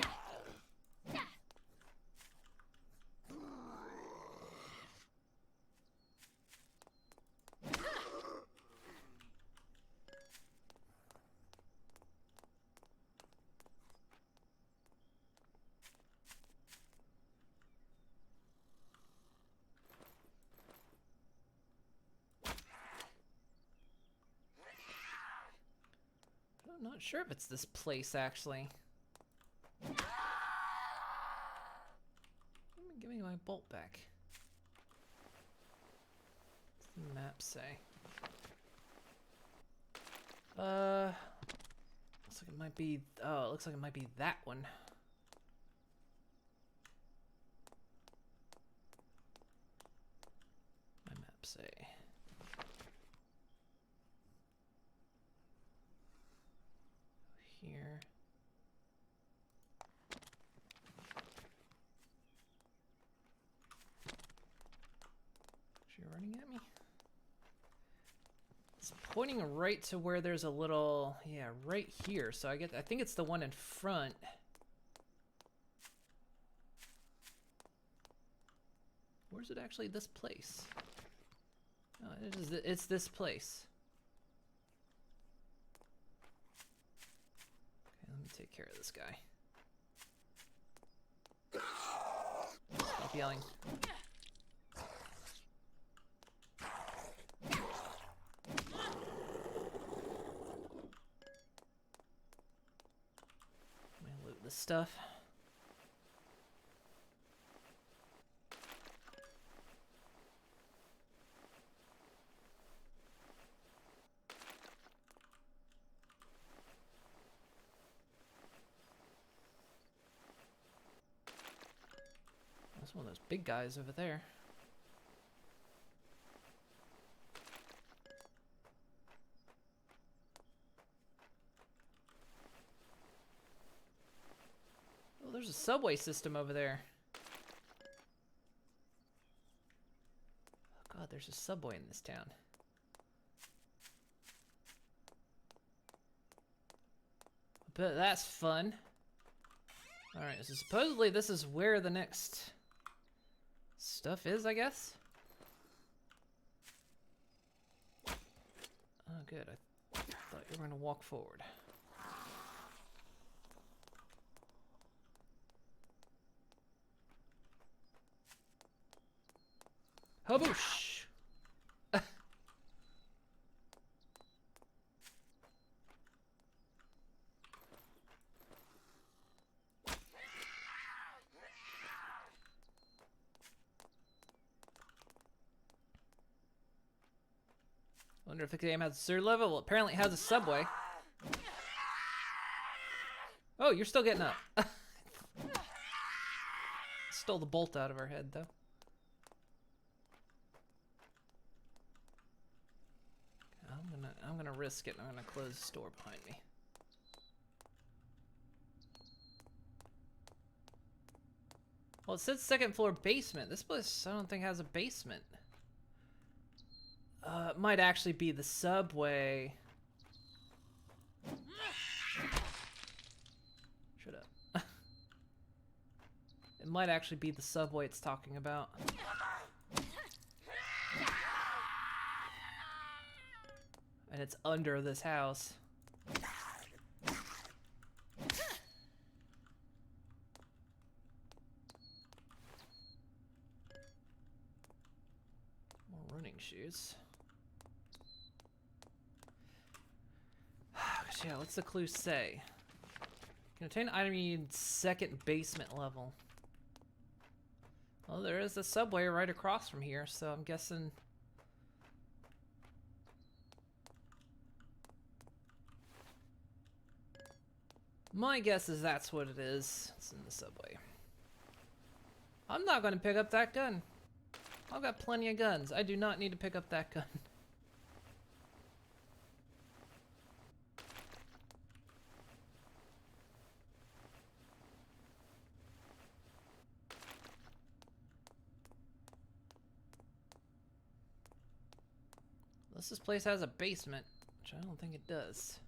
I'm not sure if it's this place, actually. Give me my bolt back. What's the map say? Looks like it might be, oh, it looks like it might be that one. My map say. Here. Is she running at me? It's pointing right to where there's a little, yeah, right here. So I think it's the one in front. Where's it actually? This place? Oh, it's this place. Okay, let me take care of this guy. Stop yelling. This stuff. That's one of those big guys over there. subway system over there. Oh god, there's a subway in this town. But that's fun. Alright, so supposedly this is where the next stuff is, I guess? Oh, good. I thought you were going to walk forward. Haboosh! Wonder if the game has a third level. Well, apparently it has a subway. Oh, you're still getting up. Stole the bolt out of her head, though. I'm gonna risk it. And I'm gonna close the door behind me. Well, it says second floor basement. This place I don't think has a basement. It might actually be the subway. Shut up. It might actually be the subway it's talking about. And it's under this house. More running shoes. Yeah, what's the clue say? Can obtain an item you need second basement level. Well, there is a subway right across from here, so I'm guessing... My guess is that's what it is. It's in the subway. I'm not going to pick up that gun. I've got plenty of guns. I do not need to pick up that gun. Unless this place has a basement, which I don't think it does.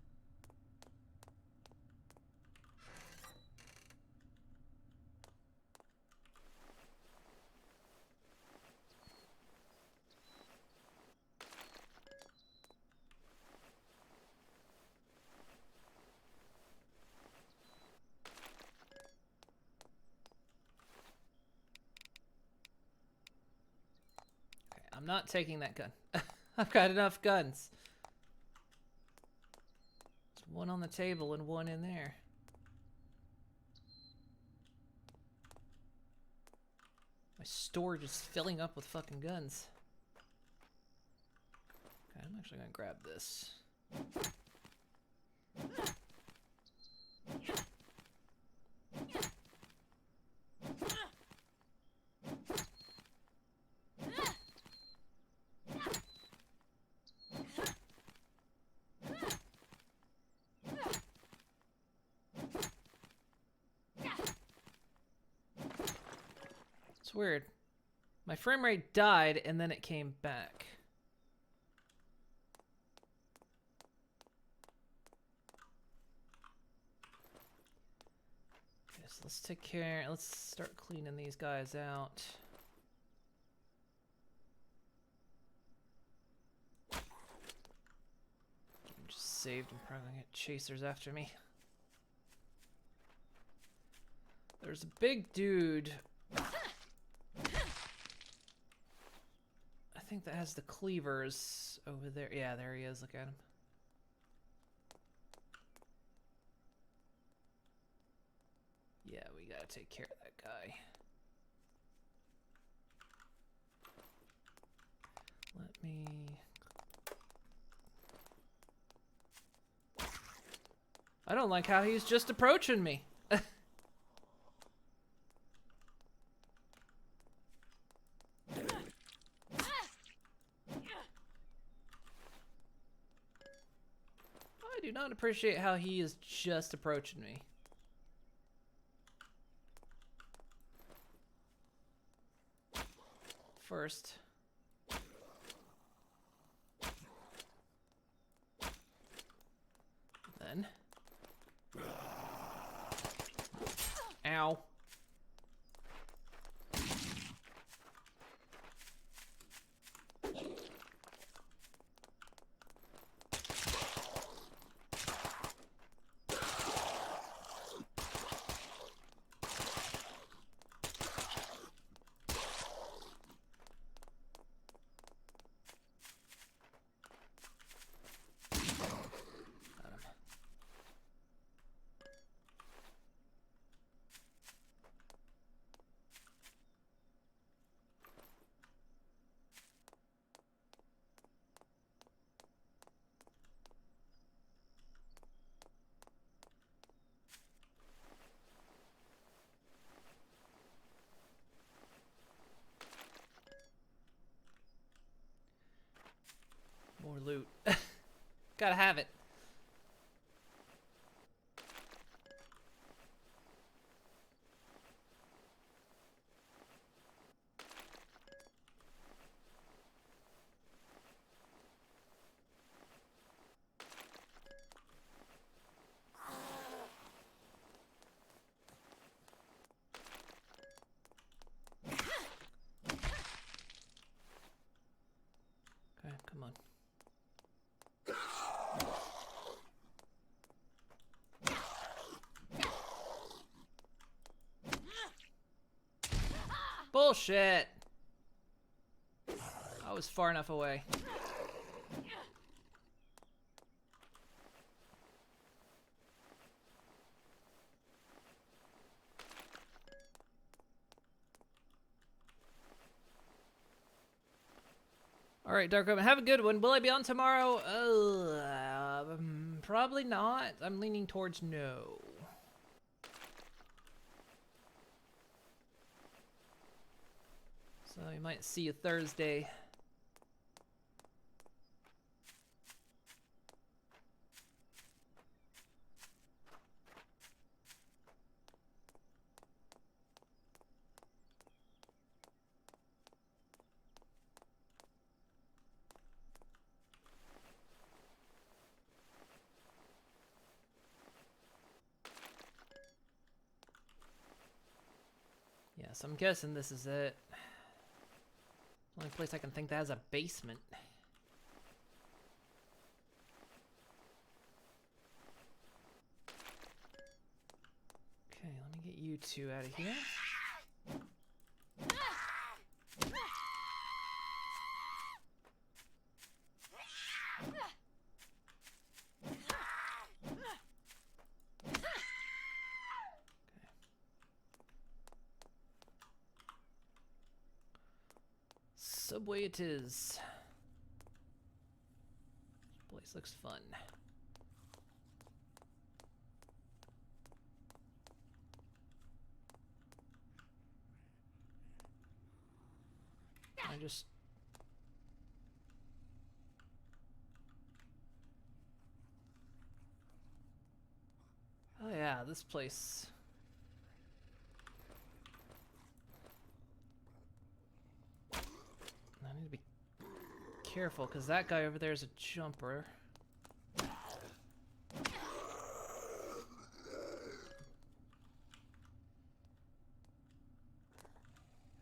Okay, I'm not taking that gun. I've got enough guns. There's one on the table and one in there. My storage is filling up with fucking guns. Okay, I'm actually gonna grab this. It's weird. My frame rate died and then it came back. Okay, so let's take care. Let's start cleaning these guys out. Just saved. I'm probably gonna get chasers after me. There's a big dude. I think that has the cleavers over there. Yeah, there he is. Look at him. Yeah, we gotta take care of that guy. Let me... I don't like how he's just approaching me. I do not appreciate how he is just approaching me. first. Then. Ow. More loot. Gotta have it. Okay, come on. Bullshit! I was far enough away. Alright, Dark Omen, have a good one. Will I be on tomorrow? Probably not. I'm leaning towards no. So we might see you Thursday. Yes, I'm guessing this is it. Only place I can think that has a basement. Okay, let me get you two out of here. Subway it is. This place looks fun. I just... Oh yeah, this place... I need to be careful, because that guy over there is a jumper.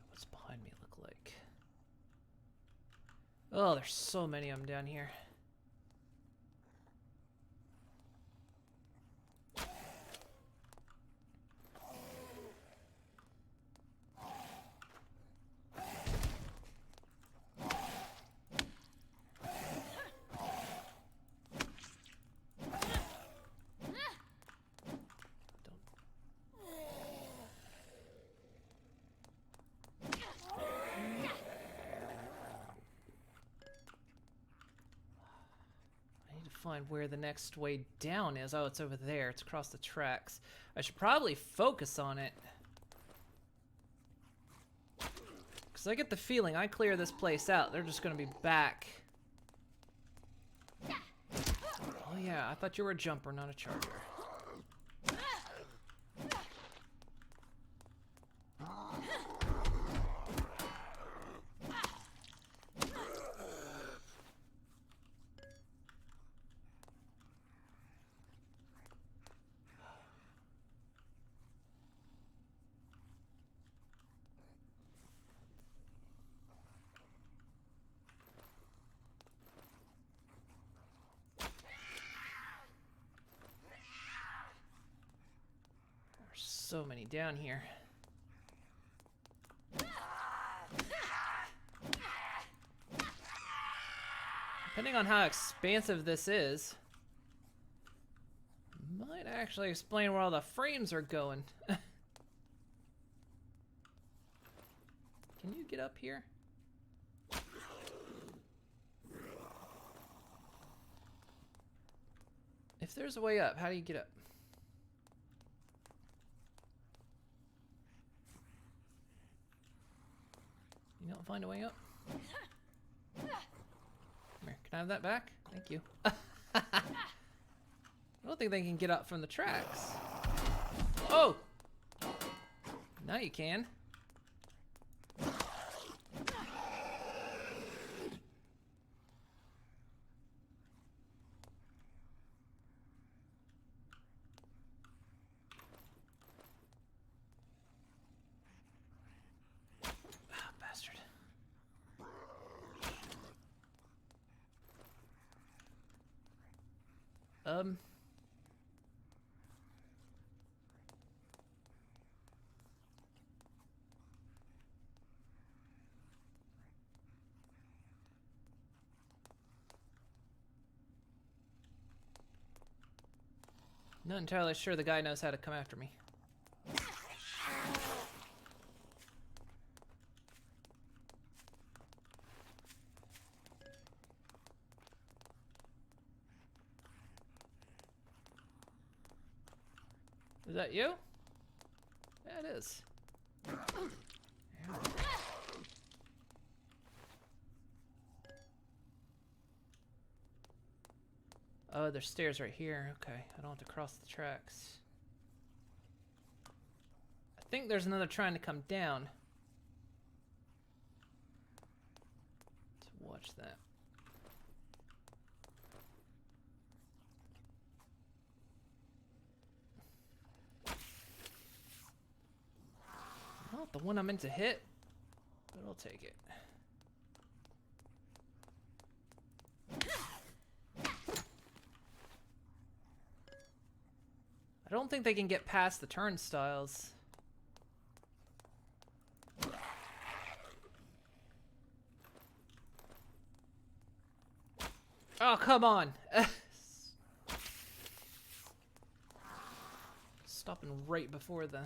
What's behind me look like? Oh, there's so many of them down here. Find where the next way down is. Oh, it's over there. It's across the tracks. I should probably focus on it. Because I get the feeling I clear this place out, they're just going to be back. Oh yeah, I thought you were a jumper, not a charger. so many down here. Depending on how expansive this is, might actually explain where all the frames are going. Can you get up here? If there's a way up, how do you get up? You don't find a way up? Come here, can I have that back? Thank you. I don't think they can get up from the tracks. Oh! Now you can. Not entirely sure the guy knows how to come after me. Is that you? Yeah, it is. Oh, there's stairs right here. Okay, I don't have to cross the tracks. I think there's another trying to come down. Let's watch that. Not the one I meant to hit, but I'll take it. I don't think they can get past the turnstiles. Oh, come on. Stopping right before the...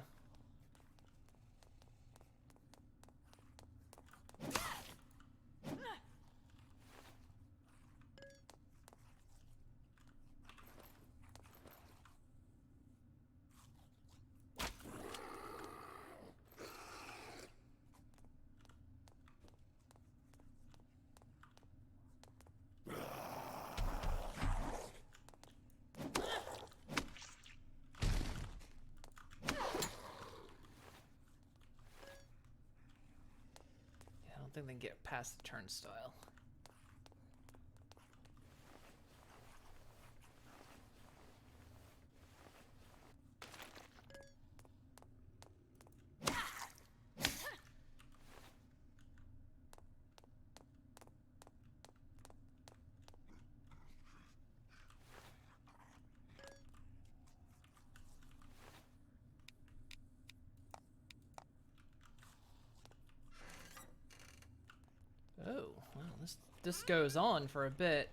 I don't think they can get past the turnstile. Oh, well, this goes on for a bit.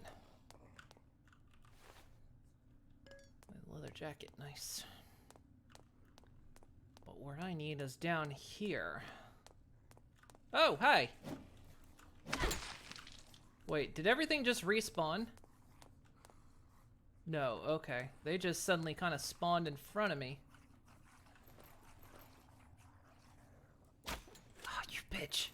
Leather jacket, nice. But what I need is down here. Oh, hi! Wait, did everything just respawn? No, okay. They just suddenly kind of spawned in front of me. Oh, you bitch.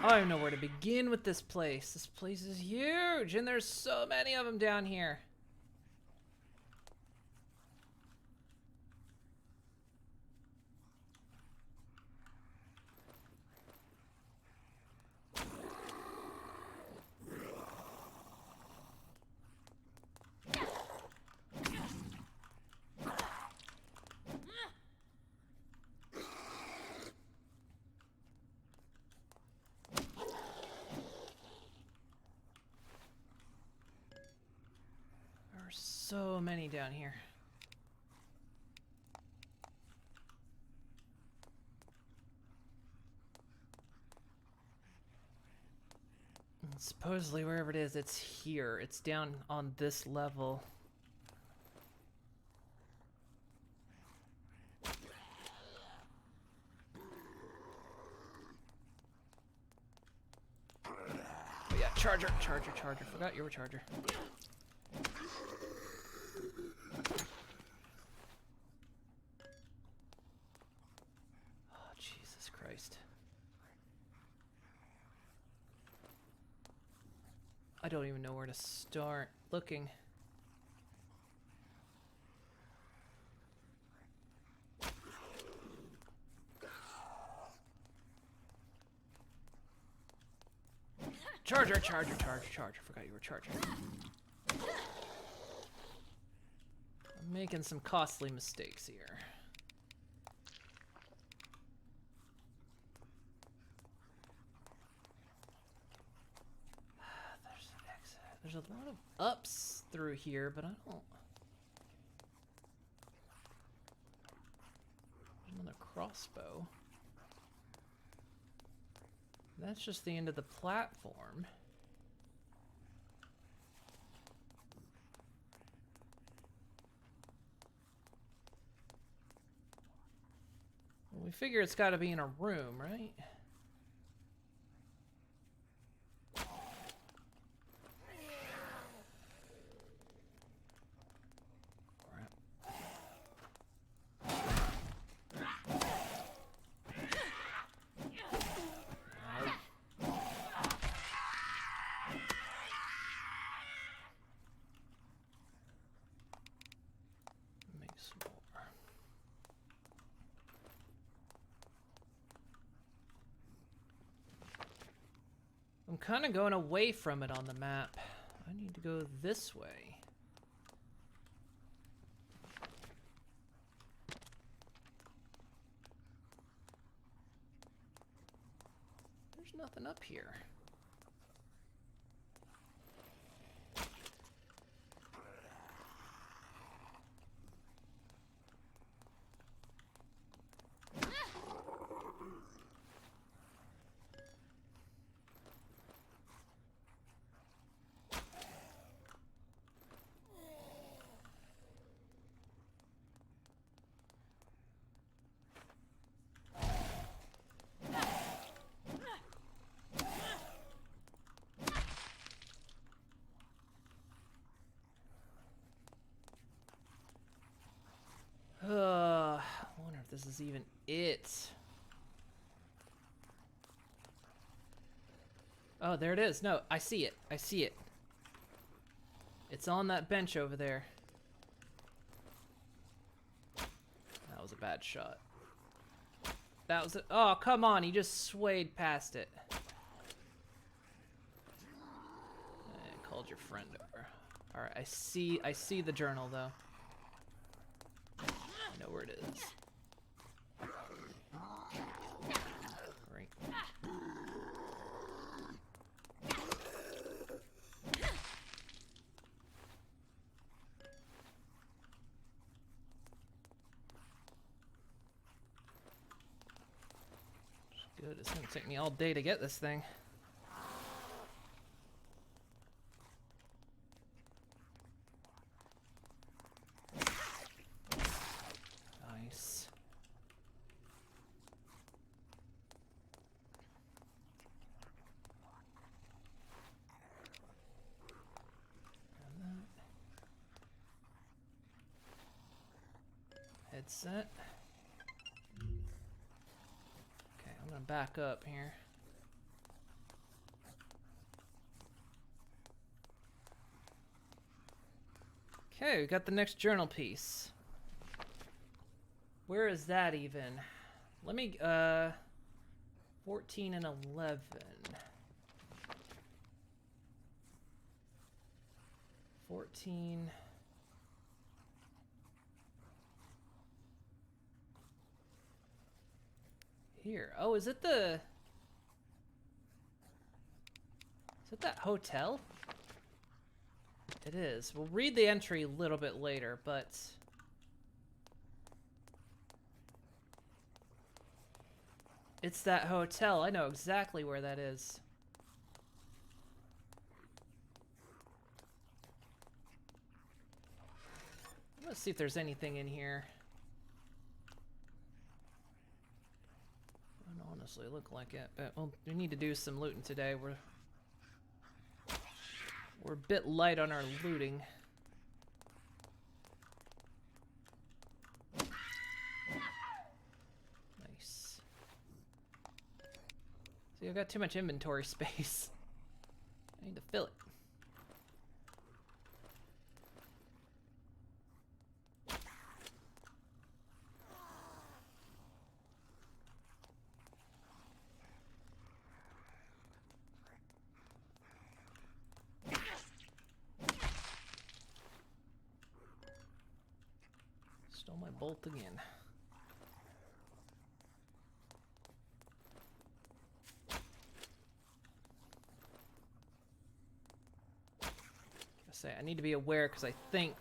I don't even know where to begin with this place. This place is huge, and there's so many of them down here. so many down here. And supposedly, wherever it is, it's here. It's down on this level. Oh yeah, charger. Forgot you were charger. Oh, Jesus Christ. I don't even know where to start looking. Charger. Forgot you were charging. I'm making some costly mistakes here. There's an exit. There's a lot of ups through here, but I don't... There's another crossbow. That's just the end of the platform. Well, we figure it's got to be in a room, right? I'm kind of going away from it on the map. I need to go this way. There's nothing up here. I wonder if this is even it. Oh, there it is. No, I see it. I see it. It's on that bench over there. That was a bad shot. That was a... Oh, come on. He just swayed past it. And called your friend over. Alright, I see the journal, though. I know where it is. Great. Good, it's gonna take me all day to get this thing. Nice. Headset. Okay, I'm gonna back up here. Okay, we got the next journal piece. Where is that even? Let me, 14 and 11. 14. Here. Oh, is it that hotel? It is. We'll read the entry a little bit later, but... It's that hotel. I know exactly where that is. Let's see if there's anything in here. Doesn't honestly look like it, but well, we need to do some looting today. We're a bit light on our looting. Nice. See, I've got too much inventory space. I need to fill it. Stole my bolt again. I need to be aware because I think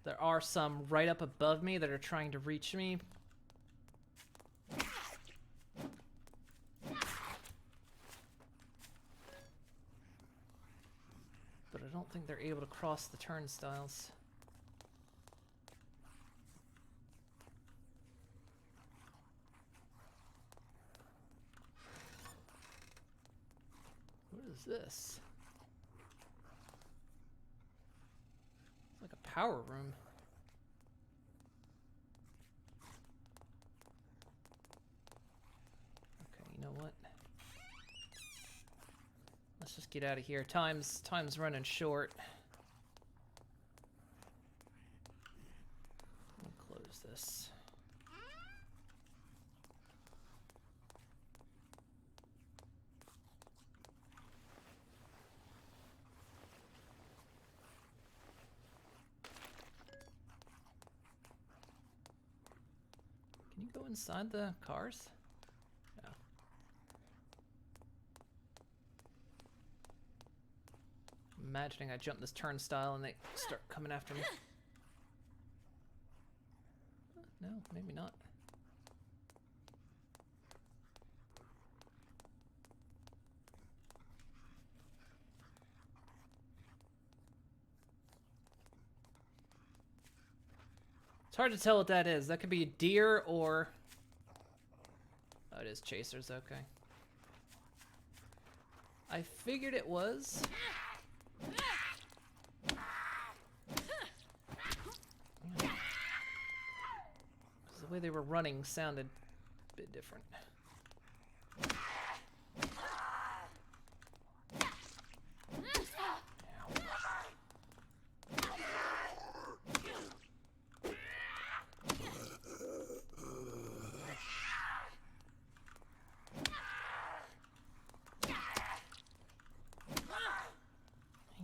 there are some right up above me that are trying to reach me. But I don't think they're able to cross the turnstiles. What is this? Like a power room. Okay, you know what? Let's just get out of here. Time's running short. Let me close this. Can you go inside the cars? No. Imagining I jump this turnstile and they start coming after me. No, maybe not. It's hard to tell what that is. That could be a deer or... Oh, it is chasers, okay. I figured it was. The way they were running sounded a bit different.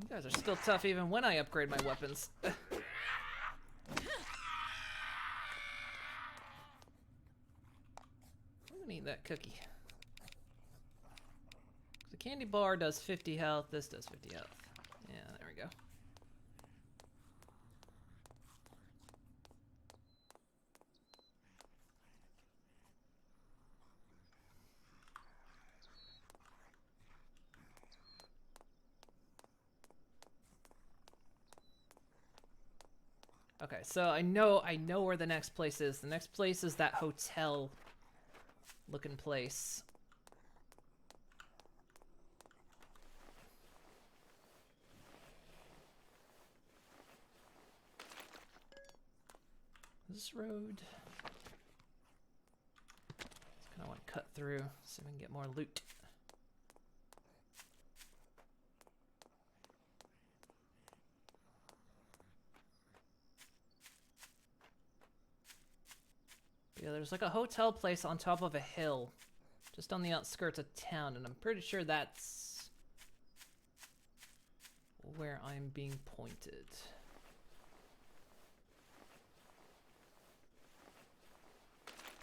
You guys are still tough even when I upgrade my weapons. Eat that cookie. The candy bar does 50 health, this does 50 health. Yeah, there we go. Okay, so I know where the next place is. The next place is that hotel looking place. This road. Just kind of want to cut through so we can get more loot. Yeah, there's like a hotel place on top of a hill, just on the outskirts of town, and I'm pretty sure that's where I'm being pointed.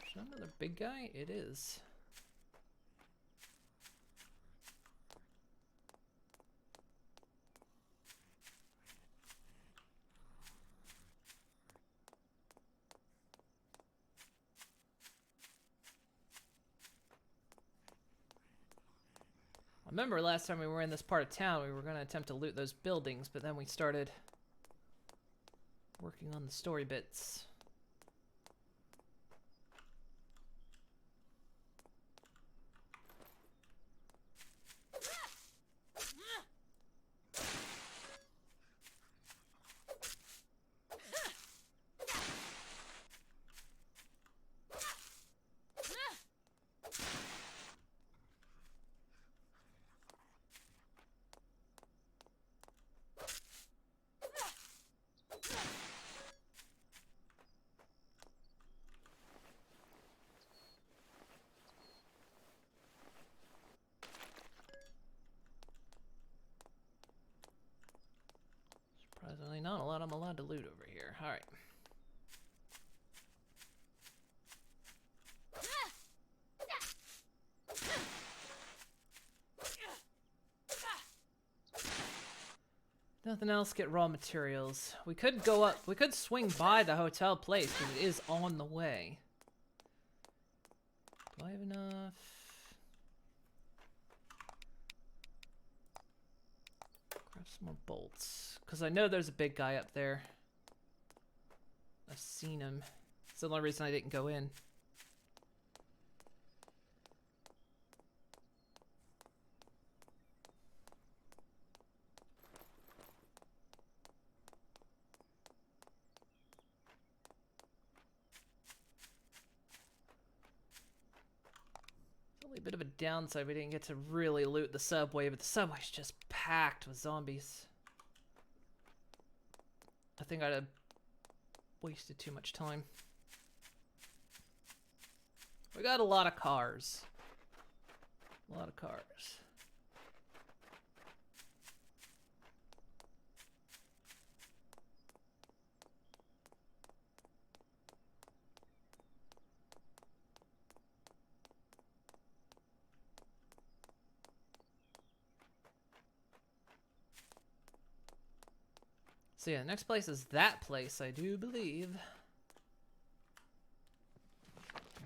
Is that another big guy? It is. I remember last time we were in this part of town, we were going to attempt to loot those buildings, but then we started working on the story bits. Surprisingly, not a lot I'm allowed to loot over here. All right. Nothing else, get raw materials. We could go up, we could swing by the hotel place because it is on the way. Do I have enough? Grab some more bolts. Because I know there's a big guy up there. I've seen him. It's the only reason I didn't go in. A bit of a downside, we didn't get to really loot the subway, but the subway's just packed with zombies. I think I'd have wasted too much time. We got a lot of cars. A lot of cars. So yeah, the next place is that place, I do believe.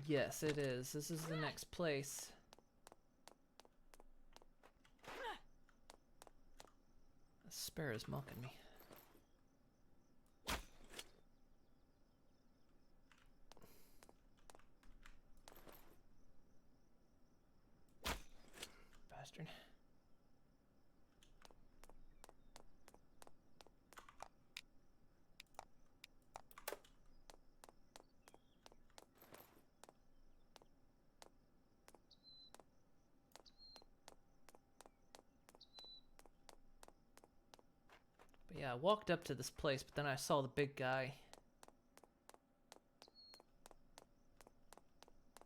Yes, it is. This is the next place. The sparrow's mocking me. Bastard. Yeah, I walked up to this place, but then I saw the big guy.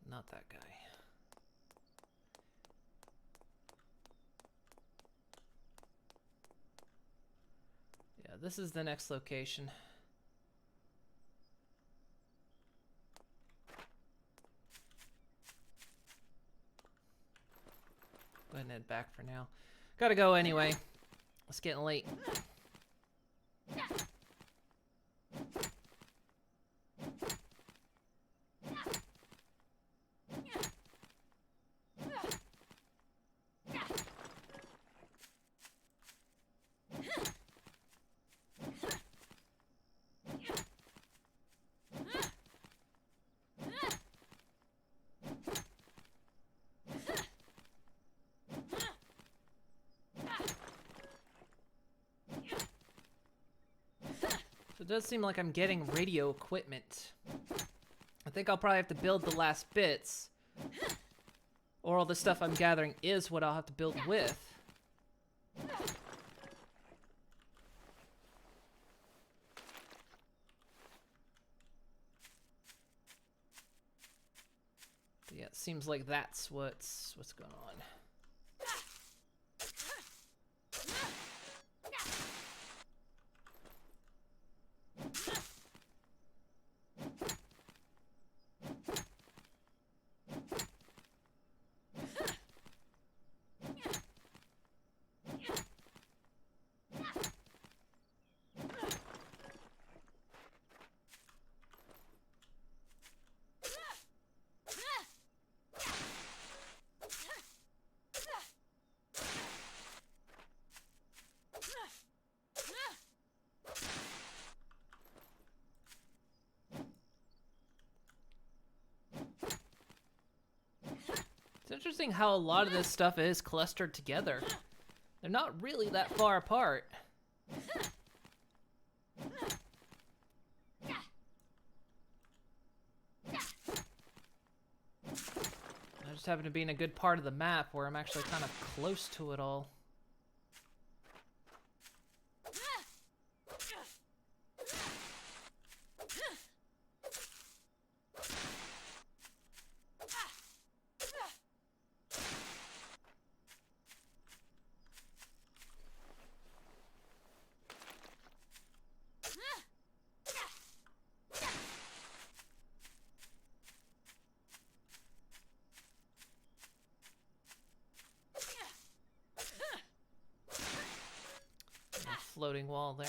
Not that guy. Yeah, this is the next location. Go ahead and head back for now. Gotta go anyway. It's getting late. So it does seem like I'm getting radio equipment. I think I'll probably have to build the last bits. Or all the stuff I'm gathering is what I'll have to build with. But yeah, it seems like that's what's going on. interesting how a lot of this stuff is clustered together. They're not really that far apart. I just happen to be in a good part of the map where I'm actually kind of close to it all. Floating wall there.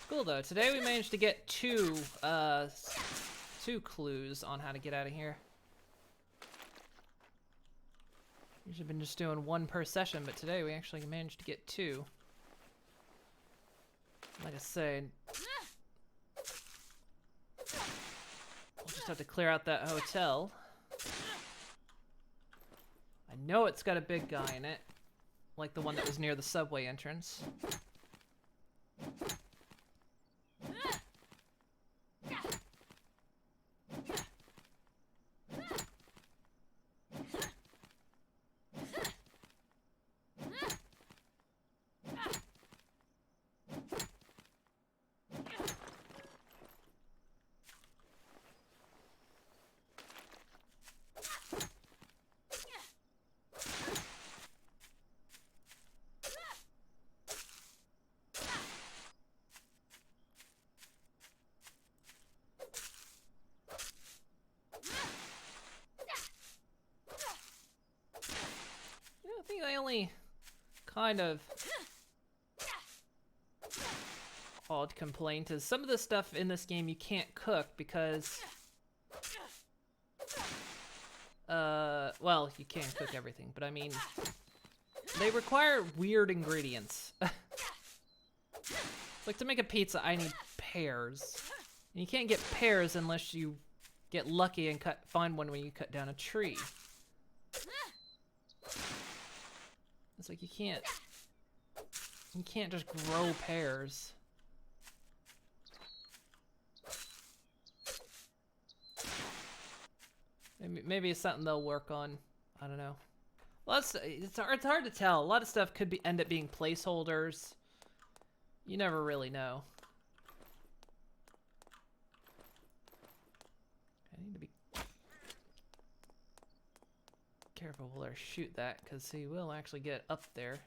Cool though. Today we managed to get two clues on how to get out of here. Usually been just doing one per session, but today we actually managed to get two. Like I said, we'll just have to clear out that hotel. I know it's got a big guy in it, like the one that was near the subway entrance. I think I only kind of odd complaint is some of the stuff in this game you can't cook because well, you can cook everything, but I mean they require weird ingredients. Like to make a pizza I need pears. And you can't get pears unless you get lucky and find one when you cut down a tree. It's like you can't just grow pears. Maybe it's something they'll work on. I don't know. Well, it's hard to tell. A lot of stuff could end up being placeholders. You never really know. I need to be careful while I shoot that, because he will actually get up there.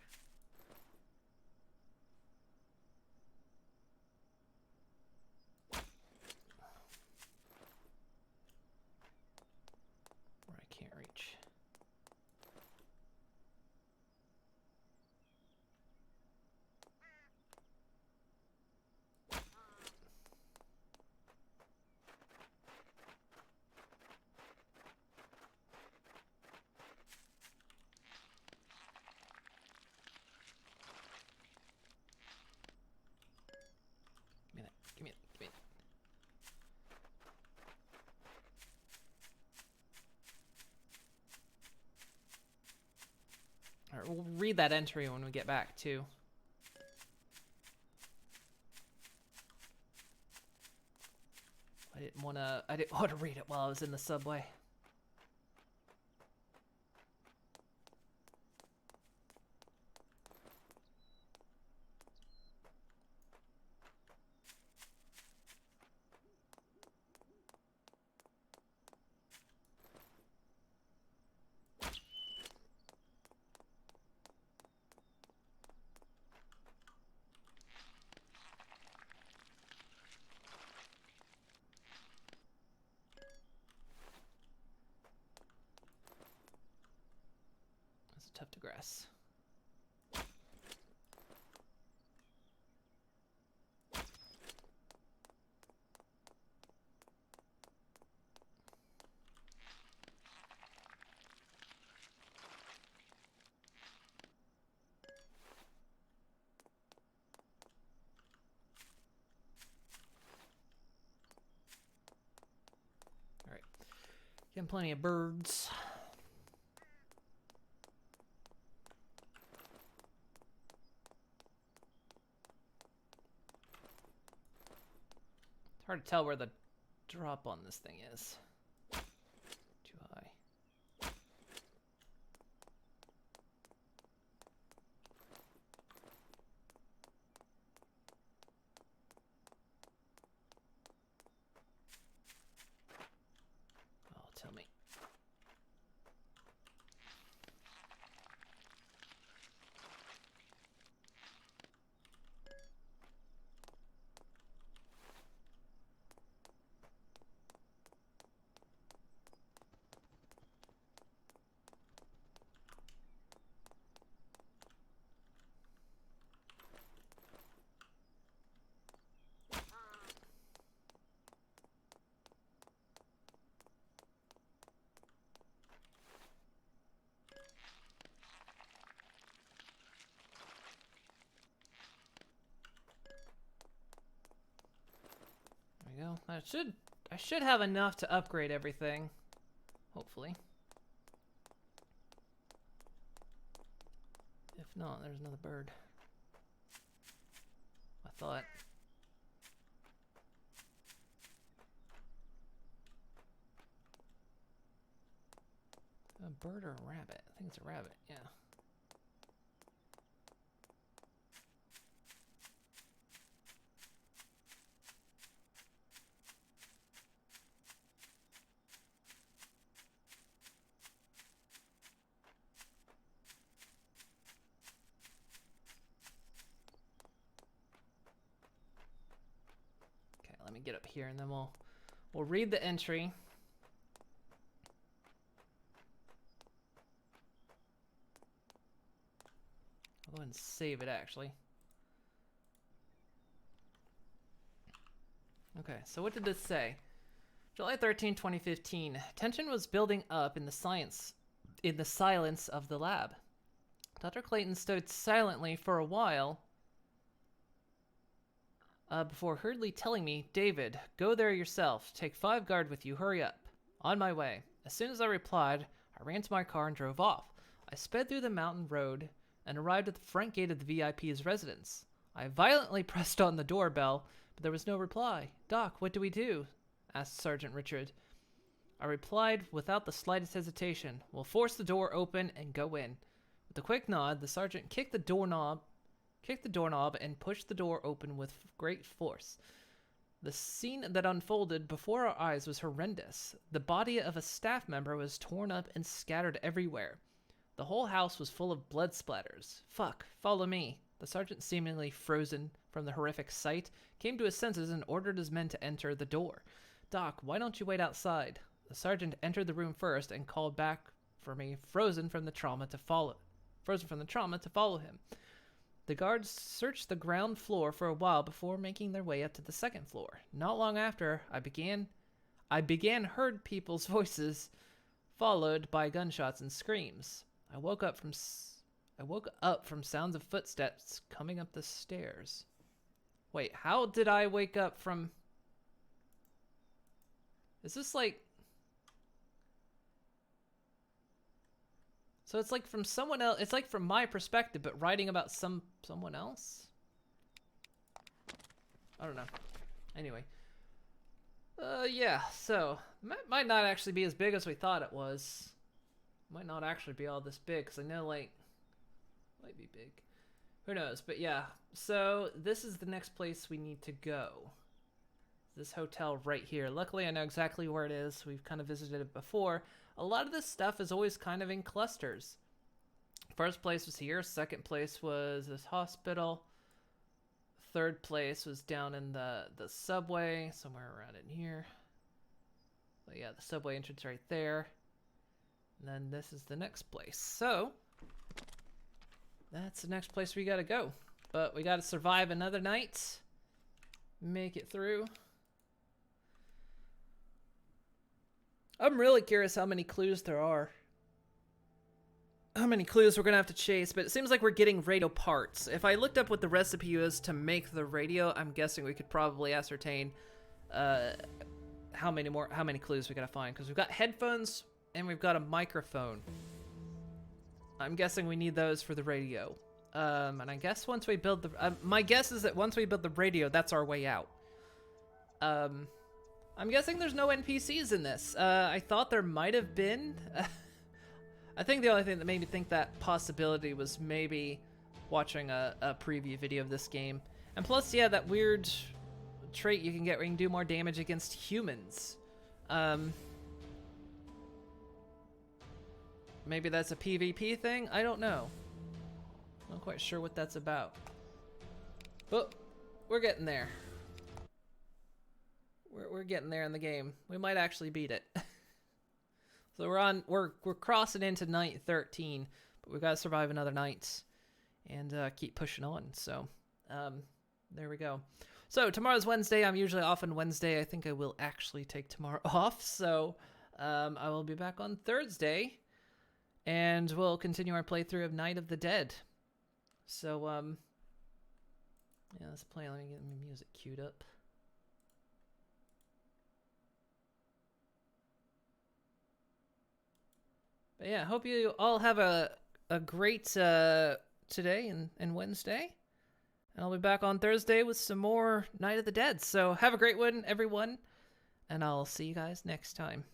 Where I can't reach. Give me it. Alright, we'll read that entry when we get back, too. I didn't want to read it while I was in the subway. tough to grass. All right, getting plenty of birds. It's hard to tell where the drop on this thing is. Too high. Oh, tell me. There we go. I should have enough to upgrade everything. Hopefully. If not, there's another bird. I thought. A bird or a rabbit? I think it's a rabbit, yeah. Okay, let me get up here and then we'll read the entry. I'll go ahead and save it actually. Okay, so what did this say? July 13, 2015. Tension was building up in the silence of the lab. Dr. Clayton stood silently for a while before hurriedly telling me, David, go there yourself. Take 5 guard with you. Hurry up. On my way. As soon as I replied, I ran to my car and drove off. I sped through the mountain road and arrived at the front gate of the VIP's residence. I violently pressed on the doorbell, but there was no reply. Doc, what do we do? Asked Sergeant Richard. I replied without the slightest hesitation. We'll force the door open and go in. With a quick nod, the sergeant kicked the doorknob and pushed the door open with great force. The scene that unfolded before our eyes was horrendous. The body of a staff member was torn up and scattered everywhere. The whole house was full of blood splatters. Fuck, follow me. The sergeant, seemingly frozen from the horrific sight, came to his senses and ordered his men to enter the door. Doc, why don't you wait outside? The sergeant entered the room first and called back for me, frozen from the trauma to follow him. The guards searched the ground floor for a while before making their way up to the second floor. Not long after, I began heard people's voices, followed by gunshots and screams. I woke up from sounds of footsteps coming up the stairs. Wait, how did I wake up from... Is this like... So it's like from someone else, it's like from my perspective, but writing about someone else? I don't know. Anyway. Yeah, so, might not actually be as big as we thought it was. Might not actually be all this big, because I know, like, might be big. Who knows, but yeah. So, this is the next place we need to go. This hotel right here. Luckily, I know exactly where it is. We've kind of visited it before. A lot of this stuff is always kind of in clusters. First place was here. Second place was this hospital. Third place was down in the subway, somewhere around in here. But yeah, the subway entrance right there. And then this is the next place. So, that's the next place we gotta go. But we gotta survive another night. Make it through. I'm really curious how many clues there are. How many clues we're gonna have to chase, but it seems like we're getting radio parts. If I looked up what the recipe is to make the radio, I'm guessing we could probably ascertain how many clues we gotta find, because we've got headphones and we've got a microphone. I'm guessing we need those for the radio. And I guess once we build the... my guess is that once we build the radio, that's our way out. I'm guessing there's no NPCs in this. I thought there might have been. I think the only thing that made me think that possibility was maybe watching a preview video of this game. And plus, yeah, that weird trait you can get where you can do more damage against humans. Maybe that's a PvP thing? I don't know. Not quite sure what that's about. But we're getting there. We're getting there in the game. We might actually beat it. So we're crossing into night 13, but we've got to survive another night and keep pushing on. So there we go. So tomorrow's Wednesday. I'm usually off on Wednesday. I think I will actually take tomorrow off. So I will be back on Thursday, and we'll continue our playthrough of Night of the Dead. So yeah, let's play. Let me get my music queued up. But yeah, hope you all have a great today and Wednesday. And I'll be back on Thursday with some more Night of the Dead. So have a great one, everyone. And I'll see you guys next time.